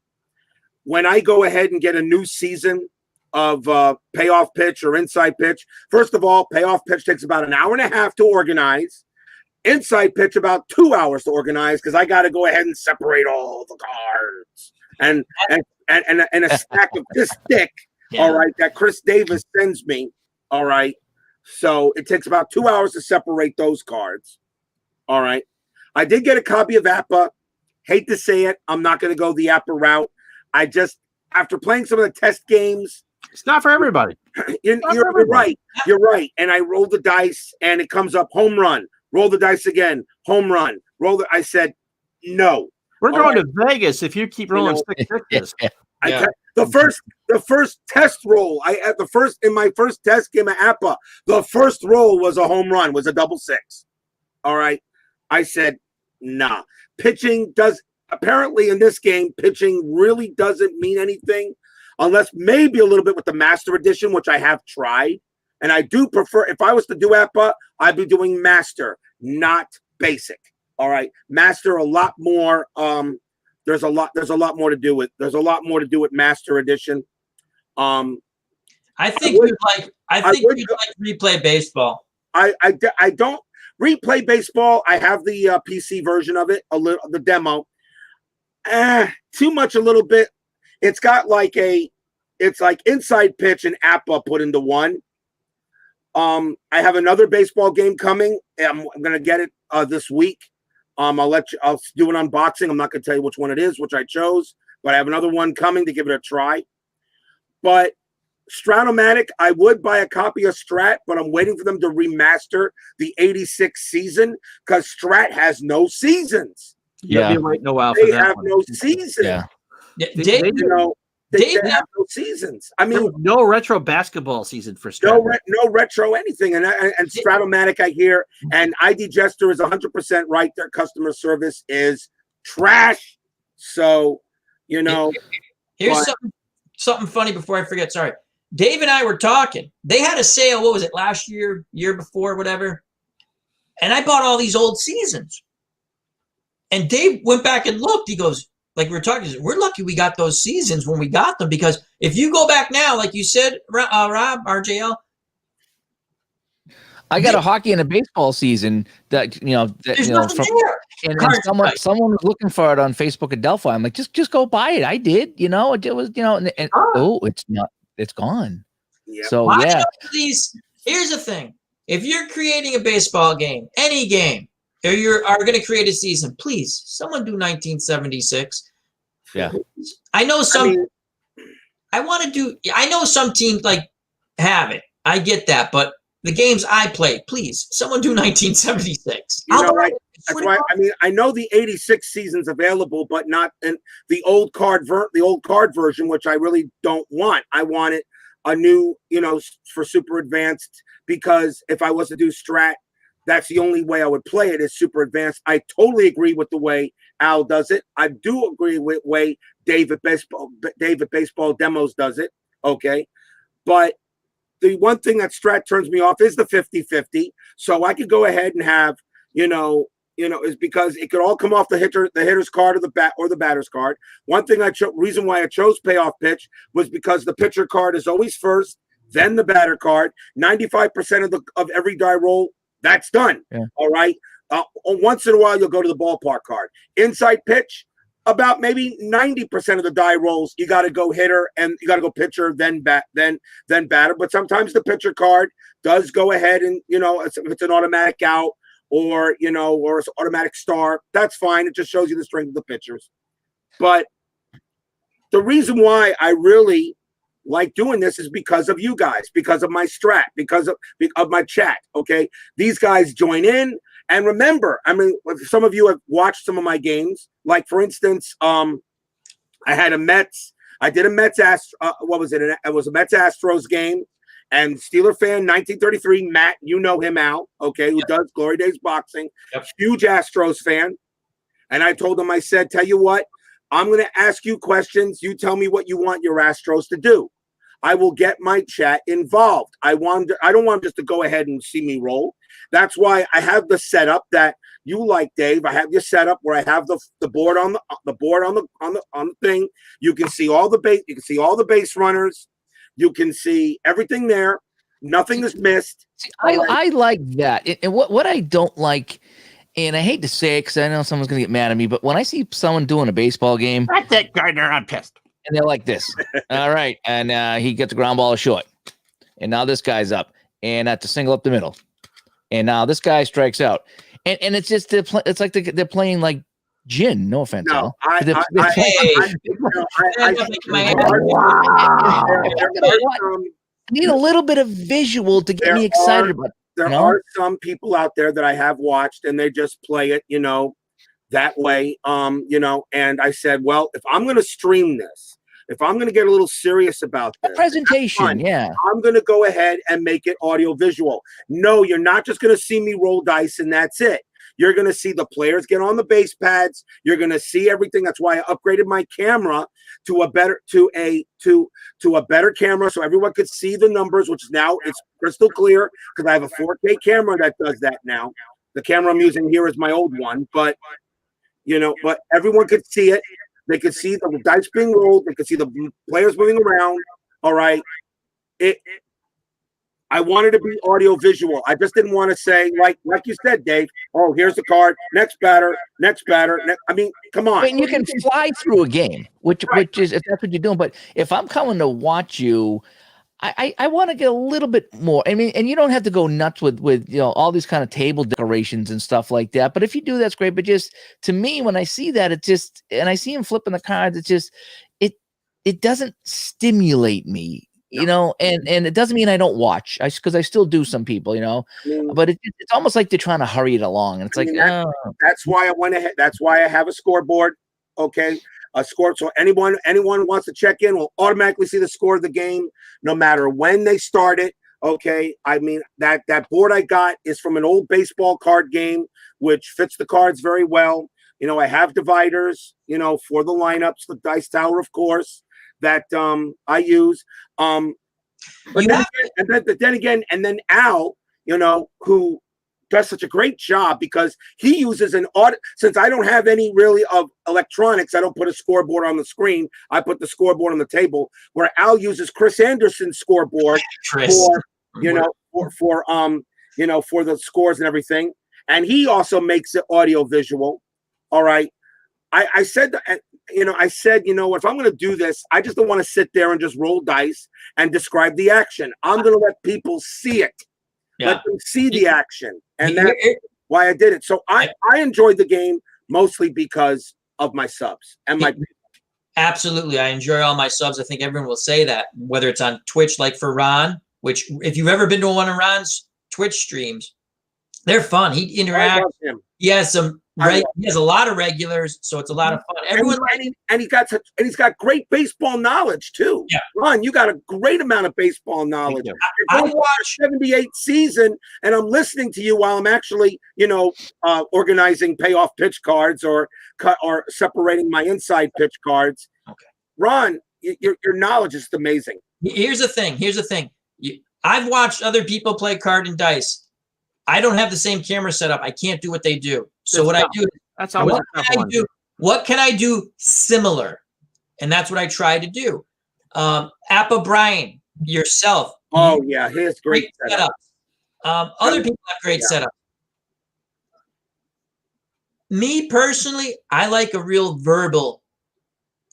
[SPEAKER 2] When I go ahead and get a new season of Payoff Pitch or Inside Pitch, first of all, Payoff Pitch takes about an hour and a half to organize. Inside Pitch about 2 hours to organize because I got to go ahead and separate all the cards and a stack of this thick, all right, that Chris Davis sends me, all right. So it takes about 2 hours to separate those cards, all right. I did get a copy of APA. Hate to say it, I'm not going to go the APA route. I just, after playing some of the test games,
[SPEAKER 3] it's not for everybody.
[SPEAKER 2] You're right. You're right. And I rolled the dice, and it comes up home run. Roll the dice again, home run. I said no.
[SPEAKER 3] We're going to Vegas if you keep rolling six.
[SPEAKER 2] The first test roll in my first test game at APA, the first roll was a home run, was a 6. All right. I said, nah. Pitching apparently in this game, pitching really doesn't mean anything unless maybe a little bit with the Master Edition, which I have tried. And I do prefer, if I was to do APA, I'd be doing master, not basic. All right. Master a lot more. There's a lot more to do with master edition.
[SPEAKER 4] I think you'd like replay baseball.
[SPEAKER 2] I don't replay baseball. I have the PC version of it, the demo. Too much a little bit. It's got it's like inside pitch and APA put into one. I have another baseball game coming. I'm going to get it this week. I'll do an unboxing. I'm not going to tell you which one it is, which I chose, but I have another one coming to give it a try. But Strat-O-Matic, I would buy a copy of Strat, but I'm waiting for them to remaster the 86 season because Strat has no seasons.
[SPEAKER 3] Yeah, you'll be waiting a while for
[SPEAKER 2] They
[SPEAKER 3] that
[SPEAKER 2] have
[SPEAKER 3] one.
[SPEAKER 2] no season.
[SPEAKER 1] Yeah.
[SPEAKER 4] Dave,
[SPEAKER 2] They have no seasons. I mean,
[SPEAKER 3] no retro basketball season for Strat.
[SPEAKER 2] no retro anything. And Strat-O-Matic, I hear, and ID Jester is 100% right. Their customer service is trash. So,
[SPEAKER 4] here's something funny before I forget. Sorry. Dave and I were talking. They had a sale. What was it? Last year, year before, whatever. And I bought all these old seasons. And Dave went back and looked. He goes, like we were talking, we're lucky we got those seasons when we got them, because if you go back now, like you said, Rob, RJL,
[SPEAKER 1] I got a hockey and a baseball season that
[SPEAKER 4] there's nothing there.
[SPEAKER 1] And someone was looking for it on Facebook at Delphi. I'm like, just go buy it. I did, it was, it's not, it's gone.
[SPEAKER 2] Yeah.
[SPEAKER 1] So
[SPEAKER 4] Watch
[SPEAKER 1] yeah.
[SPEAKER 4] out for these. Here's the thing: if you're creating a baseball game, any game, or you are going to create a season, please, someone do 1976.
[SPEAKER 1] Yeah.
[SPEAKER 4] I know some. I know some teams have it. I get that, but the games I play, please, someone do 1976.
[SPEAKER 2] That's why I know the 86 season's available, but not in the old card version, which I really don't want. I want it a new, for super advanced, because if I was to do Strat, that's the only way I would play it, is super advanced. I totally agree with the way Al does it. I do agree with the way David Baseball Demos does it. Okay. But the one thing that Strat turns me off is the 50-50. So I could go ahead and have, is because it could all come off the hitter's card or the batter's card. One thing reason why I chose payoff pitch was because the pitcher card is always first, then the batter card. 95% of every die roll, that's done. Yeah. All right. Once in a while, you'll go to the ballpark card. Inside pitch, about maybe 90% of the die rolls, you got to go hitter and you got to go pitcher, then batter. But sometimes the pitcher card does go ahead and, if it's an automatic out or it's automatic star, that's fine. It just shows you the strength of the pitchers. But the reason why I really like doing this is because of you guys, because of my Strat, because of my chat. Okay. These guys join in. And remember, some of you have watched some of my games. Like, for instance, I did a Mets what was it? It was a Mets Astros game, and Steeler fan 1933, Matt, you know him, Al, okay, who does Glory Days Boxing, huge Astros fan. And I told him, I said, tell you what, I'm going to ask you questions. You tell me what you want your Astros to do. I will get my chat involved. I don't want them just to go ahead and see me roll. That's why I have the setup that you like, Dave. I have your setup where I have the board on the thing. You can see all the base. You can see all the base runners. You can see everything there. Nothing is missed.
[SPEAKER 1] See, I like that. And what I don't like, and I hate to say it because I know someone's going to get mad at me, but when I see someone doing a baseball game,
[SPEAKER 3] that's it, Gardner. I'm pissed.
[SPEAKER 1] And they're like this. All right. And he gets the ground ball short. And now this guy's up. And that's a single up the middle. And now this guy strikes out. And it's just it's like they're playing like gin. No offense.
[SPEAKER 2] No,
[SPEAKER 1] I need a little bit of visual to get me excited about it.
[SPEAKER 2] There are some people out there that I have watched and they just play it, that way. And I said, well, if I'm going to stream this, if I'm going to get a little serious about this,
[SPEAKER 1] presentation,
[SPEAKER 2] I'm going to go ahead and make it audio visual. No, you're not just going to see me roll dice and that's it. You're going to see the players get on the base pads. You're going to see everything. That's why I upgraded my camera to a better camera, so everyone could see the numbers, which now it's crystal clear because I have a 4K camera that does that now. The camera I'm using here is my old one, but but everyone could see it. They could see the dice being rolled. They could see the players moving around. All right. I wanted to be audio visual. I just didn't want to say, like you said, Dave, oh, here's the card, next batter. I mean, come on.
[SPEAKER 1] I mean, you can fly through a game, which is, if that's what you're doing. But if I'm coming to watch you, I want to get a little bit more. I mean, and you don't have to go nuts with all these kind of table decorations and stuff like that. But if you do, that's great. But just to me, when I see that, and I see him flipping the cards, it doesn't stimulate me, and it doesn't mean I don't watch, because I still do, some people, but it's almost like they're trying to hurry it along, and it's
[SPEAKER 2] that's why I went ahead. That's why I have a scoreboard. Okay. A score, so anyone who wants to check in will automatically see the score of the game, no matter when they start it. Okay, I mean that board I got is from an old baseball card game, which fits the cards very well. I have dividers, for the lineups, the dice tower, of course, that I use. But then again, Al, who does such a great job, because he uses since I don't have any really of electronics, I don't put a scoreboard on the screen. I put the scoreboard on the table, where Al uses Chris Anderson's scoreboard for the scores and everything. And he also makes it audio visual. All right. I said, if I'm going to do this, I just don't want to sit there and just roll dice and describe the action. I'm going to let people see it. Yeah. Let them see the action. And that's why I did it. So I enjoyed the game mostly because of my subs and my people.
[SPEAKER 4] Absolutely. I enjoy all my subs. I think everyone will say that, whether it's on Twitch, like for Ron, which if you've ever been to one of Ron's Twitch streams, they're fun. He interacts. He has a lot of regulars, so it's a lot of fun. Everyone
[SPEAKER 2] he's got great baseball knowledge too. Yeah. Ron, you got a great amount of baseball knowledge. I watch 78 season, and I'm listening to you while I'm actually, organizing payoff pitch cards or separating my inside pitch cards. Okay. Ron, your knowledge is amazing.
[SPEAKER 4] Here's the thing. I've watched other people play card and dice. I don't have the same camera setup. I can't do what they do. So what I do,
[SPEAKER 3] that's always
[SPEAKER 4] what can I do similar? And that's what I try to do. Appa Brian, yourself.
[SPEAKER 2] Oh yeah, he has great setup.
[SPEAKER 4] Other people have great setup. Me personally, I like a real verbal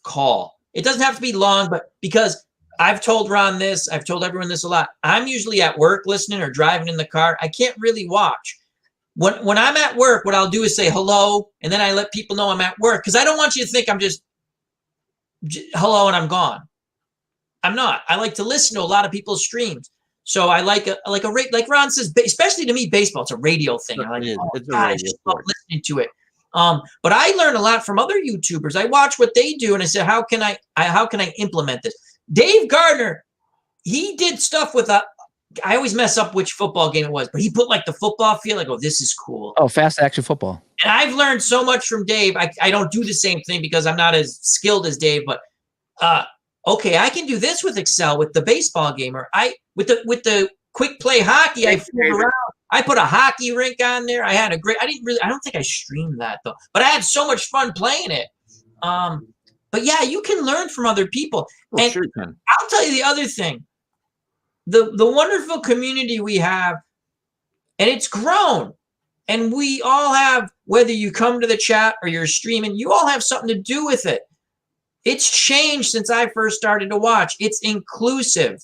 [SPEAKER 4] call. It doesn't have to be long, but because I've told Ron this, I've told everyone this a lot. I'm usually at work listening or driving in the car. I can't really watch. When I'm at work, what I'll do is say hello, and then I let people know I'm at work, because I don't want you to think I'm just hello and I'm gone. I'm not. I like to listen to a lot of people's streams. So I like Ron says, especially to me, baseball, it's a radio thing. I like listening to it. But I learn a lot from other YouTubers. I watch what they do, and I say, how can I implement this? Dave Gardner, he did stuff with I always mess up which football game it was, but he put like the football feel. I go, this is cool.
[SPEAKER 1] Oh, fast action football.
[SPEAKER 4] And I've learned so much from Dave. I don't do the same thing because I'm not as skilled as Dave, but okay, I can do this with Excel with the baseball game, or with the quick play hockey. I put a hockey rink on there. I don't think I streamed that though, but I had so much fun playing it. But yeah, you can learn from other people. And sure can. I'll tell you the other thing. The wonderful community we have, and it's grown. And we all have, whether you come to the chat or you're streaming, you all have something to do with it. It's changed since I first started to watch. It's inclusive.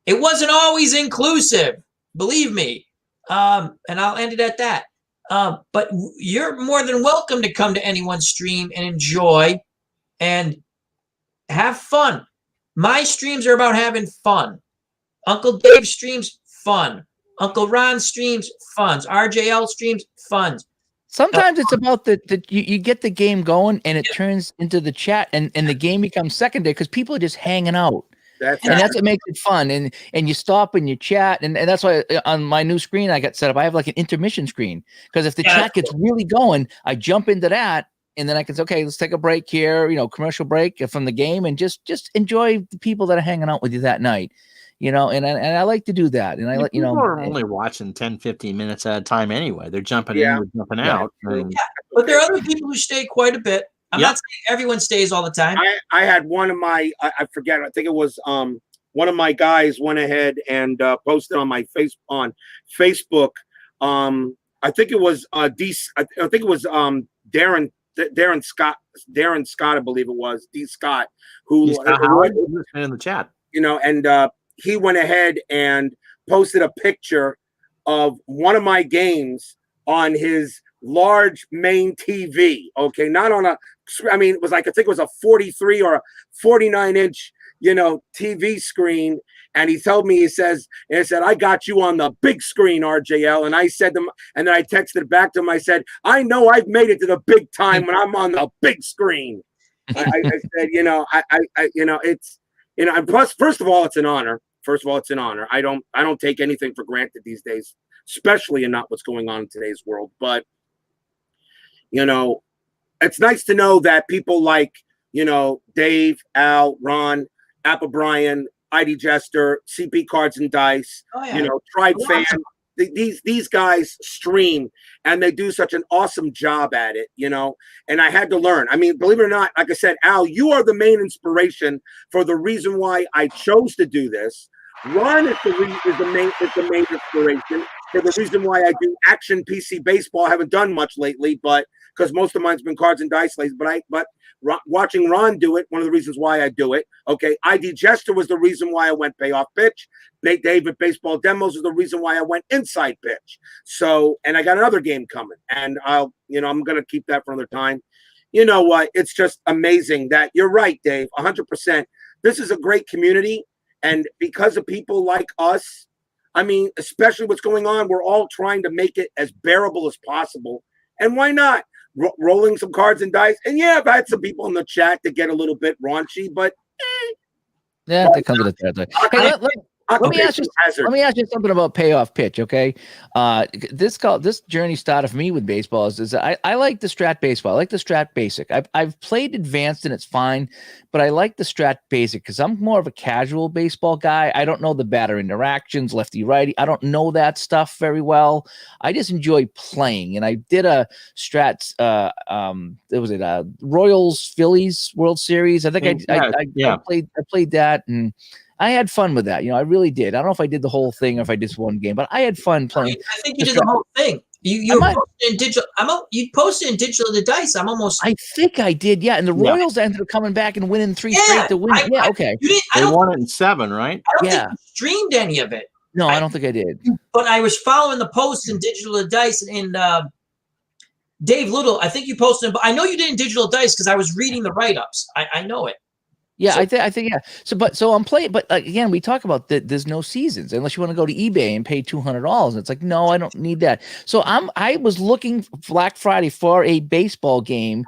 [SPEAKER 4] It wasn't always inclusive, believe me. And I'll end it at that. But you're more than welcome to come to anyone's stream and enjoy and have fun. My streams are about having fun. Uncle Dave streams, fun. Uncle Ron streams, fun. RJL streams, fun.
[SPEAKER 1] Sometimes it's about you get the game going and it turns into the chat and the game becomes secondary because people are just hanging out.
[SPEAKER 2] That's
[SPEAKER 1] and that's what makes it fun. And you stop and you chat, and that's why on my new screen I got set up. I have like an intermission screen, because if the chat gets really going, I jump into that, and then I can say, okay, let's take a break here, commercial break from the game, and just enjoy the people that are hanging out with you that night, and I like to do that. And I let
[SPEAKER 3] people are only watching 10, 15 minutes at a time anyway. They're jumping in, they're jumping out.
[SPEAKER 4] But there are other people who stay quite a bit. I'm not saying everyone stays all the time.
[SPEAKER 2] I had one of my, I forget, I think it was one of my guys went ahead and posted on my Facebook. I think it was I think it was Darren Scott, I believe it was D Scott, who
[SPEAKER 3] in the chat,
[SPEAKER 2] and he went ahead and posted a picture of one of my games on his large main TV. Okay, not on it was like, I think it was a 43 or a 49-inch, TV screen. And he told me, he said, I got you on the big screen, RJL. And I said to him, and then I texted back to him, I said, I know I've made it to the big time when I'm on the big screen. I said, it's, and plus, first of all, it's an honor. I don't take anything for granted these days, especially in not what's going on in today's world. But, it's nice to know that people like, Dave, Al, Ron, Apple Brian, ID Jester, CP Cards and Dice, Tribe Fan. These guys stream and they do such an awesome job at it, and I had to learn. I mean, believe it or not, like I said, Al, you are the main inspiration for the reason why I chose to do this. Ron is the main inspiration for the reason why I do action PC baseball. I haven't done much lately, but because most of mine's been cards and dice lays, but watching Ron do it, one of the reasons why I do it. Okay, ID Jester was the reason why I went payoff pitch. David Baseball Demos is the reason why I went inside pitch. So, and I got another game coming, and I'm gonna keep that for another time. You know what? It's just amazing that you're right, Dave. 100%. This is a great community, and because of people like us, I mean, especially what's going on, we're all trying to make it as bearable as possible. And why not? Rolling some cards and dice. And yeah, I've had some people in the chat that get a little bit raunchy, but
[SPEAKER 1] yeah, that comes with the territory. Hey, let me ask you something about payoff pitch, okay? This journey started for me with baseball is I like the strat baseball. I like the strat basic. I've played advanced and it's fine, but I like the strat basic because I'm more of a casual baseball guy. I don't know the batter interactions, lefty righty. I don't know that stuff very well. I just enjoy playing. And I did a strats. Royals Phillies World Series. I think I played that and I had fun with that. I really did. I don't know if I did the whole thing or if I did one game, but I had fun playing.
[SPEAKER 4] I think you did the whole thing. You posted in digital. You posted in digital the dice. I
[SPEAKER 1] think I did. Yeah, and the Royals ended up coming back and winning 3 straight to win. Okay.
[SPEAKER 3] They won it in 7, right?
[SPEAKER 4] I don't think you streamed any of it.
[SPEAKER 1] No, I don't think I did.
[SPEAKER 4] But I was following the posts in digital the dice and Dave Little. I think you posted. But I know you did in digital dice because I was reading the write-ups. I know it.
[SPEAKER 1] Yeah, I think yeah. So I'm playing, but again, we talk about that. There's no seasons unless you want to go to eBay and pay $200. And it's like, no, I don't need that. So I was looking Black Friday for a baseball game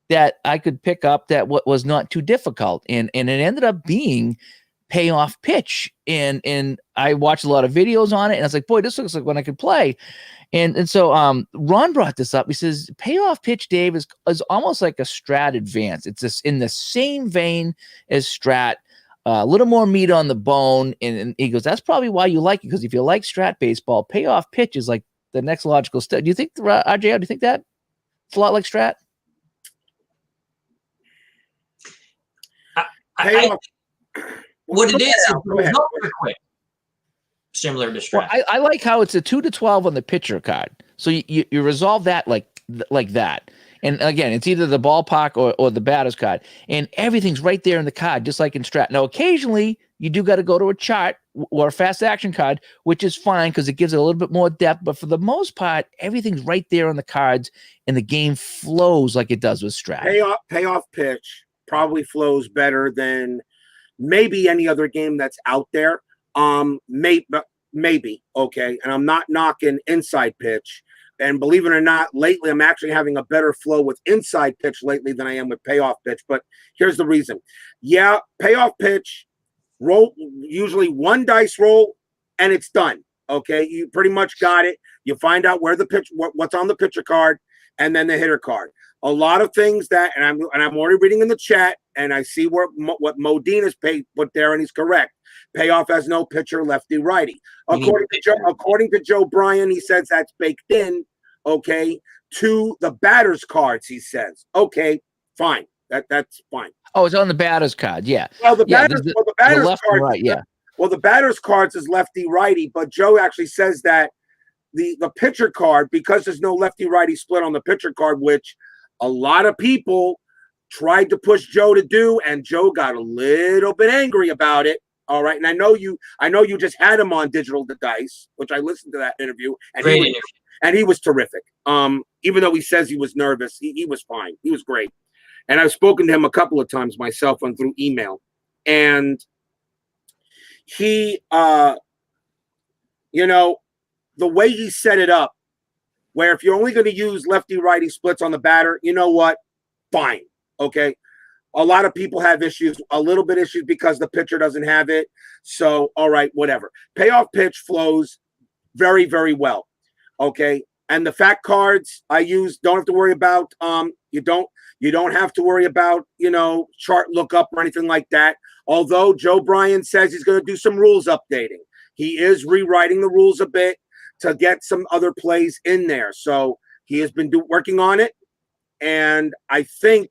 [SPEAKER 1] that I could pick up that was not too difficult, and it ended up being payoff pitch. And I watched a lot of videos on it, and I was like, boy, this looks like one I could play. And so Ron brought this up. He says payoff pitch, Dave, is almost like a strat advance. It's this in the same vein as strat, a little more meat on the bone. And he goes, that's probably why you like it, because if you like strat baseball, payoff pitch is like the next logical step. Do you think, RJR, do you think that it's a lot like strat?
[SPEAKER 4] What it is not quick. Similar to strat.
[SPEAKER 1] Well, I like how it's a 2 to 12 on the pitcher card. So you resolve that like that. And again, it's either the ballpark or the batter's card. And everything's right there in the card, just like in strat. Now, occasionally, you do got to go to a chart or a fast action card, which is fine because it gives it a little bit more depth. But for the most part, everything's right there on the cards, and the game flows like it does with strat.
[SPEAKER 2] Payoff pitch probably flows better than maybe any other game that's out there. Maybe okay, and I'm not knocking inside pitch, and believe it or not, lately I'm actually having a better flow with inside pitch lately than I am with payoff pitch. But here's the reason. Yeah, payoff pitch roll, usually one dice roll, and it's done. Okay, you pretty much got it. You find out where the pitch, what's on the pitcher card, and then the hitter card. A lot of things that, and I'm already reading in the chat, and I see what Modine has put there, and he's correct. Payoff has no pitcher, lefty, righty. According to Joe Bryan, he says that's baked in. Okay, to the batter's cards, he says. Okay, fine. That's fine.
[SPEAKER 1] Oh, it's on the batter's card. Yeah.
[SPEAKER 2] Well, the batter's card,
[SPEAKER 1] right. Yeah.
[SPEAKER 2] Well, the batter's cards is lefty righty, but Joe actually says that the pitcher card, because there's no lefty righty split on the pitcher card, which a lot of people tried to push Joe to do, and Joe got a little bit angry about it. All right, and I know you just had him on Digital the Dice, which I listened to that interview, and he was terrific. Even though he says he was nervous, he was fine. He was great. And I've spoken to him a couple of times myself and through email. And he, the way he set it up, where if you're only going to use lefty-righty splits on the batter, you know what? Fine. Okay. A lot of people have issues, a little bit issues because the pitcher doesn't have it. So, all right, whatever. Payoff pitch flows very, very well. Okay. And the fact cards I use, don't have to worry about, you don't have to worry about, chart lookup or anything like that. Although Joe Bryan says he's going to do some rules updating. He is rewriting the rules a bit to get some other plays in there. So he has been working on it. And I think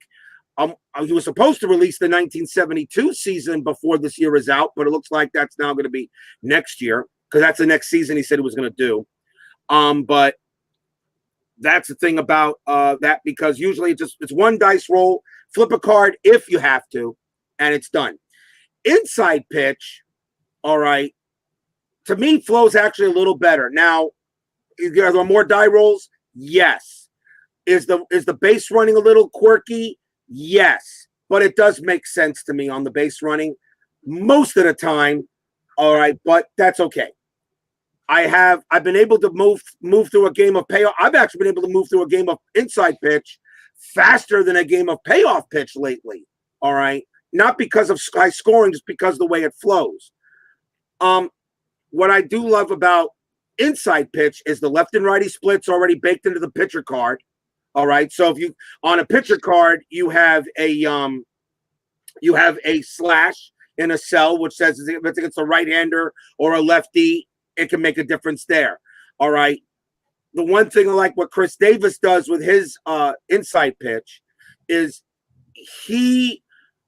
[SPEAKER 2] he was supposed to release the 1972 season before this year is out, but it looks like that's now going to be next year because that's the next season he said he was going to do. But that's the thing about that, because usually it's one dice roll, flip a card if you have to, and it's done. Inside pitch, all right, to me flows actually a little better. Now, are there more die rolls? Yes. Is the base running a little quirky? Yes. But it does make sense to me on the base running most of the time. All right, but that's okay. I've been able to move through a game of payoff. I've actually been able to move through a game of inside pitch faster than a game of payoff pitch lately. All right. Not because of high scoring, just because of the way it flows. What I do love about inside pitch is the left and righty splits already baked into the pitcher card. All right. So if you on a pitcher card, you have a slash in a cell, which says if it's a right-hander or a lefty, it can make a difference there. All right. The one thing I like what Chris Davis does with his inside pitch is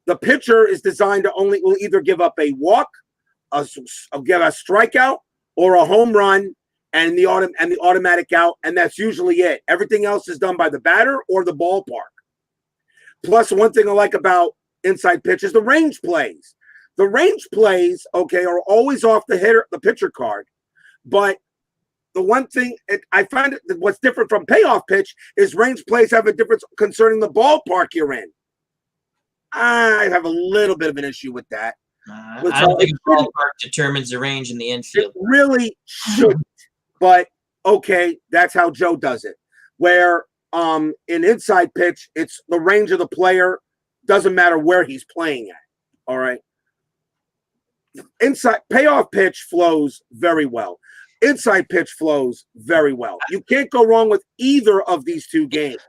[SPEAKER 2] the pitcher is designed to will either give up a walk, give a strikeout, or a home run and the automatic out, and that's usually it. Everything else is done by the batter or the ballpark. Plus, one thing I like about inside pitch is the range plays. The range plays, okay, are always off the pitcher card. But the one thing I find what's different from payoff pitch is range plays have a difference concerning the ballpark you're in. I have a little bit of an issue with that.
[SPEAKER 4] I don't think the ballpark determines the range in the infield.
[SPEAKER 2] It really shouldn't. But okay, that's how Joe does it. Where in inside pitch, it's the range of the player, doesn't matter where he's playing at. All right. Inside payoff pitch flows very well. Inside pitch flows very well. You can't go wrong with either of these two games.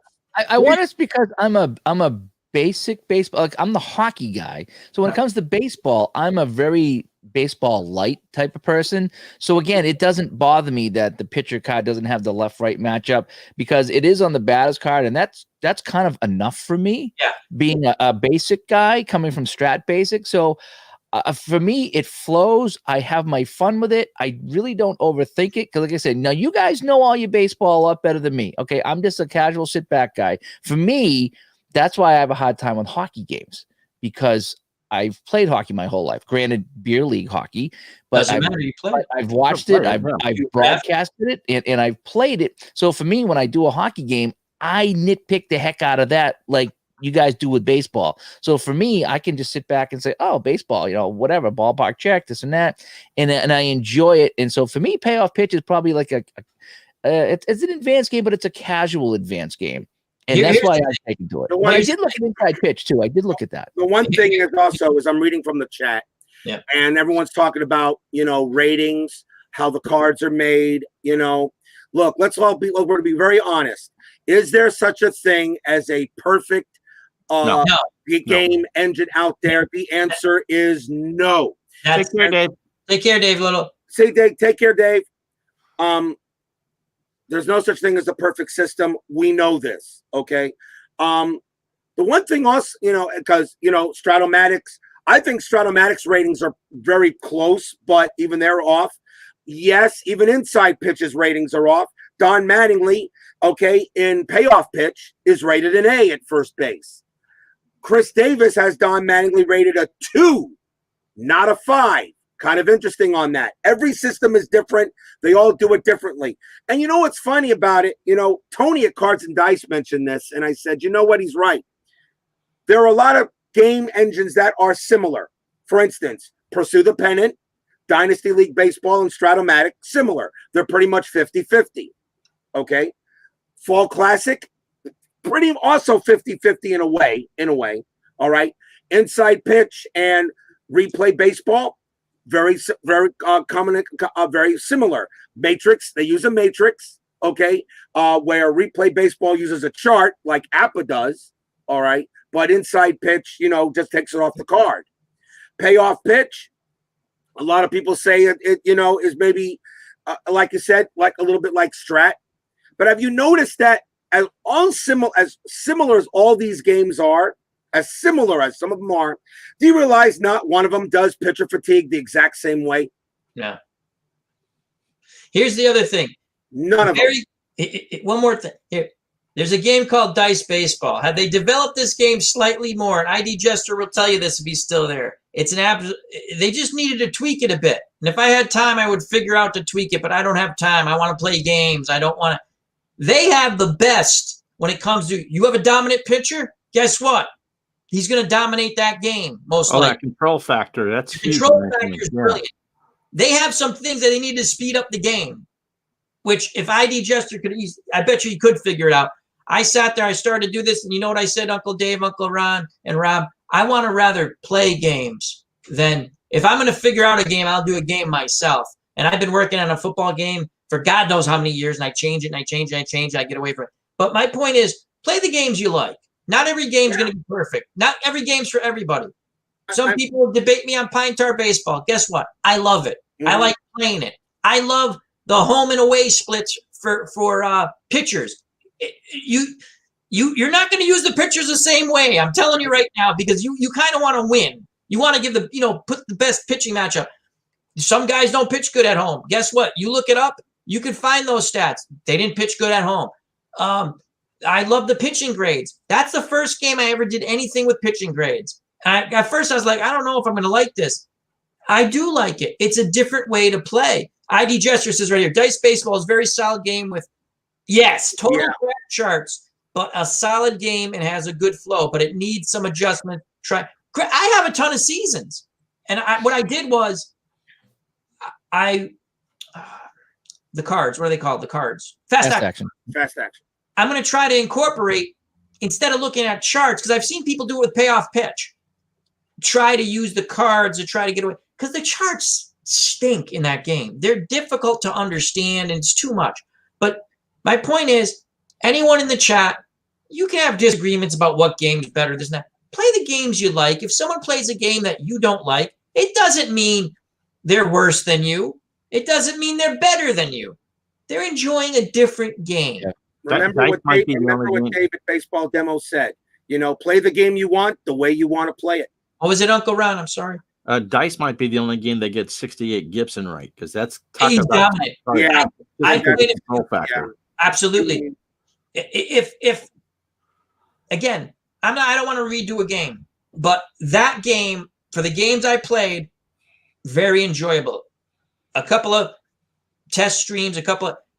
[SPEAKER 1] I want this because I'm a basic baseball, like I'm the hockey guy. So when it comes to baseball, I'm a very baseball light type of person. So again, it doesn't bother me that the pitcher card doesn't have the left-right matchup because it is on the batter's card, and that's kind of enough for me.
[SPEAKER 4] Yeah,
[SPEAKER 1] being a basic guy coming from Strat Basic. So for me, it flows. I have my fun with it. I really don't overthink it because, like I said, now you guys know all your baseball a lot better than me. Okay, I'm just a casual sit back guy. For me, that's why I have a hard time with hockey games because I've played hockey my whole life. Granted, beer league hockey, but I've watched it. I've broadcasted it, and I've played it. So for me, when I do a hockey game, I nitpick the heck out of that, like you guys do with baseball. So for me, I can just sit back and say, "Oh, baseball, whatever, ballpark check, this and that," and I enjoy it. And so for me, payoff pitch is probably like it's an advanced game, but it's a casual advanced game. And that's why I take into it. But I did look at inside pitch too. I did look at that.
[SPEAKER 2] The one thing is also, as I'm reading from the chat,
[SPEAKER 4] Yeah.
[SPEAKER 2] And everyone's talking about, ratings, how the cards are made, Look, we're to be very honest. Is there such a thing as a perfect
[SPEAKER 3] No.
[SPEAKER 2] game engine out there? The answer is no.
[SPEAKER 3] Take care, Dave.
[SPEAKER 4] Take care, Dave Little.
[SPEAKER 2] Say, Dave, take care, Dave. There's no such thing as a perfect system. We know this, okay? The one thing also, because, Stratomatics, I think Stratomatics ratings are very close, but even they're off. Yes, even inside pitches ratings are off. Don Mattingly, okay, in payoff pitch is rated an A at first base. Chris Davis has Don Mattingly rated a 2, not a 5. Kind of interesting on that. Every system is different. They all do it differently. And you know what's funny about it? Tony at Cards and Dice mentioned this, and I said, you know what? He's right. There are a lot of game engines that are similar. For instance, Pursue the Pennant, Dynasty League Baseball, and Stratomatic, similar. They're pretty much 50-50. Okay? Fall Classic, pretty also 50-50 in a way. All right? Inside Pitch and Replay Baseball, very common, very similar. Matrix, they use a matrix, okay, where Replay Baseball uses a chart like APA does, all right, but Inside Pitch, just takes it off the card. Payoff Pitch, a lot of people say it is maybe, like you said, like a little bit like Strat. But have you noticed that as similar as all these games are, as similar as some of them are, do you realize not one of them does pitcher fatigue the exact same way?
[SPEAKER 4] Yeah. Here's the other thing.
[SPEAKER 2] None of them.
[SPEAKER 4] One more thing. Here. There's a game called Dice Baseball. Had they developed this game slightly more, and ID Jester will tell you this if he's still there. It's they just needed to tweak it a bit. And if I had time, I would figure out to tweak it, but I don't have time. I want to play games. I don't want to. They have the best when it comes to, you have a dominant pitcher? Guess what? He's going to dominate that game, most likely.
[SPEAKER 3] That control factor. That's
[SPEAKER 4] the control factor is brilliant. They have some things that they need to speed up the game, which if ID Jester could, I bet you he could figure it out. I sat there, I started to do this, and you know what I said, Uncle Dave, Uncle Ron, and Rob? I want to rather play games than, if I'm going to figure out a game, I'll do a game myself. And I've been working on a football game for God knows how many years, and I change it, and I change it, and I change it, I get away from it. But my point is, play the games you like. Not every game's going to be perfect. Not every game's for everybody. Some people debate me on Pine Tar Baseball. Guess what? I love it. Mm-hmm. I like playing it. I love the home and away splits for pitchers. You're not going to use the pitchers the same way. I'm telling you right now, because you kind of want to win. You want to give put the best pitching matchup. Some guys don't pitch good at home. Guess what? You look it up. You can find those stats. They didn't pitch good at home. I love the pitching grades. That's the first game I ever did anything with pitching grades. At first, I was like, I don't know if I'm going to like this. I do like it. It's a different way to play. ID Jester says right here, Dice Baseball is a very solid game with, total crap charts, but a solid game and has a good flow, but it needs some adjustment. I have a ton of seasons. And what I did was, the cards, what are they called? The cards. Fast action.
[SPEAKER 2] Fast action.
[SPEAKER 4] I'm going to try to incorporate, instead of looking at charts, because I've seen people do it with payoff pitch, try to use the cards to try to get away. Because the charts stink in that game. They're difficult to understand, and it's too much. But my point is, anyone in the chat, you can have disagreements about what game's better. There's not. Play the games you like. If someone plays a game that you don't like, it doesn't mean they're worse than you. It doesn't mean they're better than you. They're enjoying a different game.
[SPEAKER 2] Yeah. Remember what David Baseball Demo said. Play the game you want the way you want to play it.
[SPEAKER 4] Oh, was it Uncle Ron? I'm sorry.
[SPEAKER 3] Dice might be the only game that gets 68 Gibson right, because that's
[SPEAKER 4] he's dominant.
[SPEAKER 2] Yeah,
[SPEAKER 4] I played it.
[SPEAKER 3] Yeah.
[SPEAKER 4] Absolutely. If again, I don't want to redo a game, but that game, for the games I played, very enjoyable. A couple of test streams,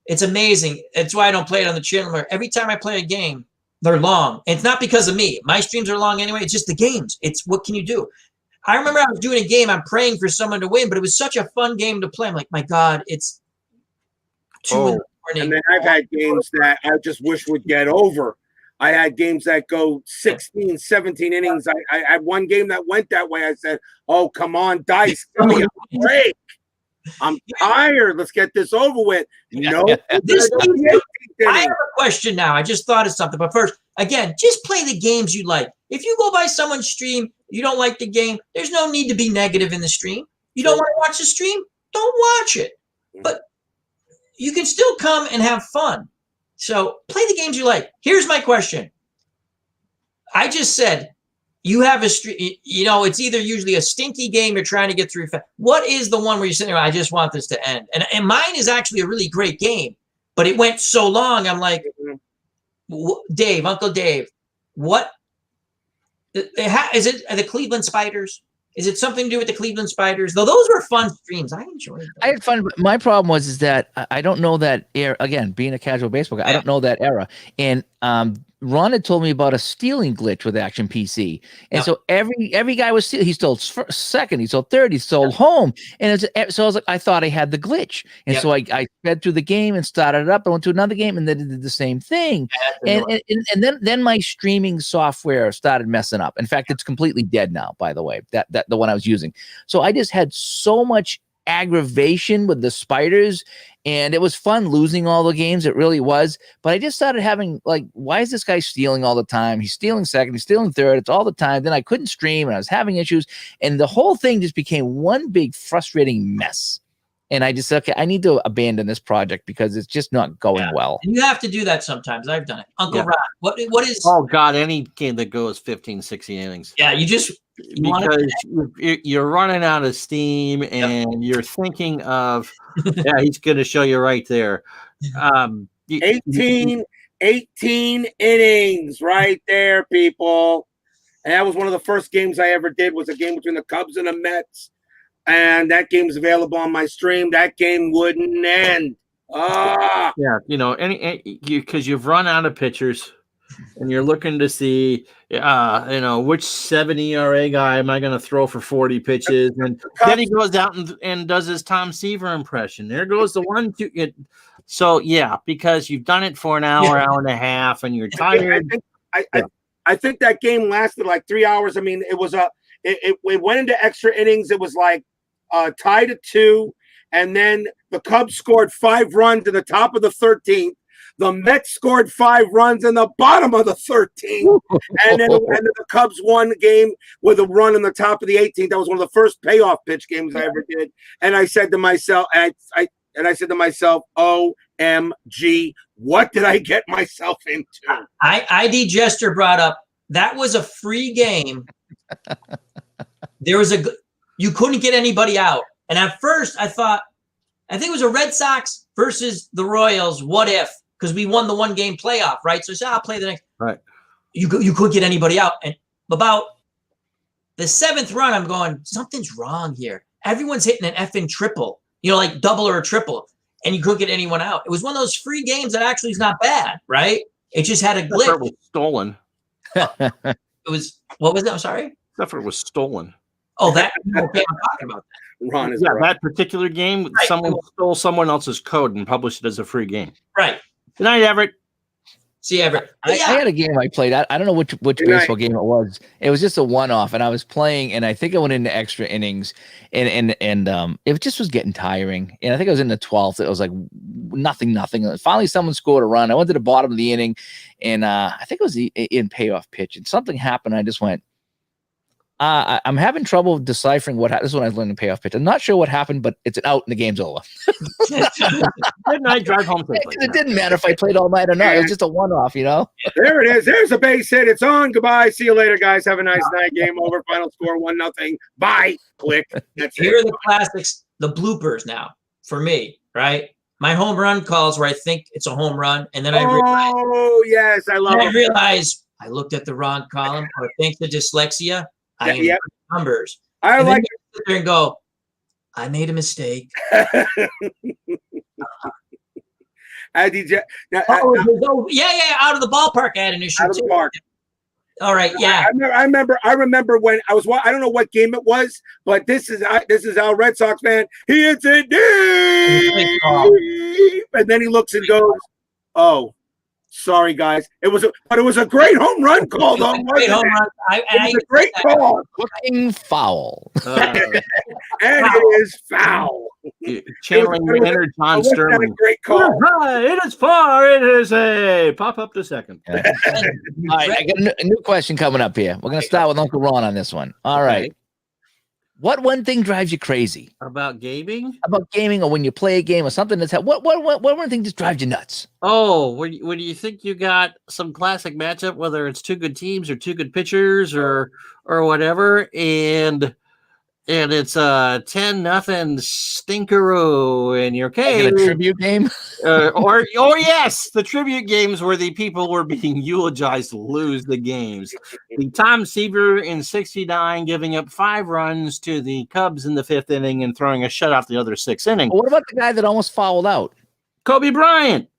[SPEAKER 4] it's amazing. It's why I don't play it on the channel. Every time I play a game, they're long. And it's not because of me. My streams are long anyway. It's just the games. It's what can you do? I remember I was doing a game. I'm praying for someone to win, but it was such a fun game to play. I'm like, my God, it's 2 in the morning.
[SPEAKER 2] And then I've had games that I just wish would get over. I had games that go 16, 17 innings. I had one game that went that way. I said, "Oh, come on, dice, give me a break. I'm tired. Let's get this over with." No,
[SPEAKER 4] I have a question now. I just thought of something, but first, again, just play the games you like. If you go by someone's stream, you don't like the game, there's no need to be negative in the stream. You don't want to watch the stream, don't watch it. But you can still come and have fun. So play the games you like. Here's my question. I just said you have a stream, it's either usually a stinky game you're trying to get through. What is the one where you're sitting there, I just want this to end? And mine is actually a really great game, but it went so long. I'm like, Dave, Uncle Dave, what is it? Are the Cleveland Spiders? Is it something to do with the Cleveland Spiders? Though those were fun streams. I enjoyed them.
[SPEAKER 1] I had fun. But my problem is that I don't know that era. Again, being a casual baseball guy, I don't know that era. And Ron had told me about a stealing glitch with Action PC, and so every guy was he stole second, he stole third, he stole home, and so I was like, I thought I had the glitch, and so I sped through the game and started it up and went to another game, and then did the same thing, and then my streaming software started messing up. In fact, it's completely dead now. By the way, that the one I was using, so I just had so much aggravation with the spiders, and it was fun losing all the games. It really was. But I just started having like, why is this guy stealing all the time? He's stealing second, he's stealing third. It's all the time. Then I couldn't stream and I was having issues, and the whole thing just became one big frustrating mess. And I just said, okay, I need to abandon this project because it's just not going well.
[SPEAKER 4] And you have to do that sometimes. I've done it. Uncle Ron, what is?
[SPEAKER 3] Oh God, any game that goes 15, 16 innings.
[SPEAKER 4] Yeah, you just
[SPEAKER 3] because you're running out of steam, and you're thinking of he's going to show you right there.
[SPEAKER 2] 18 innings right there, people. And that was one of the first games I ever did, was a game between the Cubs and the Mets. And that game's available on my stream. That game wouldn't end. Yeah,
[SPEAKER 3] because you've run out of pitchers, and you're looking to see, which 7 ERA guy am I going to throw for 40 pitches? And then he goes out and does his Tom Seaver impression. There goes the 1-2. So because you've done it for an hour, hour and a half, and you're tired.
[SPEAKER 2] I think that game lasted like 3 hours. I mean, it was it went into extra innings. It was like tied at 2, and then the Cubs scored 5 runs in the top of the 13th. The Mets scored 5 runs in the bottom of the 13th, and then the Cubs won the game with a run in the top of the 18th. That was one of the first payoff pitch games I ever did. And I said to myself, OMG, what did I get myself into?
[SPEAKER 4] ID Jester brought up that was a free game. There was you couldn't get anybody out, and at first I think it was a Red Sox versus the Royals. What if? Because we won the 1-game playoff, right? So I said, I'll play the next.
[SPEAKER 3] Right.
[SPEAKER 4] You couldn't get anybody out. And about the 7th run, I'm going, something's wrong here. Everyone's hitting an effing triple, like double or a triple, and you couldn't get anyone out. It was one of those free games that actually is not bad, right? It just had a glitch.
[SPEAKER 3] It was stolen.
[SPEAKER 4] It was, what was that? I'm sorry?
[SPEAKER 3] Except for it was stolen.
[SPEAKER 4] Oh, that? Okay, I'm talking about that.
[SPEAKER 2] Ron is
[SPEAKER 3] right. That particular game, someone stole someone else's code and published it as a free game.
[SPEAKER 4] Right.
[SPEAKER 3] Good night, Everett.
[SPEAKER 4] See, Everett.
[SPEAKER 1] I had a game I played. I don't know which baseball game it was. It was just a one-off, and I was playing, and I think I went into extra innings, and it just was getting tiring. And I think I was in the 12th. It was like nothing. Finally, someone scored a run. I went to the bottom of the inning, and I think it was in payoff pitch, and something happened. I just went, I'm having trouble deciphering what happened. This is when I was learning payoff pitch. I'm not sure what happened, but it's an out and the game's over.
[SPEAKER 3] Good night, drive home safely.
[SPEAKER 1] It didn't matter if I played all night or not. It was just a one-off,
[SPEAKER 2] There it is. There's a base hit. It's on. Goodbye. See you later, guys. Have a nice night. Game over. Final score 1-0. Bye. Click. That's
[SPEAKER 4] Here are the classics, the bloopers now for me, right? My home run calls where I think it's a home run, and then I realize.
[SPEAKER 2] Oh, yes. I love it.
[SPEAKER 4] I realize I looked at the wrong column, or thanks to dyslexia, I am numbers.
[SPEAKER 2] I
[SPEAKER 4] and
[SPEAKER 2] like
[SPEAKER 4] then you sit there and go, I made a mistake.
[SPEAKER 2] Out of the
[SPEAKER 4] ballpark I had an issue.
[SPEAKER 2] Out of the park.
[SPEAKER 4] All right, yeah.
[SPEAKER 2] I remember when I was. I don't know what game it was, but this is our Red Sox fan. He hits it deep, and then he looks and goes, "Oh, Sorry, guys. It was a great home run call, though.
[SPEAKER 4] Great home run.
[SPEAKER 2] It was a great call,
[SPEAKER 1] Fucking foul.
[SPEAKER 2] and it is foul.
[SPEAKER 3] Channeling your inner John
[SPEAKER 2] Wasn't that a
[SPEAKER 3] Sterling.
[SPEAKER 2] great call?
[SPEAKER 5] It is far. It is a pop up to second.
[SPEAKER 1] All right, I got a new question coming up here. We're gonna start with Uncle Ron on this one. All right. What one thing drives you crazy
[SPEAKER 3] About gaming?
[SPEAKER 1] about gaming, or when you play a game or something that's what one thing just drives you nuts?
[SPEAKER 3] Oh, when you think you got some classic matchup, whether it's two good teams or two good pitchers or whatever, and it's 10-0 stinkeroo, and you're okay.
[SPEAKER 1] Like in a tribute game.
[SPEAKER 3] or yes, the tribute games where the people were being eulogized lose the games. The Tom Seaver in '69 giving up 5 runs to the Cubs in the 5th inning and throwing a shutout the other 6th inning.
[SPEAKER 1] What about the guy that almost fouled out?
[SPEAKER 3] Kobe Bryant.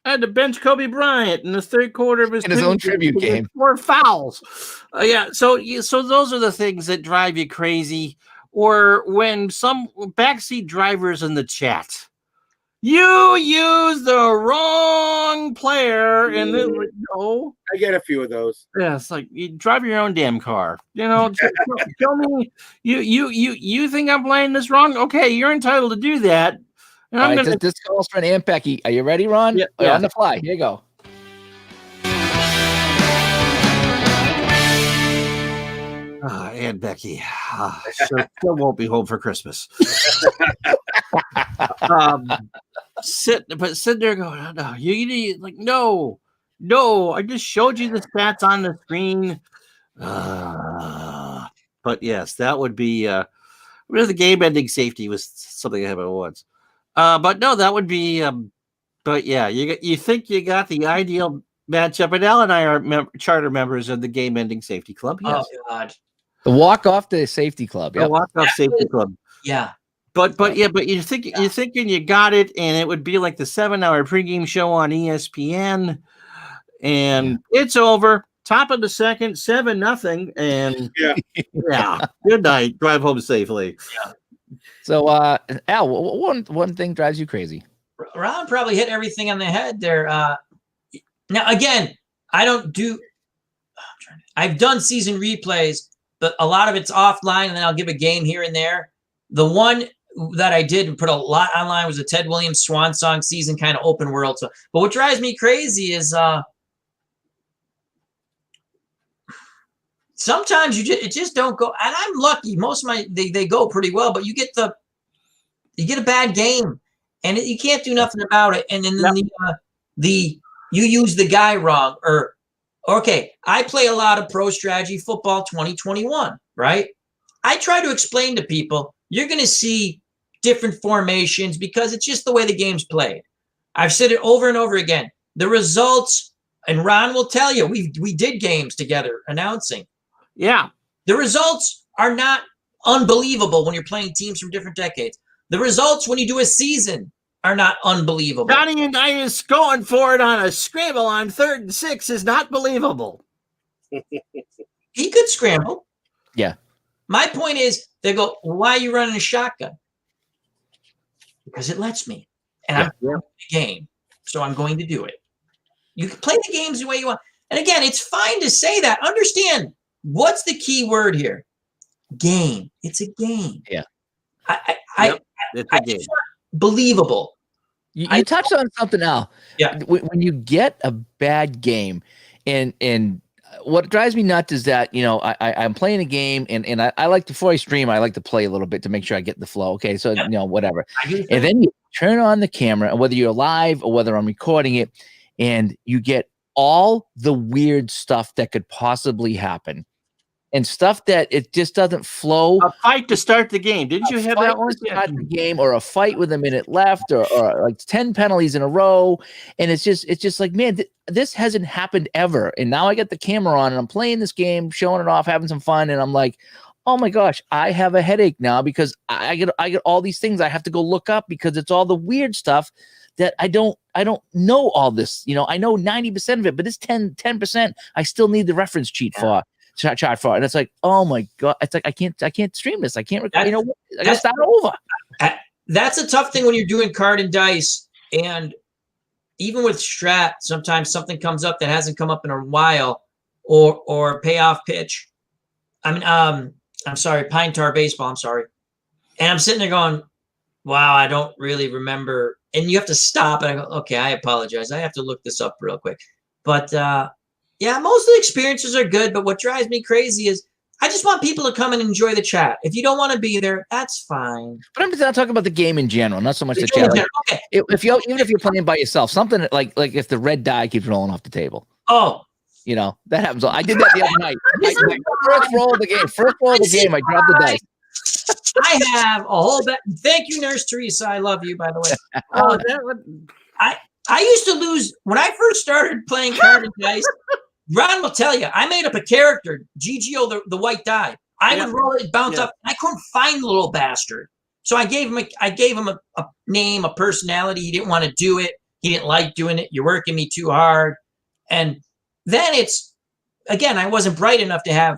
[SPEAKER 3] I had to bench Kobe Bryant in the 3rd quarter of his
[SPEAKER 1] own tribute game.
[SPEAKER 3] 4 fouls. So those are the things that drive you crazy. Or when some backseat drivers in the chat, you use the wrong player, and then no.
[SPEAKER 2] I get a few of those.
[SPEAKER 3] Yeah, it's like you drive your own damn car. Tell me, you think I'm playing this wrong? Okay, you're entitled to do that. And
[SPEAKER 1] All right, this calls for an Aunt Becky. Are you ready, Ron?
[SPEAKER 3] Yeah.
[SPEAKER 1] On the fly. Here you go.
[SPEAKER 3] Aunt Becky. Still won't be home for Christmas. Sit there going, no, you need like no, I just showed you the stats on the screen. But yes, that would be the game ending safety was something I happened once. But no, that would be but yeah, you think you got the ideal matchup, and Al and I are charter members of the game ending safety club. Yes.
[SPEAKER 4] Oh God.
[SPEAKER 1] The walk off the safety club.
[SPEAKER 3] The walk off safety club.
[SPEAKER 4] Yeah.
[SPEAKER 3] But you're thinking you got it, and it would be like the 7-hour pregame show on ESPN, and it's over. Top of the second, 7-0, and yeah. Good night. Drive home safely.
[SPEAKER 4] Yeah.
[SPEAKER 1] So, Al, one thing drives you crazy?
[SPEAKER 4] Ron probably hit everything on the head there. Now, again, I've done season replays, but a lot of it's offline, and then I'll give a game here and there. The one that I did and put a lot online was a Ted Williams Swan Song season, kind of open world. So, but what drives me crazy is sometimes it just don't go. And I'm lucky; most of they go pretty well. But you get a bad game, and you can't do nothing about it. And then you use the guy wrong, or okay, I play a lot of Pro Strategy Football 2021, right? I try to explain to people, you're going to see different formations because it's just the way the game's played. I've said it over and over again. The results, and Ron will tell you, we did games together announcing.
[SPEAKER 3] Yeah.
[SPEAKER 4] The results are not unbelievable when you're playing teams from different decades. The results when you do a season are not unbelievable.
[SPEAKER 3] Johnny and I is going for it on a scramble on 3rd and 6 is not believable.
[SPEAKER 4] He could scramble.
[SPEAKER 1] Yeah.
[SPEAKER 4] My point is, they go, why are you running a shotgun? Because it lets me. And I'm playing the game. So I'm going to do it. You can play the games the way you want. And again, it's fine to say that. Understand, what's the key word here? Game. It's a game.
[SPEAKER 1] Yeah.
[SPEAKER 3] It's a game.
[SPEAKER 4] Believable.
[SPEAKER 1] You touched on something, Al.
[SPEAKER 4] Yeah.
[SPEAKER 1] When you get a bad game, and what drives me nuts is that, I'm playing a game, and I like to, before I stream, I like to play a little bit to make sure I get the flow. Okay, so whatever. And then you turn on the camera, whether you're live or whether I'm recording it, and you get all the weird stuff that could possibly happen. And stuff that it just doesn't flow.
[SPEAKER 3] A fight to start the game. Didn't you have that one?
[SPEAKER 1] Start the game, or a fight with a minute left, or like 10 penalties in a row. And it's just like, man, this hasn't happened ever. And now I get the camera on and I'm playing this game, showing it off, having some fun. And I'm like, oh my gosh, I have a headache now because I get all these things I have to go look up because it's all the weird stuff that I don't know all this. I know 90% of it, but this 10% I still need the reference cheat for. Chart for it. And it's like, oh my god, it's like I can't stream this. I can't record. I gotta start over.
[SPEAKER 4] That's a tough thing when you're doing card and dice, and even with Strat, sometimes something comes up that hasn't come up in a while, or payoff pitch. I'm sorry, Pine Tar Baseball. I'm sorry, and I'm sitting there going, "Wow, I don't really remember." And you have to stop, and I go, "Okay, I apologize. I have to look this up real quick." But yeah, most of the experiences are good. But what drives me crazy is I just want people to come and enjoy the chat. If you don't want to be there, that's fine.
[SPEAKER 1] But I'm just not talking about the game in general, not so much the chat. Like,
[SPEAKER 4] Okay.
[SPEAKER 1] Even if you're playing by yourself, something like if the red die keeps rolling off the table.
[SPEAKER 4] Oh,
[SPEAKER 1] you know, that happens. I did that the other night. First roll of the game, I grabbed the dice.
[SPEAKER 4] I have a whole bet. Thank you, Nurse Teresa. I love you, by the way. I used to lose when I first started playing card and dice. Ron will tell you, I made up a character, GGO, the white die. I would roll it, bounce up. I couldn't find the little bastard. So I gave him a name, a personality. He didn't want to do it. He didn't like doing it. You're working me too hard. And then I wasn't bright enough to have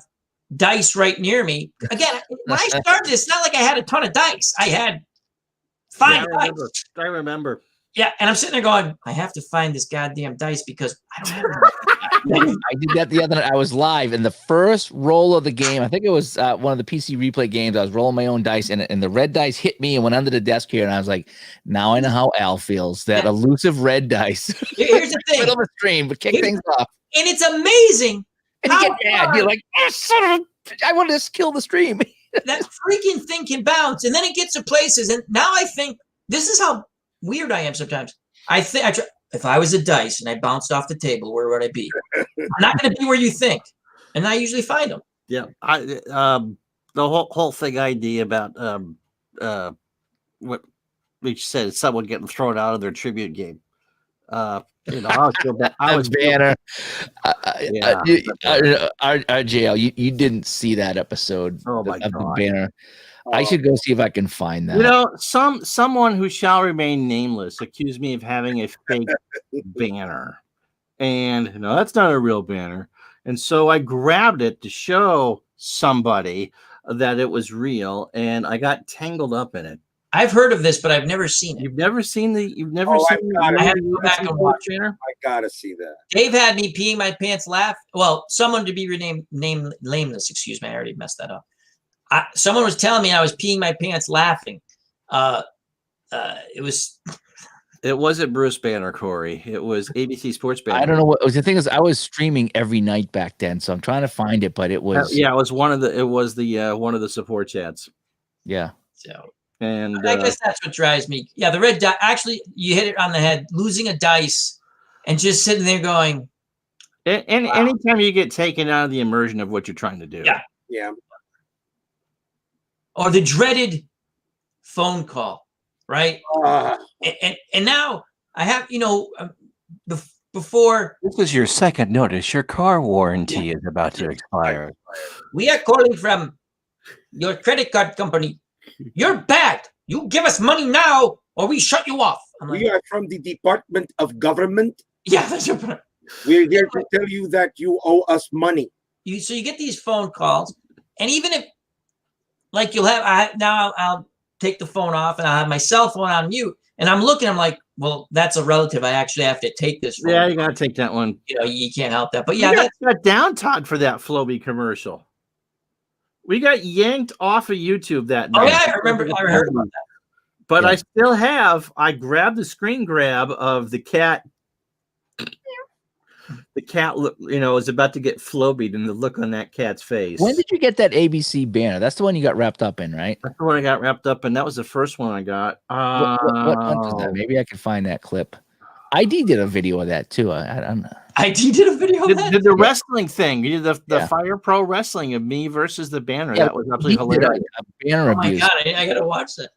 [SPEAKER 4] dice right near me. Again, when I started, it's not like I had a ton of dice. I had 5 dice.
[SPEAKER 5] I remember.
[SPEAKER 4] Yeah, and I'm sitting there going, I have to find this goddamn dice because I don't have
[SPEAKER 1] I did that the other night. I was live in the first roll of the game. I think it was one of the PC replay games. I was rolling my own dice, and the red dice hit me and went under the desk here. And I was like, now I know how Al feels. That elusive red dice.
[SPEAKER 4] Here's the thing.
[SPEAKER 1] Middle of the stream, but kick things off.
[SPEAKER 4] And it's amazing.
[SPEAKER 1] And you get mad. You're like, oh, son of a, I want to just kill the stream.
[SPEAKER 4] That freaking thing can bounce, and then it gets to places. And now I think this is how weird I am sometimes. I think if I was a dice and I bounced off the table, where would I be? I'm not going to be where you think, and I usually find them.
[SPEAKER 5] Yeah, the whole thing idea about what Rich said, someone getting thrown out of their tribute game. I was feel bad. I was
[SPEAKER 1] Banner. RJL, you didn't see that episode
[SPEAKER 5] of
[SPEAKER 1] the Banner. I should go see if I can find that.
[SPEAKER 5] Someone who shall remain nameless accused me of having a fake banner, and no, that's not a real banner. And so I grabbed it to show somebody that it was real, and I got tangled up in it.
[SPEAKER 4] I've heard of this, but I've never seen it.
[SPEAKER 5] You've never seen the.
[SPEAKER 4] I have to go back and watch it.
[SPEAKER 2] I gotta see that.
[SPEAKER 4] Dave had me peeing my pants, laugh. Well, someone to be renamed nameless. Excuse me, I already messed that up. Someone was telling me I was peeing my pants laughing.
[SPEAKER 5] It wasn't Bruce Banner, Corey. It was ABC Sports Banner.
[SPEAKER 1] I don't know what the thing is. I was streaming every night back then, so I'm trying to find it. But it was
[SPEAKER 5] it was one of the support chats.
[SPEAKER 1] Yeah.
[SPEAKER 4] So
[SPEAKER 5] and
[SPEAKER 4] I guess that's what drives me. Yeah, the red die. Actually, you hit it on the head. Losing a dice and just sitting there going.
[SPEAKER 5] And
[SPEAKER 4] wow.
[SPEAKER 5] Anytime you get taken out of the immersion of what you're trying to do.
[SPEAKER 2] Yeah.
[SPEAKER 4] Or the dreaded phone call, right? And now I have, before.
[SPEAKER 6] This is your second notice. Your car warranty is about to expire.
[SPEAKER 4] We are calling from your credit card company. You're bad. You give us money now or we shut you off.
[SPEAKER 2] We are from the Department of Government.
[SPEAKER 4] Yeah, that's your point.
[SPEAKER 2] We're here to tell you that you owe us money.
[SPEAKER 4] So you get these phone calls, and even if, like, I'll take the phone off and I'll have my cell phone on mute, and I'm looking, I'm like, well, that's a relative. I actually have to take this phone.
[SPEAKER 5] Yeah, you gotta take that one.
[SPEAKER 4] You can't help that. But yeah,
[SPEAKER 5] that's got down Todd for that Floby commercial. We got yanked off of YouTube that night.
[SPEAKER 4] Oh yeah, I remember. I heard about that.
[SPEAKER 5] But I grabbed the screen grab of the cat. The cat, is about to get Flobied, and the look on that cat's face.
[SPEAKER 1] When did you get that ABC banner? That's the one you got wrapped up in, right?
[SPEAKER 5] That's the one I got wrapped up in. That was the first one I got.
[SPEAKER 1] What month was that? Maybe I can find that clip. ID did a video of that too. I don't know.
[SPEAKER 4] ID did a video of that?
[SPEAKER 5] Did the wrestling thing. You did the Fire Pro wrestling of me versus the banner. Yeah, that was absolutely hilarious.
[SPEAKER 1] Banner abuse.
[SPEAKER 4] My God, I gotta watch that.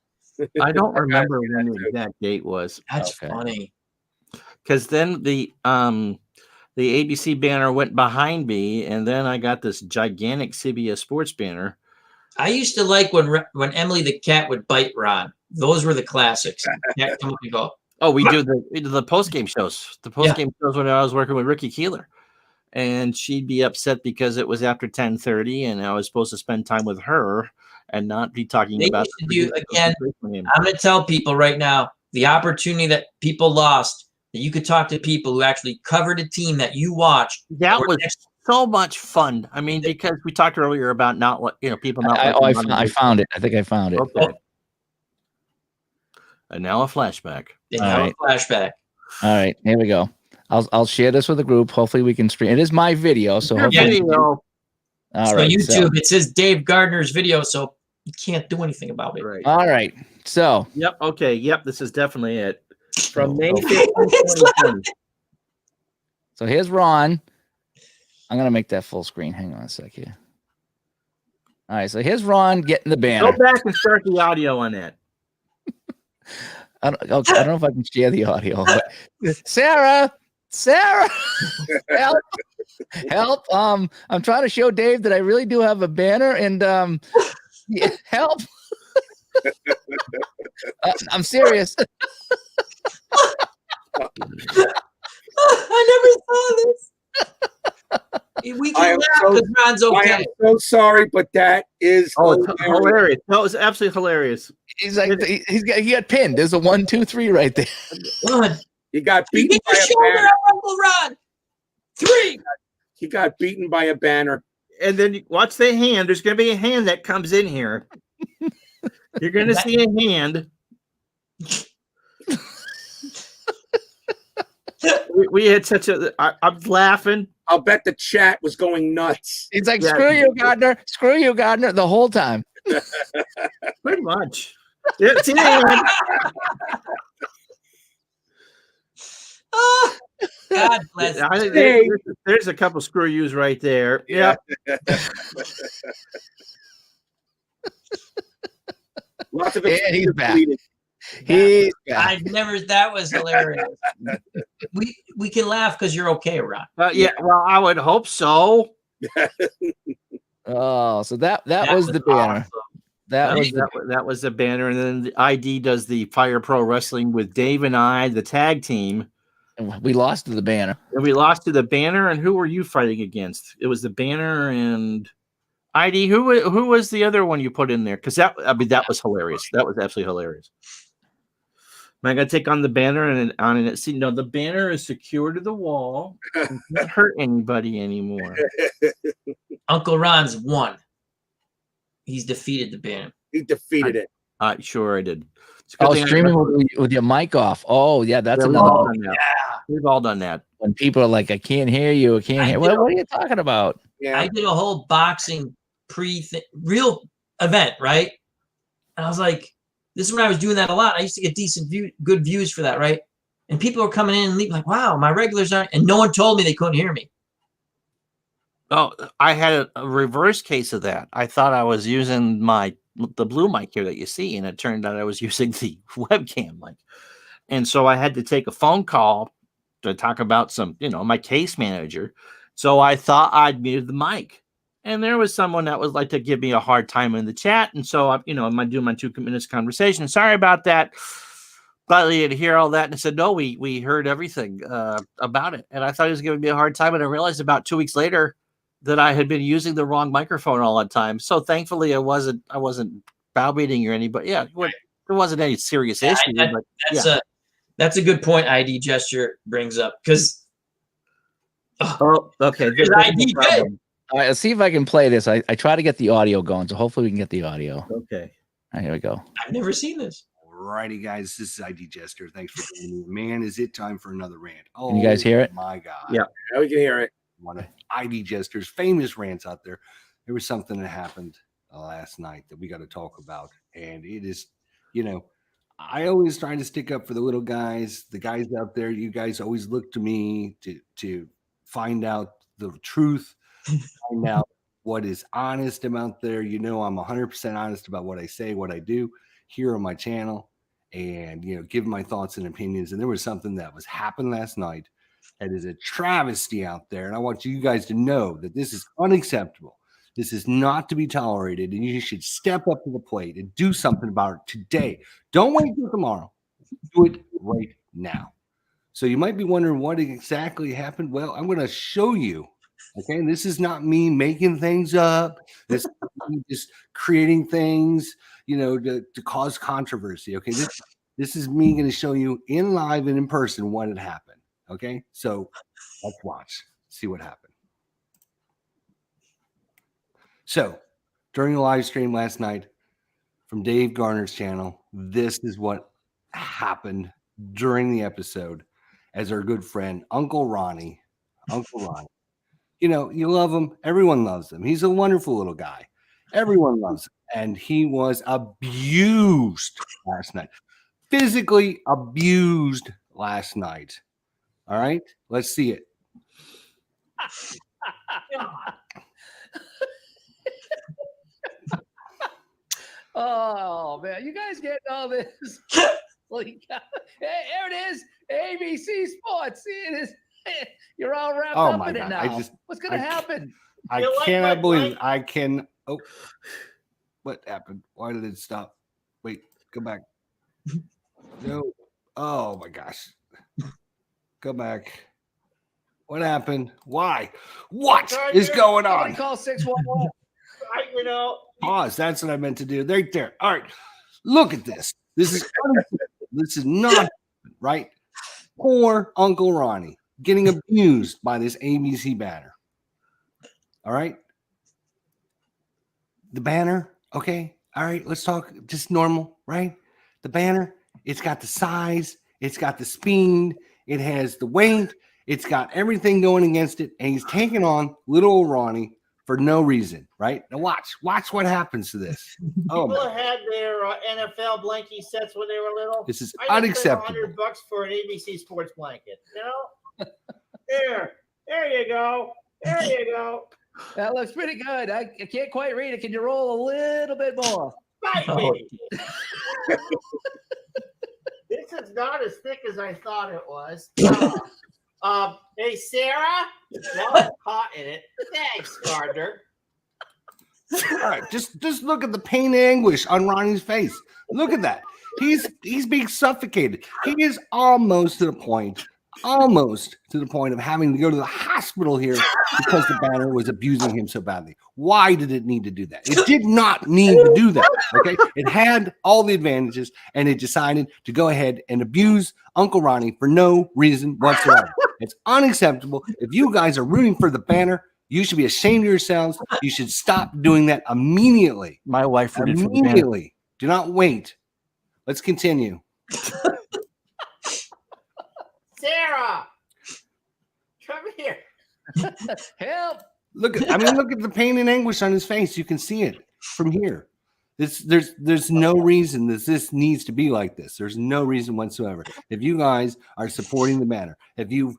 [SPEAKER 5] I don't remember when the exact date was.
[SPEAKER 4] That's funny.
[SPEAKER 5] Because then the ABC banner went behind me, and then I got this gigantic CBS Sports banner.
[SPEAKER 4] I used to like when Emily the cat would bite Ron. Those were the classics. Cat come up and go.
[SPEAKER 5] Oh, we do the post game shows. The post game shows when I was working with Ricky Keeler, and she'd be upset because it was after 10:30, and I was supposed to spend time with her and not be talking about.
[SPEAKER 4] I'm going to tell people right now the opportunity that people lost that you could talk to people who actually covered a team that you watch.
[SPEAKER 5] That was so much fun. I mean, because we talked earlier about not, people not.
[SPEAKER 1] I found it. I think I found it.
[SPEAKER 5] Okay. And now a flashback.
[SPEAKER 4] And now a flashback.
[SPEAKER 1] All right, here we go. I'll share this with the group. Hopefully we can stream. It is my video, so hopefully.
[SPEAKER 4] All right. YouTube, it says Dave Gardner's video, so you can't do anything about it.
[SPEAKER 5] Right.
[SPEAKER 1] All right. So.
[SPEAKER 5] Yep. Okay. Yep. This is definitely it. From May 15th, 2020.
[SPEAKER 1] So here's Ron. I'm gonna make that full screen. Hang on a sec here. All right. So here's Ron getting the banner.
[SPEAKER 5] Go back and start the audio on that.
[SPEAKER 1] I don't know if I can share the audio. But Sarah, help! I'm trying to show Dave that I really do have a banner, and yeah, help! I'm serious.
[SPEAKER 4] I never saw this. We can laugh because Ron's okay.
[SPEAKER 2] I am so sorry, but that is
[SPEAKER 5] hilarious. No, it was absolutely hilarious.
[SPEAKER 1] He's like he got pinned. There's a 1, 2, 3 right there.
[SPEAKER 4] Ron,
[SPEAKER 2] he got
[SPEAKER 4] you
[SPEAKER 2] beaten
[SPEAKER 4] get your shoulder up, Uncle Ron. 3.
[SPEAKER 2] He got beaten by a banner.
[SPEAKER 5] And then watch the hand. There's going to be a hand that comes in here. You're going to see a hand. we had such a. I'm laughing.
[SPEAKER 2] I'll bet the chat was going nuts.
[SPEAKER 1] He's like, screw you, Gardner. Screw you, Gardner, the whole time.
[SPEAKER 5] Pretty much. Yeah, see the hand.
[SPEAKER 4] Oh, God bless.
[SPEAKER 5] I think there's a couple screw yous right there. Yeah.
[SPEAKER 2] Lots of
[SPEAKER 1] he's back.
[SPEAKER 4] That was hilarious. We can laugh because you're okay, Ron.
[SPEAKER 5] Yeah, well, I would hope so.
[SPEAKER 1] Oh, so that was the banner.
[SPEAKER 5] Awesome. That was the banner, and then the ID does the Fire Pro Wrestling with Dave and I, the tag team.
[SPEAKER 1] We lost to the banner.
[SPEAKER 5] And we lost to the banner, and who were you fighting against? It was the banner and ID. Who was the other one you put in there? Because that was hilarious. That was absolutely hilarious. Am I gonna take on the banner and on it? See, no, the banner is secured to the wall. It can't hurt anybody anymore.
[SPEAKER 4] Uncle Ron's won. He's defeated the banner.
[SPEAKER 2] He defeated it.
[SPEAKER 5] Sure I did.
[SPEAKER 1] Streaming with your mic off. Oh, yeah, that's another.
[SPEAKER 5] We've all done that.
[SPEAKER 1] When people are like, I can't hear you. I can't hear. What are you talking about?
[SPEAKER 2] Yeah.
[SPEAKER 4] I did a whole boxing real event, right? And I was like, this is when I was doing that a lot. I used to get good views for that, right? And people were coming in and leaving like, wow, my regulars aren't, and no one told me they couldn't hear me.
[SPEAKER 5] Oh, I had a reverse case of that. I thought I was using the blue mic here that you see, and it turned out I was using the webcam mic. And so I had to take a phone call to talk about some, my case manager. So I thought I'd muted the mic. And there was someone that would like to give me a hard time in the chat. And so, I'm doing my 2 minutes conversation. Sorry about that. But you to hear all that. And I said, no, we heard everything about it. And I thought he was giving me a hard time. And I realized about 2 weeks later that I had been using the wrong microphone all the time. So thankfully I wasn't browbeating or anybody. Yeah, there wasn't any serious issue.
[SPEAKER 4] That's a good point ID Gesture brings up. Because
[SPEAKER 5] okay.
[SPEAKER 4] ID
[SPEAKER 1] all right, let's see if I can play this. I try to get the audio going, so hopefully we can get the audio.
[SPEAKER 5] Okay.
[SPEAKER 1] All right, here we go.
[SPEAKER 4] I've never seen this.
[SPEAKER 7] Alrighty, guys. This is ID Jester. Thanks for joining me. Man, is it time for another rant? Oh,
[SPEAKER 1] can you guys hear it?
[SPEAKER 7] My God.
[SPEAKER 5] Yeah,
[SPEAKER 2] we can hear it.
[SPEAKER 7] One of ID Jester's famous rants out there. There was something that happened last night that we got to talk about. And it is, I always try to stick up for the little guys, the guys out there. You guys always look to me to find out the truth, find out what is honest about there. I'm 100% honest about what I say, what I do here on my channel, and give my thoughts and opinions. And there was something that was happened last night that is a travesty out there, and I want you guys to know that this is unacceptable. This is not to be tolerated, and you should step up to the plate and do something about it today. Don't wait till tomorrow. Do it right now. So you might be wondering what exactly happened. Well, I'm going to show you. Okay, and this is not me making things up. This is just creating things, to cause controversy. Okay, This is me going to show you in live and in person what had happened. Okay, so let's watch, see what happened. So during the live stream last night from Dave Garner's channel, this is what happened during the episode as our good friend Uncle Ronnie. You know, you love him. Everyone loves him. He's a wonderful little guy. Everyone loves him. And he was abused last night. Physically abused last night. All right, let's see it.
[SPEAKER 1] Oh man, you guys getting all this? Hey, there it is. ABC Sports. See it is. You're all wrapped
[SPEAKER 7] Oh
[SPEAKER 1] up
[SPEAKER 7] my
[SPEAKER 1] in it
[SPEAKER 7] God.
[SPEAKER 1] now. What's gonna happen?
[SPEAKER 7] I
[SPEAKER 8] You like
[SPEAKER 7] cannot
[SPEAKER 8] my
[SPEAKER 7] believe
[SPEAKER 8] blank?
[SPEAKER 7] I can. Oh, what happened? Why did it stop? Wait, go back. No. Oh my gosh. Go back. What happened? Why? What is going
[SPEAKER 1] Somebody
[SPEAKER 7] on?
[SPEAKER 1] call 611.
[SPEAKER 8] You know,
[SPEAKER 7] Pause. That's what I meant to do. Right there. All right. Look at this. This is this is not right. Poor Uncle Ronnie getting abused by this ABC banner. All right. The banner. Okay. All right. Let's talk just normal, right? The banner. It's got the size. It's got the speed. It has the weight. It's got everything going against it. And he's taking on little Ronnie for no reason, right? Now watch what happens to this. Oh
[SPEAKER 8] people
[SPEAKER 7] my,
[SPEAKER 8] had their NFL blankie sets when they were little.
[SPEAKER 7] this is
[SPEAKER 8] I just spent
[SPEAKER 7] unacceptable.
[SPEAKER 8] $100 for an ABC Sports blanket. You know, there you go. There you go.
[SPEAKER 1] That looks pretty good. I can't quite read it. Can you roll a little bit more?
[SPEAKER 8] Bite
[SPEAKER 4] Oh.
[SPEAKER 8] me. This is not as thick as I thought it was. Hey, Sarah. Now I'm caught in it. Thanks, Gardner.
[SPEAKER 7] All right, just look at the pain and anguish on Ronnie's face. Look at that. He's being suffocated. He is almost to the point of having to go to the hospital here because the banner was abusing him so badly. Why did it need to do that? It did not need to do that. Okay, it had all the advantages, and it decided to go ahead and abuse Uncle Ronnie for no reason whatsoever. It's unacceptable. If you guys are rooting for the banner, you should be ashamed of yourselves. You should stop doing that immediately.
[SPEAKER 6] My wife rooted for the banner.
[SPEAKER 7] Immediately. Do not wait. Let's continue.
[SPEAKER 8] Sarah, come here.
[SPEAKER 1] Help!
[SPEAKER 7] Look at the pain and anguish on his face. You can see it from here. There's no reason that this needs to be like this. There's no reason whatsoever. If you guys are supporting the banner, if you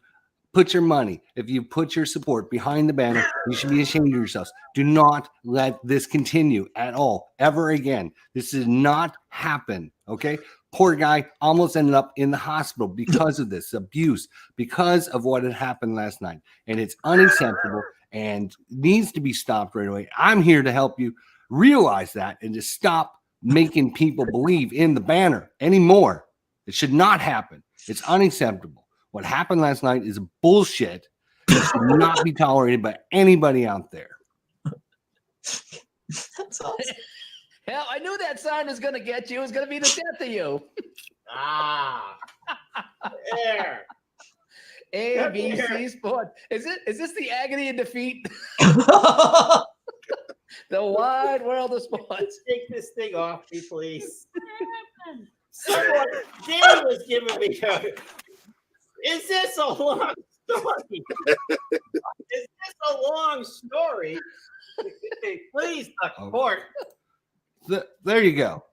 [SPEAKER 7] put your money, if you put your support behind the banner, you should be ashamed of yourselves. Do not let this continue at all, ever again. This did not happen. Okay. Poor guy almost ended up in the hospital because of this abuse, because of what had happened last night. And it's unacceptable and needs to be stopped right away. I'm here to help you realize that and to stop making people believe in the banner anymore. It should not happen. It's unacceptable. What happened last night is bullshit. It should not be tolerated by anybody out there.
[SPEAKER 4] That's awesome.
[SPEAKER 1] Hell, I knew that sound was gonna get you. It was gonna be the death of you.
[SPEAKER 8] Ah, there.
[SPEAKER 1] ABC Sports. Is this the agony and defeat? The wide world of sports.
[SPEAKER 8] Take this thing off me, please. Someone, Dave was giving me is this a long story? Is this a long story? Please, the court.
[SPEAKER 7] There you go.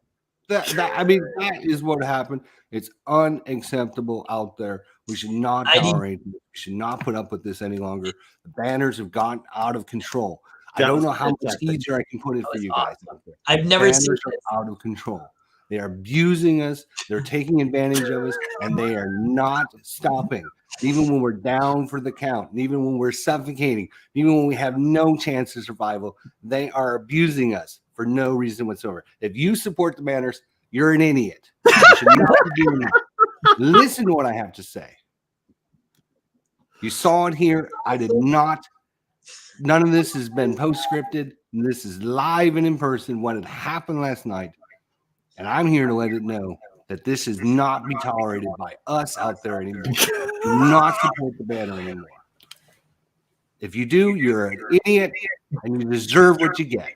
[SPEAKER 7] That is what happened. It's unacceptable out there. We should not tolerate it. We should not put up with this any longer. The banners have gone out of control. I don't know how much easier I can put it for you guys out there.
[SPEAKER 4] I've never
[SPEAKER 7] Banners
[SPEAKER 4] seen
[SPEAKER 7] are out of control. They are abusing us. They're taking advantage of us, and they are not stopping. Even when we're down for the count, and even when we're suffocating, even when we have no chance of survival, they are abusing us for no reason whatsoever. If you support the banners, you're an idiot. You should not be doing that. Listen to what I have to say. You saw it here. I did not. None of this has been post-scripted. This is live and in person what had happened last night. And I'm here to let it know that this is not be tolerated by us out there anymore. Do not support the banner anymore. If you do, you're an idiot and you deserve what you get.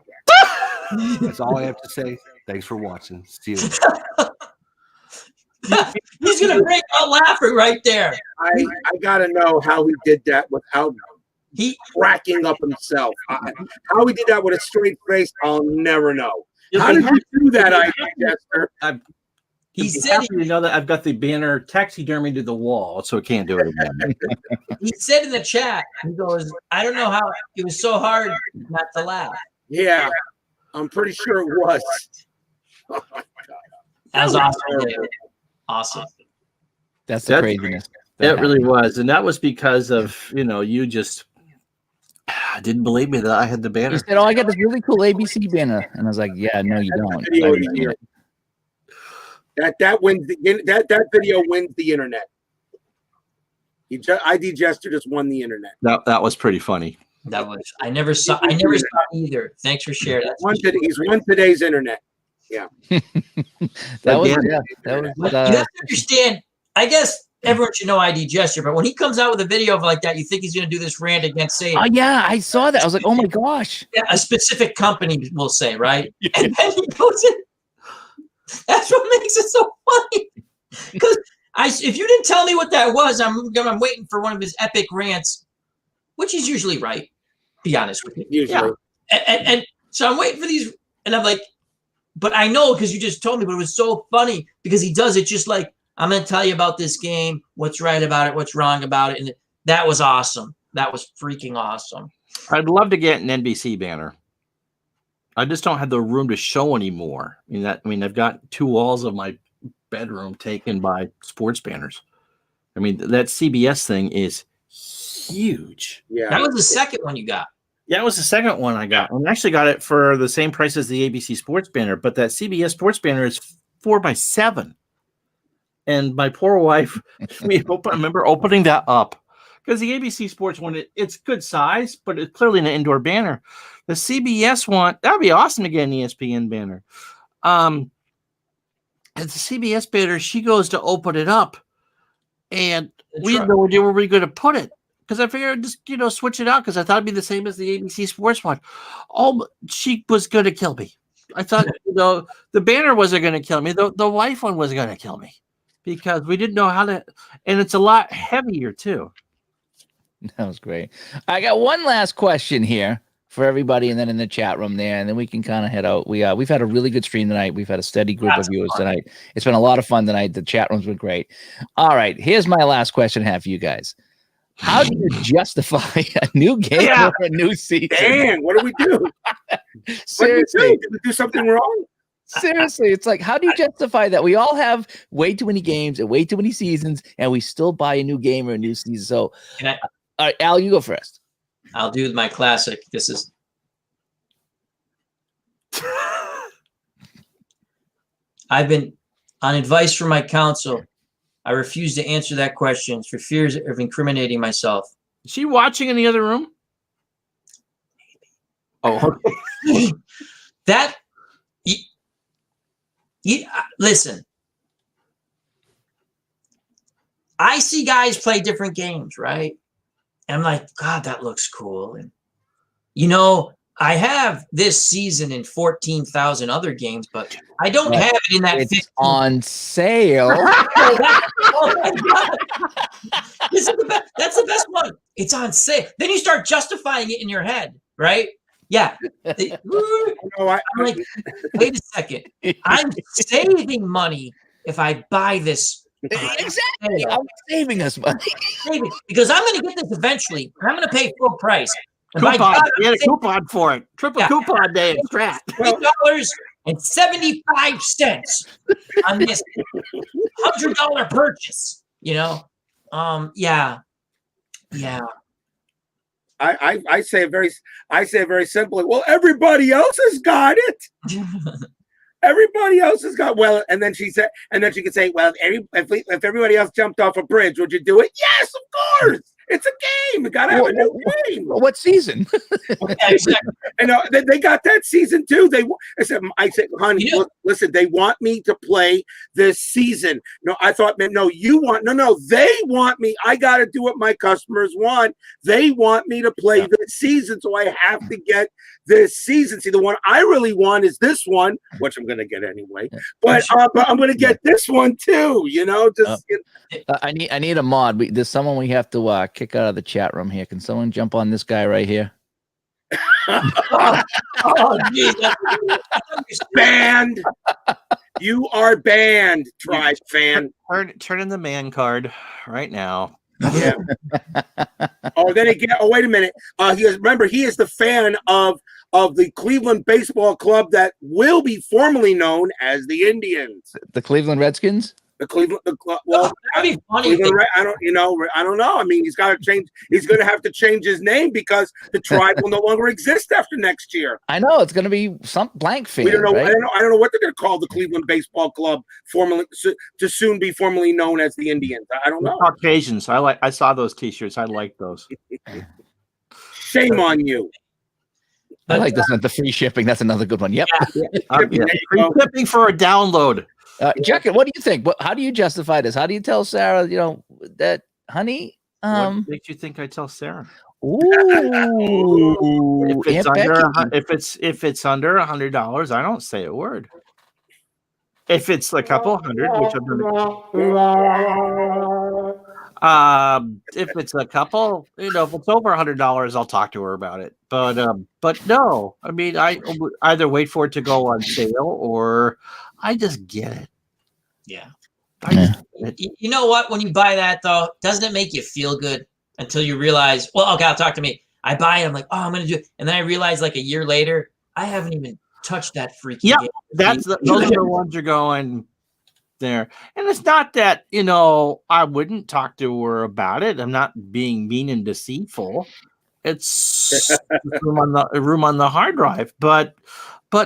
[SPEAKER 7] That's all I have to say. Thanks for watching. See you later.
[SPEAKER 4] He's gonna break out laughing right there.
[SPEAKER 2] I gotta know how he did that without
[SPEAKER 4] He
[SPEAKER 2] cracking up himself. How he did that with a straight face, I'll never know.
[SPEAKER 5] You'll
[SPEAKER 2] How
[SPEAKER 5] be
[SPEAKER 2] did you
[SPEAKER 5] happy-
[SPEAKER 2] do that, I Jester?
[SPEAKER 4] he
[SPEAKER 5] You'll be
[SPEAKER 4] said
[SPEAKER 5] happy to know that I've got the banner taxidermy to the wall, so it can't do it again.
[SPEAKER 4] he said in the chat, he goes, I don't know how it was so hard not to laugh.
[SPEAKER 2] Yeah, I'm pretty sure it was. Oh my God.
[SPEAKER 4] That was awesome, David. Awesome.
[SPEAKER 1] That's the
[SPEAKER 5] That's-
[SPEAKER 1] craziness.
[SPEAKER 5] It really was, and that was because of you just didn't believe me that I had the
[SPEAKER 1] He
[SPEAKER 5] banner.
[SPEAKER 1] said, "Oh, I got this really cool ABC banner," and I was like, "Yeah, no, you don't."
[SPEAKER 2] Video
[SPEAKER 1] I
[SPEAKER 2] of the
[SPEAKER 1] already see
[SPEAKER 2] year.
[SPEAKER 1] it.
[SPEAKER 2] That wins that video wins the internet. ID Jester just won the internet.
[SPEAKER 5] That was pretty funny.
[SPEAKER 4] That was I never saw either. Thanks for sharing that.
[SPEAKER 2] He's won today's internet.
[SPEAKER 1] That was
[SPEAKER 5] Again.
[SPEAKER 1] yeah, that was.
[SPEAKER 4] You have to understand, I guess everyone should know ID Gesture, but when he comes out with a video of like that, you think he's going to do this rant against, say,
[SPEAKER 1] Oh yeah, I saw that. I was like, "Oh my gosh!"
[SPEAKER 4] a specific company, will say, right? And then he goes in. That's what makes it so funny. Because if you didn't tell me what that was, I'm waiting for one of his epic rants, which he's usually right. Be honest with you.
[SPEAKER 2] Usually.
[SPEAKER 4] And so I'm waiting for these, and I'm like, but I know because you just told me, but it was so funny because he does it just like, I'm going to tell you about this game, what's right about it, what's wrong about it. And that was awesome. That was freaking awesome.
[SPEAKER 5] I'd love to get an NBC banner. I just don't have the room to show anymore. I mean, I've got 2 walls of my bedroom taken by sports banners. I mean, that CBS thing is huge.
[SPEAKER 2] Yeah.
[SPEAKER 4] That was the second one you got.
[SPEAKER 5] Yeah, it was the second one I got. And I actually got it for the same price as the ABC Sports banner, but that CBS Sports banner is 4x7. And my poor wife, I remember opening that up because the ABC Sports one, it's good size, but it's clearly an indoor banner. The CBS one, that'd be awesome to get an ESPN banner. And the CBS banner, she goes to open it up, and we had no idea where we were going to put it because I figured just switch it out because I thought it'd be the same as the ABC Sports one. Oh, she was going to kill me. I thought the banner wasn't going to kill me. The wife one was going to kill me. Because we didn't know how to, and it's a lot heavier too.
[SPEAKER 1] That was great. I got one last question here for everybody, and then in the chat room there, and then we can kind of head out. We've had a really good stream tonight. We've had a steady group of viewers tonight. It's been a lot of fun tonight. The chat rooms were great. All right, here's my last question I have for you guys. How do you justify a new game or a new season?
[SPEAKER 2] Damn, what do we do?
[SPEAKER 1] Seriously,
[SPEAKER 2] Did we do something wrong?
[SPEAKER 1] seriously, it's like, how do you justify that? We all have way too many games and way too many seasons, and we still buy a new game or a new season. So, all right, Al, you go first.
[SPEAKER 4] I'll do my classic. This is I've been on advice from my counsel. I refuse to answer that question for fears of incriminating myself.
[SPEAKER 5] Is she watching in the other room? Oh, okay.
[SPEAKER 4] That listen. I see guys play different games, right? And I'm like, God, that looks cool. And I have this season in 14,000 other games, but I don't have it in that.
[SPEAKER 1] It's
[SPEAKER 4] 15.
[SPEAKER 1] on sale.
[SPEAKER 4] Oh my God. That's the best one. It's on sale. Then you start justifying it in your head, right? Yeah. I'm like, wait a second. I'm saving money if I buy this.
[SPEAKER 1] Exactly. I'm saving us money.
[SPEAKER 4] Because I'm going to get this eventually. I'm going to pay full price. And by
[SPEAKER 5] Coupon.
[SPEAKER 4] God,
[SPEAKER 5] Get a coupon for it. Triple coupon day at Strat.
[SPEAKER 4] $3.75 on this $100 purchase. Yeah.
[SPEAKER 2] I say it very simply. Well, everybody else has got it. Everybody else has got and then she could say, well, if everybody else jumped off a bridge, would you do it? Yes, of course. It's a game. You gotta have a new game.
[SPEAKER 1] What season?
[SPEAKER 4] Yeah, exactly.
[SPEAKER 2] And they got that season too. I said, honey,
[SPEAKER 4] You know-
[SPEAKER 2] listen, they want me to play this season. No, I thought, man, no, they want me. I got to do what my customers want. They want me to play this season, so I have to get this season. See, the one I really want is this one, which I'm going to get anyway. But I'm going to get this one too.
[SPEAKER 1] I need a mod. There's someone we have to kick out of the chat room here. Can someone jump on this guy right here?
[SPEAKER 4] Oh, geez,
[SPEAKER 2] Banned. You are banned, Tribe fan.
[SPEAKER 5] Turn in the man card right now.
[SPEAKER 2] Yeah. Then again. Oh, wait a minute. He is the fan of the Cleveland Baseball Club that will be formerly known as the Indians.
[SPEAKER 1] The Cleveland Redskins.
[SPEAKER 2] That'd be funny. I don't know. I mean, he's got to change. He's going to have to change his name because the Tribe will no longer exist after next year.
[SPEAKER 1] I know it's going to be some blank fan.
[SPEAKER 2] We don't know.
[SPEAKER 1] Right?
[SPEAKER 2] I don't know what they're going to call the Cleveland Baseball Club, formerly to soon be formally known as the Indians. I don't know.
[SPEAKER 5] Caucasians. I saw those T-shirts. I like those.
[SPEAKER 2] Shame on you.
[SPEAKER 1] I like this. The free shipping. That's another good one. Yep.
[SPEAKER 5] Free shipping for a download.
[SPEAKER 1] Jacket, what do you think? How do you justify this? How do you tell Sarah, that, honey?
[SPEAKER 5] What makes you think I tell Sarah?
[SPEAKER 1] Ooh,
[SPEAKER 5] if it's under $100, I don't say a word. If it's a couple hundred, which I'm gonna, if it's a couple, if it's over $100, I'll talk to her about it. But no, I mean, I either wait for it to go on sale or I just get it.
[SPEAKER 4] Yeah.
[SPEAKER 5] Get it.
[SPEAKER 4] You know what? When you buy that, though, doesn't it make you feel good until you realize, well, okay, I'll talk to me. I buy it. I'm like, oh, I'm going to do it. And then I realize like a year later, I haven't even touched that freaking game.
[SPEAKER 5] Those are the ones you're going there. And it's not that, I wouldn't talk to her about it. I'm not being mean and deceitful. It's room on the hard drive. But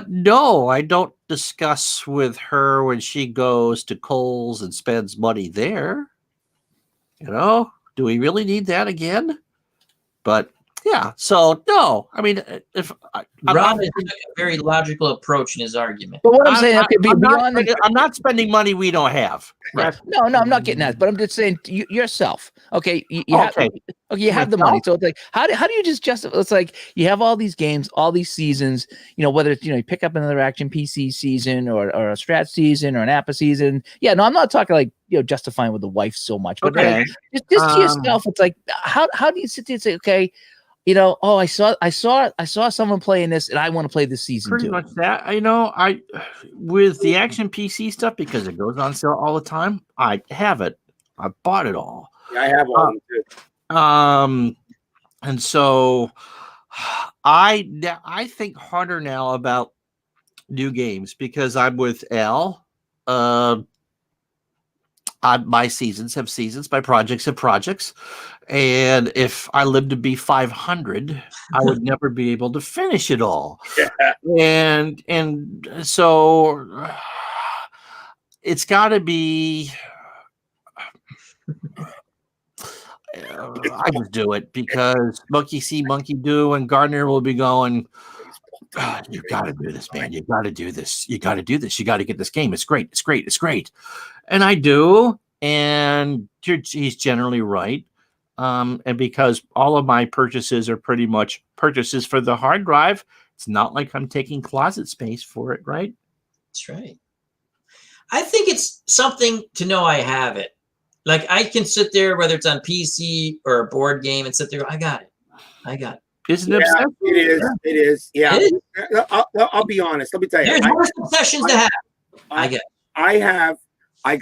[SPEAKER 5] no, I don't discuss with her when she goes to Kohl's and spends money there. Do we really need that again? But yeah, so no. I mean,
[SPEAKER 4] Rob is a very logical approach in his argument.
[SPEAKER 1] But what I'm saying,
[SPEAKER 5] I'm not spending money we don't have.
[SPEAKER 1] Right. No, I'm not getting that. But I'm just saying yourself. Okay, you have the money. So it's like, how do you just justify? It's like you have all these games, all these seasons. Whether it's you pick up another Action PC season or a Strat season or an APA season. Yeah, no, I'm not talking like justifying with the wife so much. But
[SPEAKER 5] okay,
[SPEAKER 1] just to yourself, it's like how do you sit there and say, okay, I saw someone playing this and I want to play this season
[SPEAKER 5] pretty
[SPEAKER 1] too.
[SPEAKER 5] much that. I with the Action PC stuff, because it goes on sale all the time, I have it. I bought it all.
[SPEAKER 2] Yeah, I have all of them too.
[SPEAKER 5] And so I think harder now about new games because I'm with Al. My seasons have seasons, my projects have projects, and if I lived to be 500, I would never be able to finish it all.
[SPEAKER 2] Yeah.
[SPEAKER 5] And so it's got to be. I just do it because monkey see, monkey do, and Gardner will be going, God, you got to do this, man. You got to do this. You got to do this. You got to get this game. It's great. It's great. It's great. And I do. And he's generally right. And because all of my purchases are pretty much purchases for the hard drive, it's not like I'm taking closet space for it, right?
[SPEAKER 4] That's right. I think it's something to know I have it. Like I can sit there, whether it's on PC or a board game, and sit there. I got it.
[SPEAKER 5] Isn't it?
[SPEAKER 2] It is. It is. Yeah.
[SPEAKER 4] It is.
[SPEAKER 2] I'll be honest. Let me tell you.
[SPEAKER 4] There's more concessions to have.
[SPEAKER 2] I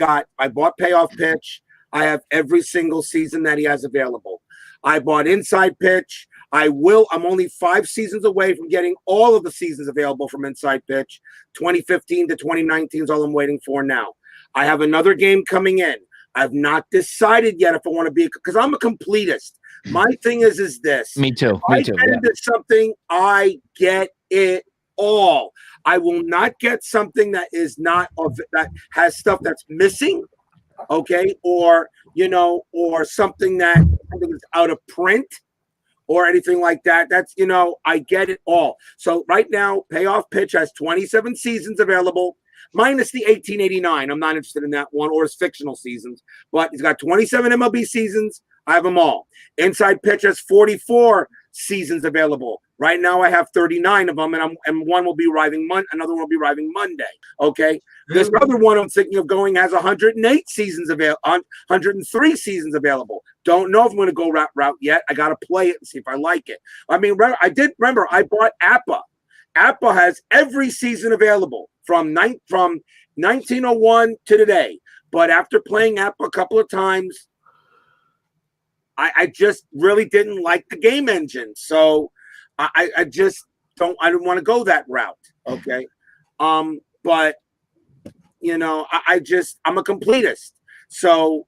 [SPEAKER 2] bought Payoff Pitch. I have every single season that he has available. I bought Inside Pitch. I'm only 5 seasons away from getting all of the seasons available from Inside Pitch. 2015 to 2019 is all I'm waiting for now. I have another game coming in. I've not decided yet if I want to be, because I'm a completist. My thing is this.
[SPEAKER 1] Me too.
[SPEAKER 2] I get into something, I get it all. I will not get something that is not that has stuff that's missing, okay, or something that something is out of print or anything like that. That's, I get it all. So right now, Payoff Pitch has 27 seasons available, minus the 1889. I'm not interested in that one, or his fictional seasons, but he's got 27 MLB seasons. I have them all. Inside Pitch has 44 seasons available. Right now, I have 39 of them, and one will be arriving another one will be arriving Monday. Okay, this other one I'm thinking of going has 108 seasons available, 103 seasons available. Don't know if I'm going to go route yet. I got to play it and see if I like it. I mean, I did remember I bought Appa. Appa has every season available from 1901 to today. But after playing Appa a couple of times, I just really didn't like the game engine. So I just don't want to go that route. Okay. But I'm a completist. So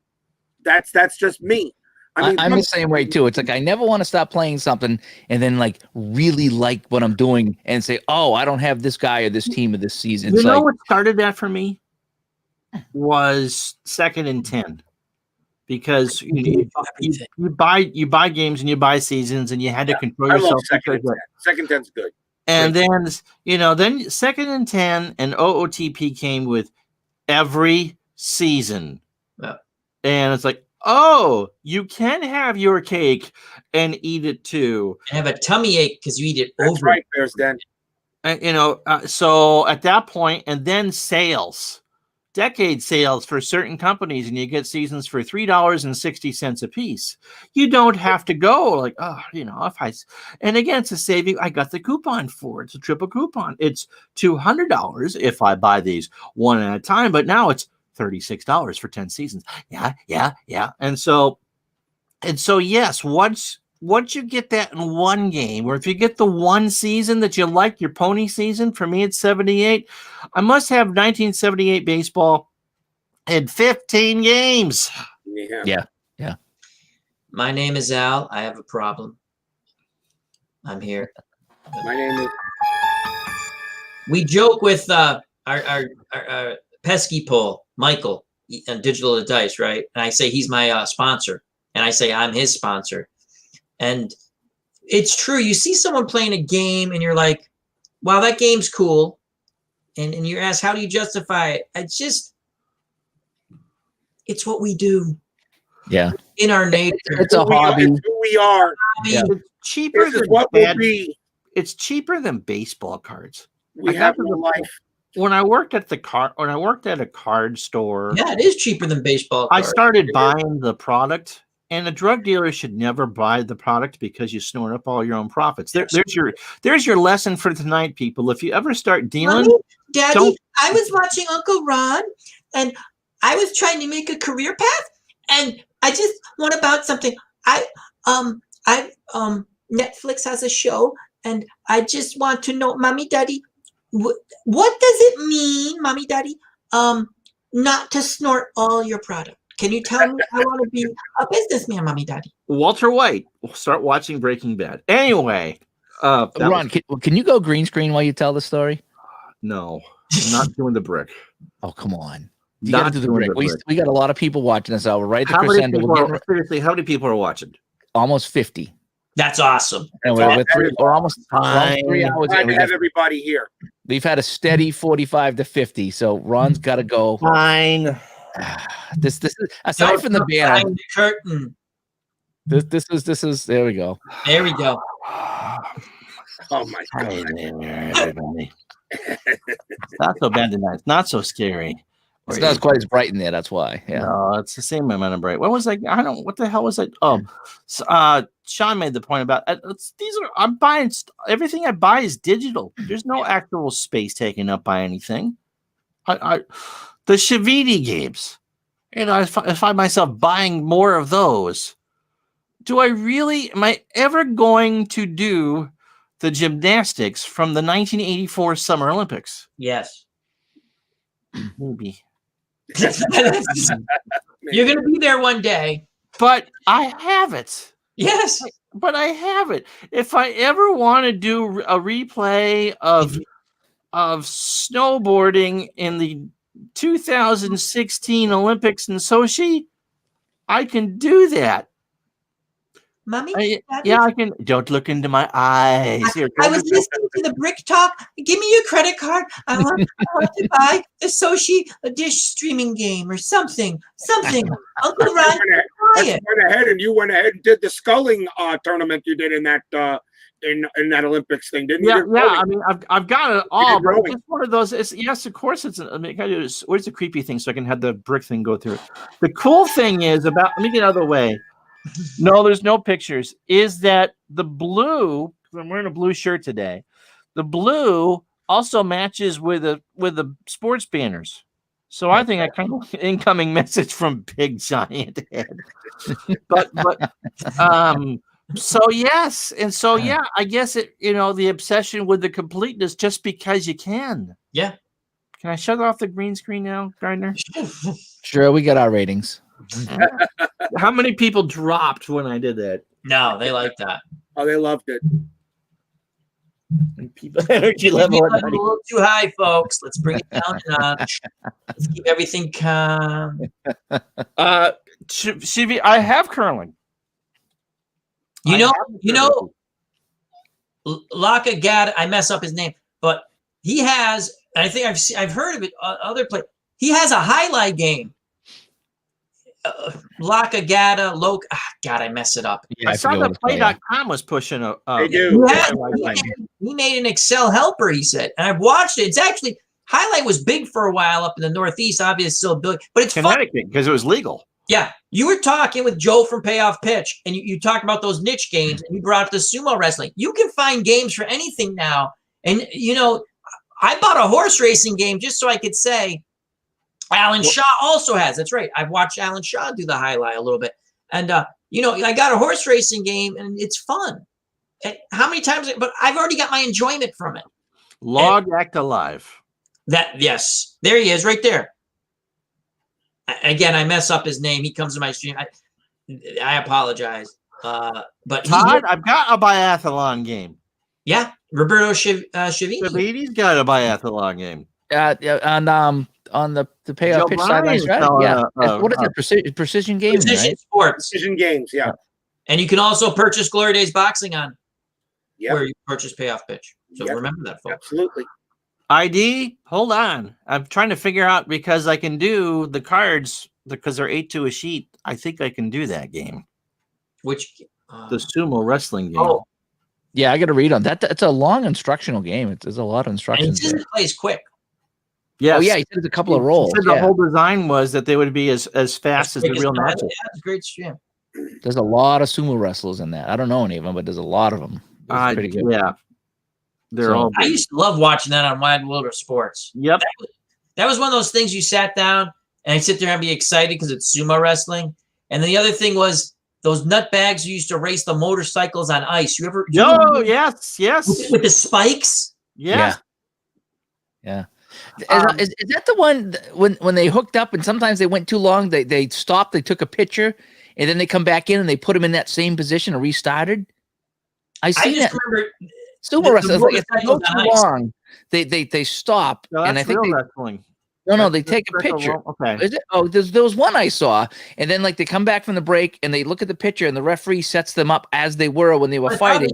[SPEAKER 2] that's just me. I mean,
[SPEAKER 1] I'm the same way too. It's like I never want to stop playing something and then like really like what I'm doing and say, oh, I don't have this guy or this team or this season.
[SPEAKER 5] You know what started that for me was 2nd and 10. Because you buy games and you buy seasons and you had to control yourself.
[SPEAKER 2] Second 10's good.
[SPEAKER 5] And then 2nd and 10 and OOTP came with every season.
[SPEAKER 4] Yeah.
[SPEAKER 5] And it's like, oh, you can have your cake and eat it too.
[SPEAKER 4] And have a tummy ache because you eat it
[SPEAKER 2] That's
[SPEAKER 4] over.
[SPEAKER 2] right, Bears Den.
[SPEAKER 5] So at that point, and then sales. Decade sales for certain companies, and you get seasons for $3.60 a piece. You don't have to go like, and again, it's a saving. I got the coupon for it. It's a triple coupon. It's $200 if I buy these one at a time, but now it's $36 for 10 seasons. Yeah. And so yes, once you get that in one game, or if you get the one season that you like, your pony season, for me it's 78. I must have 1978 baseball in 15 games.
[SPEAKER 1] Yeah.
[SPEAKER 4] My name is Al. I have a problem. I'm here.
[SPEAKER 2] My name is.
[SPEAKER 4] We joke with our pesky pole, Michael, on Digital to Dice, right? And I say he's my sponsor, and I say I'm his sponsor. And it's true. You see someone playing a game and you're like, wow, that game's cool. And you're asked, how do you justify it? It's what we do.
[SPEAKER 1] Yeah.
[SPEAKER 4] In our nature.
[SPEAKER 1] It's a hobby.
[SPEAKER 2] It's who we are.
[SPEAKER 1] Yeah.
[SPEAKER 5] It's cheaper
[SPEAKER 2] This is
[SPEAKER 5] than
[SPEAKER 2] what we'll be.
[SPEAKER 5] It's cheaper than baseball cards.
[SPEAKER 2] We have no life.
[SPEAKER 5] When I worked at a card store,
[SPEAKER 4] Yeah, it is cheaper than baseball
[SPEAKER 5] I
[SPEAKER 4] cards.
[SPEAKER 5] started buying the product. And a drug dealer should never buy the product because you snort up all your own profits. There's your lesson for tonight, people. If you ever start dealing,
[SPEAKER 4] Mommy, Daddy, I was watching Uncle Ron, and I was trying to make a career path, and I just want about something. Netflix has a show, and I just want to know, Mommy, Daddy, what does it mean, Mommy, Daddy, not to snort all your product? Can you tell me? I want to be a businessman, Mommy, Daddy.
[SPEAKER 5] Walter White will start watching Breaking Bad. Anyway,
[SPEAKER 1] Ron, can you go green screen while you tell the story?
[SPEAKER 5] No, I'm not doing the brick.
[SPEAKER 1] Oh, come on. You
[SPEAKER 5] Not
[SPEAKER 1] got to do the
[SPEAKER 5] doing
[SPEAKER 1] brick.
[SPEAKER 5] the brick.
[SPEAKER 1] We got a lot of people watching us. We're right at the
[SPEAKER 5] How many
[SPEAKER 1] crescendo.
[SPEAKER 5] people how many people are watching?
[SPEAKER 1] Almost 50.
[SPEAKER 4] That's awesome.
[SPEAKER 1] And we're almost 3 hours
[SPEAKER 2] Glad
[SPEAKER 1] in.
[SPEAKER 2] to have everybody here.
[SPEAKER 1] We've had a steady 45 to 50. So Ron's got to go.
[SPEAKER 5] Fine.
[SPEAKER 1] This is aside from the banner.
[SPEAKER 4] Behind the curtain.
[SPEAKER 1] This is there we go.
[SPEAKER 4] There we go.
[SPEAKER 2] Oh my
[SPEAKER 5] Hi
[SPEAKER 2] God.
[SPEAKER 5] there, everybody. It's not so bad tonight. It's not so scary.
[SPEAKER 1] It's not quite as bright in there. That's why. Yeah.
[SPEAKER 5] No, it's the same amount of bright. What was like? I don't. What the hell was it? Oh, Sean made the point about I'm buying everything I buy is digital. There's no actual space taken up by anything. The Shaviti games. I find myself buying more of those. Am I ever going to do the gymnastics from the 1984 Summer Olympics?
[SPEAKER 4] Yes.
[SPEAKER 5] Maybe.
[SPEAKER 4] You're going to be there one day.
[SPEAKER 5] But I have it.
[SPEAKER 4] Yes.
[SPEAKER 5] But I have it. If I ever want to do a replay of snowboarding in the 2016 Olympics in Sochi, I can do that.
[SPEAKER 4] Mommy? Daddy?
[SPEAKER 5] Yeah, I can. Don't look into my eyes. Here,
[SPEAKER 4] I was listening to the Brick Talk. Give me your credit card. I want to buy the Soshi dish streaming game or something. Uncle Ron, buy it.
[SPEAKER 2] You went ahead and did the sculling tournament you did in that in that Olympics thing, didn't you?
[SPEAKER 5] Yeah. I mean, I've got it all, but
[SPEAKER 2] rowing.
[SPEAKER 5] it's one of those. Yes, of course. I mean, where's the creepy thing so I can have the brick thing go through it? The cool thing is about. Let me get out of the way. No, there's no pictures. Is that the blue? I'm wearing a blue shirt today. The blue also matches with the sports banners. So I think I kind of incoming message from Big Giant Head. but so yes, and so yeah, I guess it, the obsession with the completeness just because you can.
[SPEAKER 4] Yeah.
[SPEAKER 5] Can I shut off the green screen now, Gardner?
[SPEAKER 1] Sure, we got our ratings.
[SPEAKER 5] How many people dropped when I did that?
[SPEAKER 4] No, they like that.
[SPEAKER 2] Oh, they loved it.
[SPEAKER 5] People energy level
[SPEAKER 4] A little too high, folks. Let's bring it down a notch. Let's keep everything calm.
[SPEAKER 5] I have curling.
[SPEAKER 4] Laka Gad, I mess up his name, but he has, I think I've heard of it other place. He has a highlight game. Laka Gada, God, I mess it up.
[SPEAKER 5] Yeah, I saw that Play.com was pushing a.
[SPEAKER 2] They do.
[SPEAKER 4] He made an Excel helper, he said, and I've watched it. It's actually, highlight was big for a while up in the Northeast. Obviously, it's still big, but it's
[SPEAKER 5] Connecticut because it was legal.
[SPEAKER 4] Yeah, you were talking with Joe from Payoff Pitch, and you talked about those niche games, and you brought up the sumo wrestling. You can find games for anything now, and I bought a horse racing game just so I could say. Alan Shaw also has. That's right. I've watched Alan Shaw do the highlight a little bit. And, I got a horse racing game, and it's fun. And how many times? But I've already got my enjoyment from it.
[SPEAKER 5] Log Act Alive.
[SPEAKER 4] Yes. There he is right there. Again, I mess up his name. He comes to my stream. I apologize. But
[SPEAKER 5] Todd, I've got a biathlon game.
[SPEAKER 4] Yeah. Roberto Chavini.
[SPEAKER 5] Chavini's got a biathlon game.
[SPEAKER 1] On the Payoff Pitch sidelines, right? Yeah. What is it? Precision gaming,
[SPEAKER 4] Precision
[SPEAKER 1] right?
[SPEAKER 4] sports.
[SPEAKER 2] Precision games, yeah.
[SPEAKER 4] And you can also purchase Glory Days Boxing on where you purchase Payoff Pitch. So remember that, folks.
[SPEAKER 2] Absolutely.
[SPEAKER 5] ID, hold on. I'm trying to figure out because I can do the cards because they're 8 to a sheet. I think I can do that game.
[SPEAKER 4] Which
[SPEAKER 5] the sumo wrestling game.
[SPEAKER 4] Oh.
[SPEAKER 1] Yeah, I got to read on that. It's a long instructional game. There's a lot of instructions.
[SPEAKER 4] And it plays quick.
[SPEAKER 5] Yes.
[SPEAKER 1] Oh yeah, he did a couple of rolls.
[SPEAKER 5] The whole design was that they would be as fast as the real matches.
[SPEAKER 4] Yeah, it's a great stream.
[SPEAKER 1] There's a lot of sumo wrestlers in that. I don't know any of them, but there's a lot of them. Pretty good.
[SPEAKER 5] Yeah, they're all.
[SPEAKER 4] I used to love watching that on Wide World of Sports.
[SPEAKER 5] Yep,
[SPEAKER 4] that was one of those things you sat down and I sit there and be excited because it's sumo wrestling. And then the other thing was those nutbags who used to race the motorcycles on ice. You ever?
[SPEAKER 5] Yes.
[SPEAKER 4] With the spikes.
[SPEAKER 5] Yeah.
[SPEAKER 1] Is that the one when they hooked up and sometimes they went too long? They stopped. They took a picture and then they come back in and they put them in that same position and restarted. I just
[SPEAKER 4] remember
[SPEAKER 1] sumo wrestlers. Like if they go too long, they stop.
[SPEAKER 5] No,
[SPEAKER 1] and I think
[SPEAKER 5] wrestling.
[SPEAKER 1] No, they take a picture.
[SPEAKER 5] Okay.
[SPEAKER 1] Is it? Oh, there was one I saw, and then like they come back from the break and they look at the picture, and the referee sets them up as they were when they were fighting.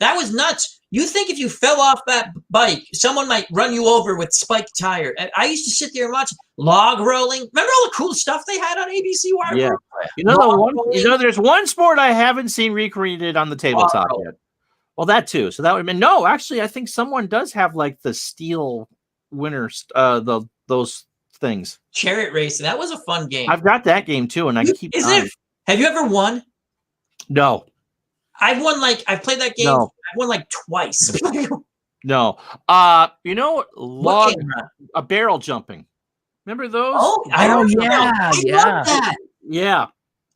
[SPEAKER 4] That was nuts. You think if you fell off that bike, someone might run you over with spiked tire. And I used to sit there and watch log rolling. Remember all the cool stuff they had on ABC Wire?
[SPEAKER 5] Yeah. There's one sport I haven't seen recreated on the tabletop yet. Well, that too. So that would mean no. Actually, I think someone does have like the steel winners. Those things.
[SPEAKER 4] Chariot racing. That was a fun game.
[SPEAKER 5] I've got that game too, and I keep.
[SPEAKER 4] Have you ever won?
[SPEAKER 5] No.
[SPEAKER 4] I've played that game.
[SPEAKER 5] No.
[SPEAKER 4] I've won like twice.
[SPEAKER 5] No. Barrel jumping. Remember those?
[SPEAKER 4] Oh, I love that.
[SPEAKER 5] Yeah.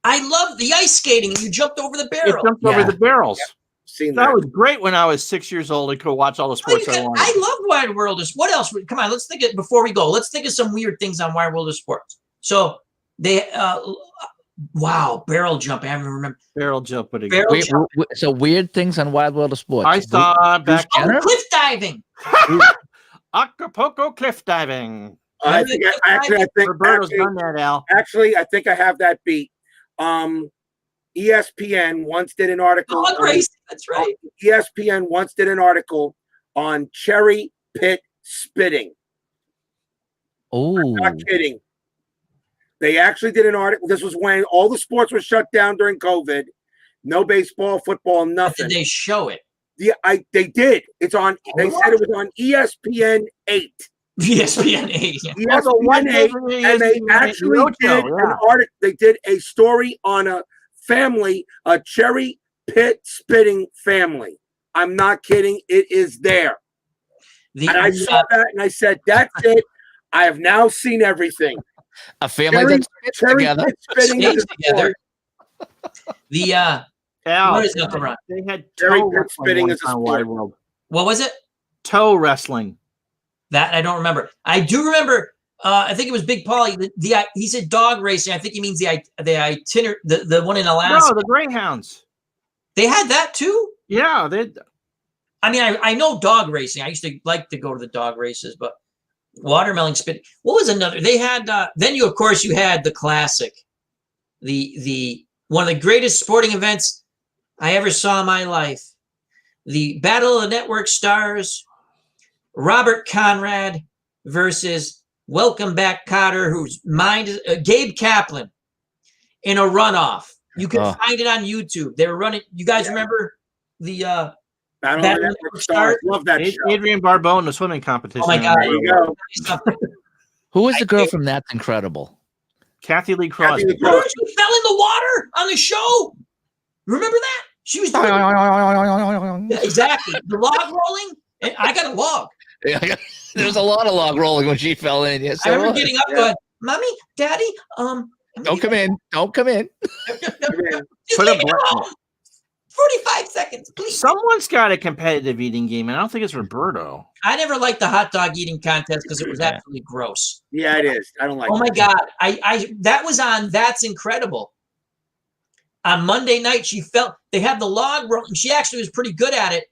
[SPEAKER 4] I love the ice skating. You jumped over the barrel.
[SPEAKER 5] You jumped over the barrels.
[SPEAKER 2] Yep. Seen
[SPEAKER 5] that was great when I was 6 years old and could watch all the sports I wanted.
[SPEAKER 4] I love Wide World of What else? Come on, let's think before we go. Let's think of some weird things on Wide World of Sports. So they barrel jump. I haven't remember
[SPEAKER 5] barrel jump.
[SPEAKER 1] So weird things on Wide World of Sports.
[SPEAKER 5] I saw back
[SPEAKER 4] cliff diving.
[SPEAKER 5] Acapulco cliff diving.
[SPEAKER 2] I think
[SPEAKER 5] Roberto's done that, Al.
[SPEAKER 2] Actually, I think I have that beat. ESPN once did an article.
[SPEAKER 4] Dog race. That's right.
[SPEAKER 2] ESPN once did an article on cherry pit spitting.
[SPEAKER 1] Oh,
[SPEAKER 2] Not kidding. They actually did an article. This was when all the sports were shut down during COVID. No baseball, football,
[SPEAKER 4] But
[SPEAKER 2] nothing.
[SPEAKER 4] did they show it?
[SPEAKER 2] They did. It's on. They said it was on ESPN 8.
[SPEAKER 4] ESPN 8. Yeah.
[SPEAKER 2] ESPN 8, and they actually did an article. They did a story on a family, a cherry pit spitting family. I'm not kidding. It is there. And I saw that, and I said, "That's it. I have now seen everything."
[SPEAKER 1] a family that spits together.
[SPEAKER 2] Pit spitting
[SPEAKER 4] Stays
[SPEAKER 2] is a
[SPEAKER 4] together.
[SPEAKER 2] sport.
[SPEAKER 4] The
[SPEAKER 5] Al,
[SPEAKER 4] what is Uncle Ron?
[SPEAKER 5] they had
[SPEAKER 2] Cherry
[SPEAKER 5] toe
[SPEAKER 2] pit
[SPEAKER 5] wrestling
[SPEAKER 2] spitting
[SPEAKER 5] once
[SPEAKER 2] is a
[SPEAKER 5] on
[SPEAKER 2] sport.
[SPEAKER 5] Wide World.
[SPEAKER 4] What was it?
[SPEAKER 5] Toe wrestling.
[SPEAKER 4] That I don't remember. I do remember. I think it was Big Paulie. He said dog racing. I think he means the itinerary, the one in Alaska.
[SPEAKER 5] No, the Greyhounds.
[SPEAKER 4] They had that too.
[SPEAKER 5] Yeah, they.
[SPEAKER 4] I mean, I know dog racing. I used to like to go to the dog races, but watermelon spit. What was another? They had then you had the classic, the one of the greatest sporting events I ever saw in my life, the Battle of the Network Stars, Robert Conrad versus Welcome Back Cotter, whose mind is Gabe Kaplan in a runoff. You can find it on YouTube. They were running. You guys remember the
[SPEAKER 2] Battle of the Network Stars. Love that show.
[SPEAKER 5] Adrian Barbeau in the swimming competition.
[SPEAKER 4] Oh my God!
[SPEAKER 2] There you go.
[SPEAKER 1] Who is the girl from That's Incredible?
[SPEAKER 5] Kathy Lee Crosby.
[SPEAKER 4] Remember she fell in the water on the show. Remember that? She was doing yeah, exactly the log rolling. And I got a log.
[SPEAKER 1] There's a lot of log rolling when she fell in. Yes,
[SPEAKER 4] I remember getting up going, "Mommy, Daddy,
[SPEAKER 1] don't come in. Don't come in.
[SPEAKER 4] Just
[SPEAKER 5] Put a
[SPEAKER 4] leave me alone. 45 seconds, please."
[SPEAKER 5] Someone's got a competitive eating game, and I don't think it's Roberto.
[SPEAKER 4] I never liked the hot dog eating contest because it was absolutely gross.
[SPEAKER 2] Yeah, it is. I don't like.
[SPEAKER 4] Oh my God! I that was on That's Incredible. On Monday night, they had the log rolling. She actually was pretty good at it.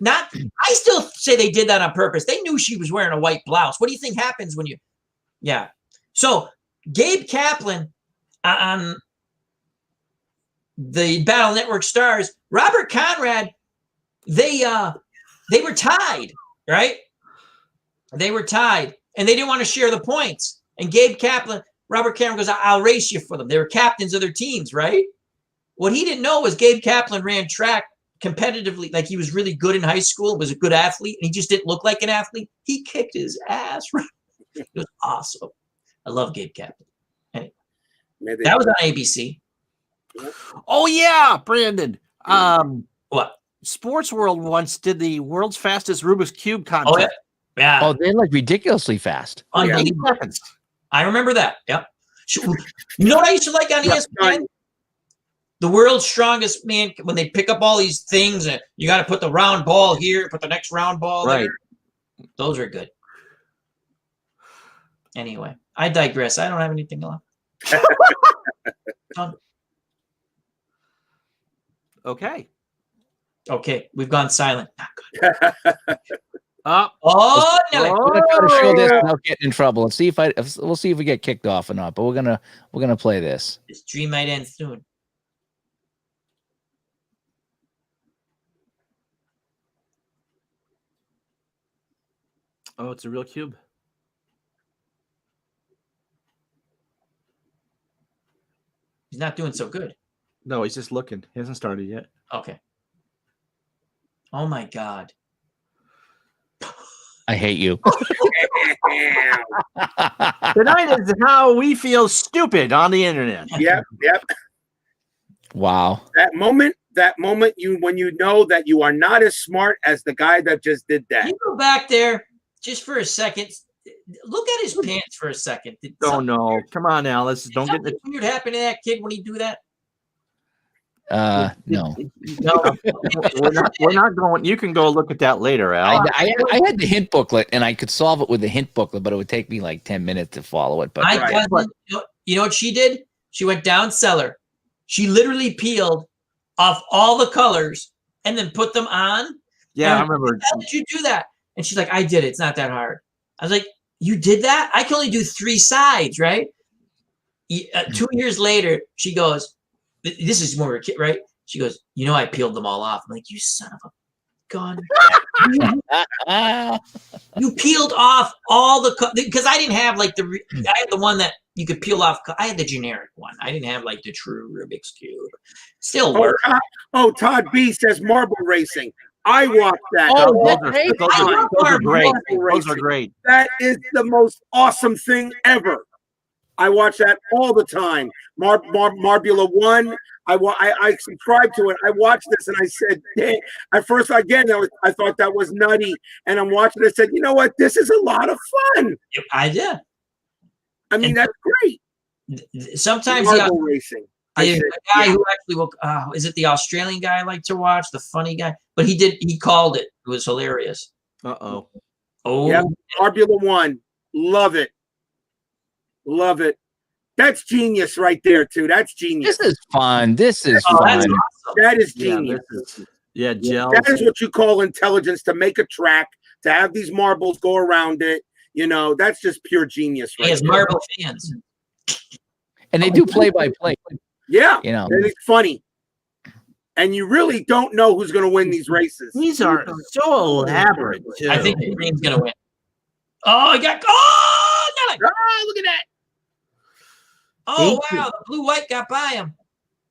[SPEAKER 4] I still say they did that on purpose. They knew she was wearing a white blouse. What do you think happens when you? Yeah. So Gabe Kaplan on the Battle Network Stars, Robert Conrad, they were tied, right? They were tied, and they didn't want to share the points. And Gabe Kaplan, Robert Conrad goes, "I'll race you for them." They were captains of their teams, right? What he didn't know was Gabe Kaplan ran track competitively, like he was really good in high school, was a good athlete, and he just didn't look like an athlete. He kicked his ass. It was awesome. I love Gabe Kaplan. Anyway, that was on ABC.
[SPEAKER 5] Oh yeah, Brandon.
[SPEAKER 4] What?
[SPEAKER 5] Sports World once did the world's fastest Rubik's Cube contest.
[SPEAKER 4] Oh yeah. Yeah.
[SPEAKER 1] Oh, they're like ridiculously fast.
[SPEAKER 4] Unbelievable.
[SPEAKER 5] 8 seconds.
[SPEAKER 4] I remember that. Yep. You know what I used to like on ESPN? The world's strongest man, when they pick up all these things and you got to put the round ball here, put the next round ball there. Those are good. Anyway, I digress. I don't have anything left.
[SPEAKER 5] Okay.
[SPEAKER 4] Okay, we've gone silent. Not good.
[SPEAKER 5] Oh,
[SPEAKER 1] We're gonna try to show this without getting in trouble and see we'll see if we get kicked off or not. But we're gonna play this.
[SPEAKER 4] This dream might end soon.
[SPEAKER 5] oh, it's a real cube.
[SPEAKER 4] He's not doing so good.
[SPEAKER 5] No, he's just looking. He hasn't started yet.
[SPEAKER 4] Okay. Oh my God.
[SPEAKER 1] I hate you.
[SPEAKER 5] Tonight is how we feel stupid on the internet.
[SPEAKER 2] Yep.
[SPEAKER 1] Wow.
[SPEAKER 2] That moment when you know that you are not as smart as the guy that just did that.
[SPEAKER 4] Can you go back there just for a second? Look at his pants for a second.
[SPEAKER 5] Oh no! Come on, now. Don't get the
[SPEAKER 4] weird happen to that kid when he do that.
[SPEAKER 1] No.
[SPEAKER 4] No.
[SPEAKER 5] we're not going. You can go look at that later, Al.
[SPEAKER 1] I had the hint booklet and I could solve it with the hint booklet, but it would take me like 10 minutes to follow it. But
[SPEAKER 4] you know what she did? She went down cellar. She literally peeled off all the colors and then put them on.
[SPEAKER 5] Yeah, I remember.
[SPEAKER 4] How did you do that? And she's like, "I did it. It's not that hard." I was like, "You did that? I can only do 3 sides, right?" 2 years later, she goes, this is when we were a kid, right? She goes, I peeled them all off. I'm like, you son of a gun. You peeled off all because I didn't have like I had the one that you could peel off. I had the generic one. I didn't have like the true Rubik's Cube. Still works.
[SPEAKER 2] Todd B says marble racing. I watched that.
[SPEAKER 5] Those are great. Those are great.
[SPEAKER 2] That is the most awesome thing ever. I watch that all the time. Marbula 1. I subscribed to it. I watched this and I said, dang. At first, again, I thought that was nutty. And I'm watching it. I said, you know what? This is a lot of fun.
[SPEAKER 4] I did.
[SPEAKER 2] I mean, that's great.
[SPEAKER 4] Sometimes
[SPEAKER 2] marble racing.
[SPEAKER 4] The guy who actually is it the Australian guy I like to watch, the funny guy? But he called it. It was hilarious.
[SPEAKER 5] Oh.
[SPEAKER 2] Yeah, Marbula 1. Love it. Love it. That's genius right there, too. That's genius.
[SPEAKER 1] This is fun. This is fun.
[SPEAKER 4] That's awesome.
[SPEAKER 2] That is genius.
[SPEAKER 5] Gels.
[SPEAKER 2] That is what you call intelligence, to make a track, to have these marbles go around it. That's just pure genius.
[SPEAKER 4] He has marble fans.
[SPEAKER 1] And they do play-by-play.
[SPEAKER 2] Yeah. And it's funny. And you really don't know who's going to win these races.
[SPEAKER 5] These are so elaborate, too.
[SPEAKER 4] I think the green's going to win. Got it.
[SPEAKER 2] Look at that.
[SPEAKER 4] Oh, wow. The blue-white got by him.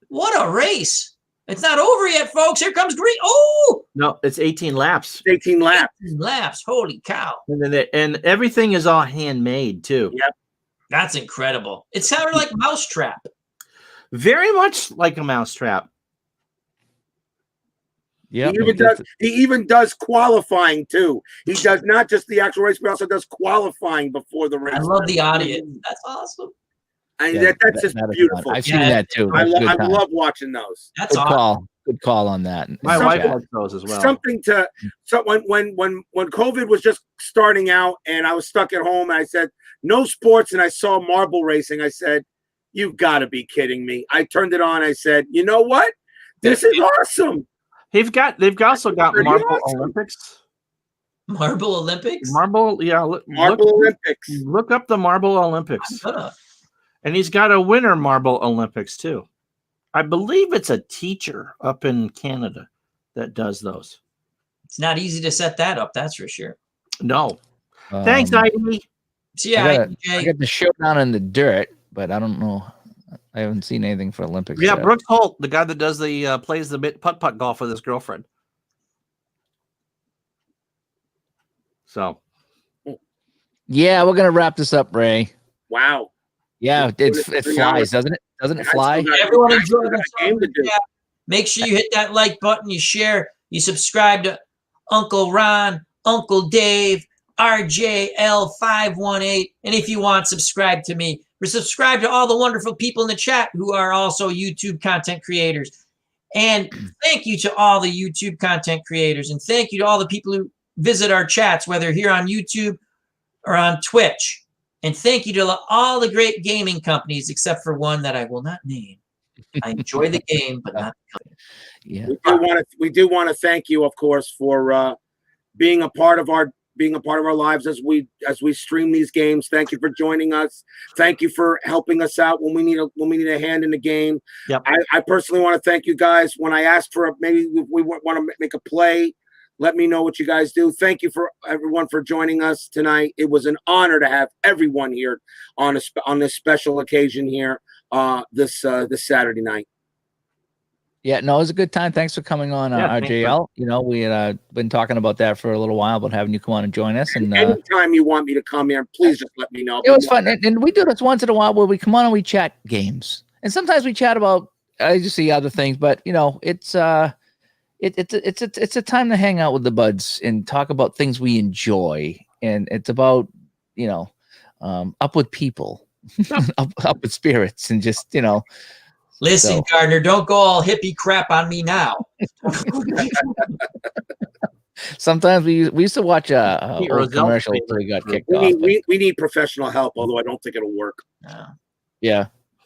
[SPEAKER 4] What a race. It's not over yet, folks. Here comes green. Oh!
[SPEAKER 5] No, it's 18 laps.
[SPEAKER 2] 18 laps.
[SPEAKER 4] 18 laps. Holy cow.
[SPEAKER 5] And everything is all handmade, too.
[SPEAKER 2] Yep.
[SPEAKER 4] That's incredible. It sounded like Mousetrap.
[SPEAKER 5] Very much like a mousetrap.
[SPEAKER 1] Yeah.
[SPEAKER 2] He even does qualifying, too. He does not just the actual race, but also does qualifying before the race.
[SPEAKER 4] I love the audience. That's awesome.
[SPEAKER 2] That's just beautiful.
[SPEAKER 1] I've seen that too.
[SPEAKER 2] I love watching those.
[SPEAKER 4] That's
[SPEAKER 1] good
[SPEAKER 4] awesome.
[SPEAKER 1] call. Good call on that.
[SPEAKER 5] My wife likes those as well.
[SPEAKER 2] When COVID was just starting out and I was stuck at home, and I said no sports, and I saw marble racing, I said, "You've got to be kidding me!" I turned it on. I said, "You know what? This is awesome."
[SPEAKER 5] They've also got Marble Olympics.
[SPEAKER 4] Marble Olympics?
[SPEAKER 5] Marble
[SPEAKER 2] Olympics.
[SPEAKER 5] Look up the Marble Olympics. And he's got a Winter Marble Olympics too. I believe it's a teacher up in Canada that does those.
[SPEAKER 4] It's not easy to set that up, that's for sure.
[SPEAKER 5] No. Thanks, Ivy.
[SPEAKER 4] See,
[SPEAKER 1] I got the showdown in the dirt, but I don't know. I haven't seen anything for Olympics.
[SPEAKER 5] Yeah,
[SPEAKER 1] yet.
[SPEAKER 5] Brooks Holt, the guy that does the plays the putt golf with his girlfriend. So,
[SPEAKER 1] yeah, we're gonna wrap this up, Ray.
[SPEAKER 2] Wow.
[SPEAKER 1] Yeah, it flies, doesn't it? Doesn't it fly?
[SPEAKER 4] Everyone enjoy themselves. Make sure you hit that like button, you share, you subscribe to Uncle Ron, Uncle Dave, RJL518, and if you want, subscribe to me. Or subscribe to all the wonderful people in the chat who are also YouTube content creators. And thank you to all the YouTube content creators, and thank you to all the people who visit our chats, whether here on YouTube or on Twitch. And thank you to all the great gaming companies, except for one that I will not name. I enjoy the game, but not the company.
[SPEAKER 1] Yeah.
[SPEAKER 2] We do want to thank you, of course, for being a part of our lives as we stream these games. Thank you for joining us. Thank you for helping us out when we need a hand in the game.
[SPEAKER 5] Yep.
[SPEAKER 2] I personally want to thank you guys. When I asked for maybe we want to make a play, let me know what you guys do. Thank you for everyone for joining us tonight. It was an honor to have everyone here on this special occasion here this Saturday night.
[SPEAKER 1] Yeah, no, it was a good time. Thanks for coming on, RJL. We had been talking about that for a little while, about having you come on and join us. And
[SPEAKER 2] anytime you want me to come here, please just let me know.
[SPEAKER 1] It was fun, and we do this once in a while where we come on and we chat games, and sometimes we chat about just the other things. But it's a time to hang out with the buds and talk about things we enjoy, and it's about up with people, up with spirits, and just
[SPEAKER 4] Listen, Gardner, don't go all hippie crap on me now.
[SPEAKER 1] Sometimes we used to watch a commercial until we got kicked off.
[SPEAKER 2] We need professional help, although I don't think it'll work.
[SPEAKER 1] Yeah.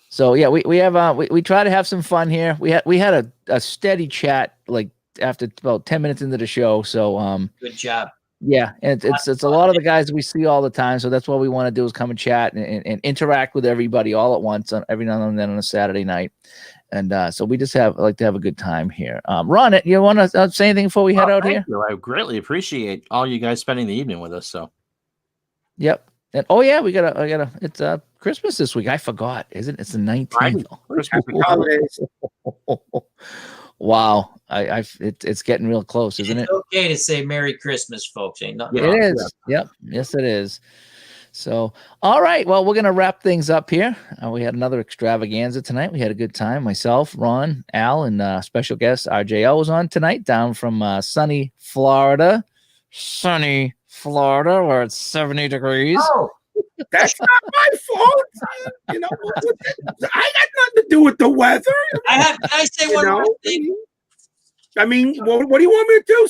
[SPEAKER 1] So yeah, we have we try to have some fun here. We had a steady chat like after about 10 minutes into the show. So
[SPEAKER 4] good job.
[SPEAKER 1] Yeah, and it's a lot of the guys we see all the time, so that's what we want to do is come and chat and interact with everybody all at once on every now and then on a Saturday night, and so we just like to have a good time here. Ron, you want to say anything before we head out here?
[SPEAKER 5] I greatly appreciate all you guys spending the evening with us. So,
[SPEAKER 1] yep, and oh yeah, I gotta. It's Christmas this week. I forgot, isn't it? It's the 19th.
[SPEAKER 2] Happy holidays.
[SPEAKER 1] Wow, it's getting real close, isn't it?
[SPEAKER 4] It's okay to say Merry Christmas, folks. Ain't nothing.
[SPEAKER 1] It is. Yep. Yes, it is. So, all right. Well, we're gonna wrap things up here. We had another extravaganza tonight. We had a good time. Myself, Ron, Al, and special guest RJL was on tonight, down from sunny Florida. Sunny Florida, where it's 70 degrees.
[SPEAKER 4] Oh,
[SPEAKER 2] That's not my fault. You know, I got nothing to do with the weather.
[SPEAKER 4] can I say
[SPEAKER 2] You
[SPEAKER 4] one
[SPEAKER 2] know?
[SPEAKER 4] more thing?
[SPEAKER 2] I mean, what do you want me to do?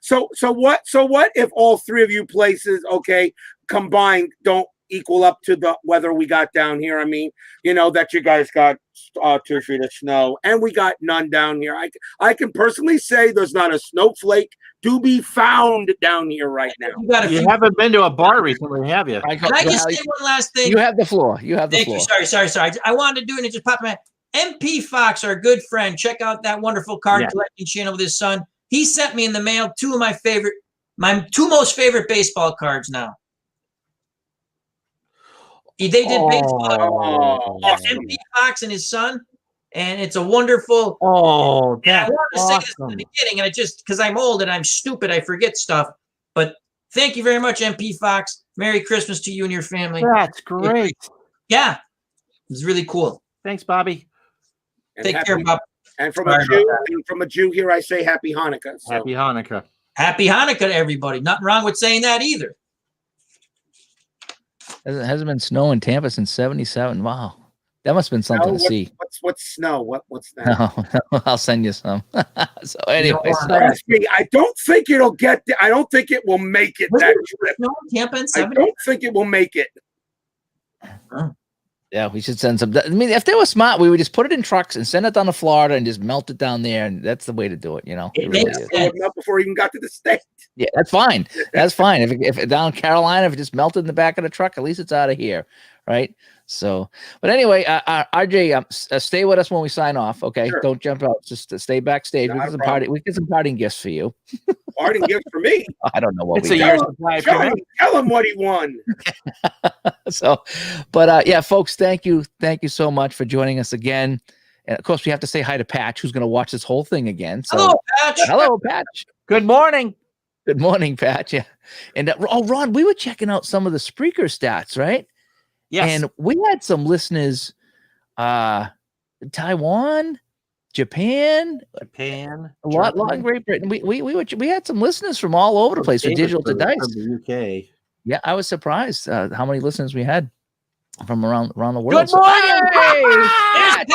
[SPEAKER 2] So what if all three of you places, okay, combined don't equal up to the weather we got down here? I mean, you know, that you guys got 2 feet of snow and we got none down here. I can personally say there's not a snowflake to be found down here right now.
[SPEAKER 4] You got a
[SPEAKER 5] you
[SPEAKER 4] few.
[SPEAKER 5] haven't been to a bar recently, have you?
[SPEAKER 4] Can I just say one last thing?
[SPEAKER 1] You have the floor. You have the
[SPEAKER 4] Thank
[SPEAKER 1] floor.
[SPEAKER 4] you. Sorry. I wanted to do it and it just popped in my head. MP Fox, our good friend, check out that wonderful card collecting channel with his son. He sent me in the mail my 2 most favorite baseball cards now. They did baseball.
[SPEAKER 2] Awesome.
[SPEAKER 4] MP Fox and his son, and it's a wonderful.
[SPEAKER 5] Oh,
[SPEAKER 4] And I
[SPEAKER 5] that's
[SPEAKER 4] wanted to say this in
[SPEAKER 5] awesome.
[SPEAKER 4] the beginning, and I just because I'm old and I'm stupid, I forget stuff. But thank you very much, MP Fox. Merry Christmas to you and your family.
[SPEAKER 5] That's great.
[SPEAKER 4] Yeah, it was really cool.
[SPEAKER 5] Thanks, Bobby.
[SPEAKER 2] And
[SPEAKER 4] Take care, Bob.
[SPEAKER 2] And from
[SPEAKER 4] Sorry
[SPEAKER 2] a Jew here, I say Happy Hanukkah. So.
[SPEAKER 5] Happy Hanukkah.
[SPEAKER 4] Happy Hanukkah to everybody. Nothing wrong with saying that either.
[SPEAKER 1] It hasn't been snow in Tampa since '77. Wow, that must have been something to see.
[SPEAKER 2] What's snow? What's that?
[SPEAKER 1] No, I'll send you some. So anyway,
[SPEAKER 2] Trust me, I don't think it'll get there. I don't think it will make it.
[SPEAKER 4] Was
[SPEAKER 2] That
[SPEAKER 4] there
[SPEAKER 2] trip.
[SPEAKER 4] snow in Tampa in
[SPEAKER 2] I
[SPEAKER 4] 70?
[SPEAKER 2] don't think it will make it.
[SPEAKER 1] yeah, we should send some. I mean, if they were smart, we would just put it in trucks and send it down to Florida and just melt it down there, and that's the way to do it. You know,
[SPEAKER 4] It
[SPEAKER 1] really
[SPEAKER 4] makes
[SPEAKER 1] is.
[SPEAKER 4] sense.
[SPEAKER 2] Up before it even got to the state.
[SPEAKER 1] Yeah, that's fine. That's fine. If down in Carolina, if it just melted in the back of the truck, at least it's out of here, right? So, but anyway, RJ, stay with us when we sign off. Okay,
[SPEAKER 2] Sure.
[SPEAKER 1] Don't jump out. Just stay backstage.
[SPEAKER 2] Not a
[SPEAKER 1] We
[SPEAKER 2] problem.
[SPEAKER 1] get some parting gifts for you.
[SPEAKER 2] Parting gift for me.
[SPEAKER 1] I don't know what
[SPEAKER 5] It's
[SPEAKER 1] we
[SPEAKER 5] a
[SPEAKER 1] got.
[SPEAKER 5] year's supply for me.
[SPEAKER 2] Tell him what he won.
[SPEAKER 1] So, but yeah, folks, thank you so much for joining us again. And of course, we have to say hi to Patch, who's going to watch this whole thing again. So,
[SPEAKER 4] Hello, Patch.
[SPEAKER 1] hello, Patch.
[SPEAKER 5] Good morning.
[SPEAKER 1] Good morning, Patch. Yeah, and Ron, we were checking out some of the Spreaker stats, right?
[SPEAKER 5] Yes.
[SPEAKER 1] And we had some listeners, Taiwan, Japan,
[SPEAKER 5] Japan.
[SPEAKER 1] a lot
[SPEAKER 5] Germany,
[SPEAKER 1] in Great Britain. We had some listeners from all over the place for Digital to Dice.
[SPEAKER 5] From the UK.
[SPEAKER 1] Yeah, I was surprised how many listeners we had from around the world.
[SPEAKER 5] Good
[SPEAKER 1] So-
[SPEAKER 5] morning.
[SPEAKER 4] There's Patch.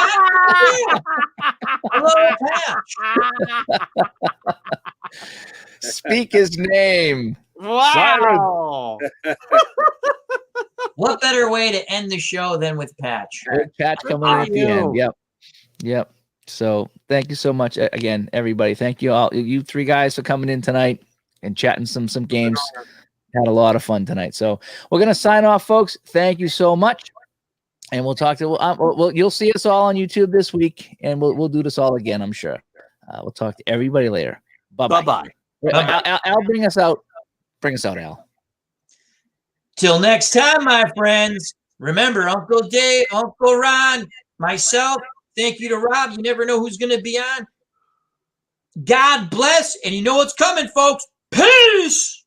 [SPEAKER 4] Hello, Patch.
[SPEAKER 1] Speak his name.
[SPEAKER 5] Wow.
[SPEAKER 4] What better way to end the show than with Patch?
[SPEAKER 1] Patch coming in at the end.
[SPEAKER 5] you.
[SPEAKER 1] Yep. So thank you so much again, everybody. Thank you all, you 3 guys, for coming in tonight and chatting some games. Had a lot of fun tonight. So we're gonna sign off, folks. Thank you so much, and we'll talk to. You'll see us all on YouTube this week, and we'll do this all again. I'm sure. We'll talk to everybody later. Bye
[SPEAKER 5] Bye-bye.
[SPEAKER 1] Al, bring us out. Bring us out, Al.
[SPEAKER 4] Till next time, my friends. Remember, Uncle Dave, Uncle Ron, myself. Thank you to Rob. You never know who's going to be on. God bless, and you know what's coming, folks. Peace.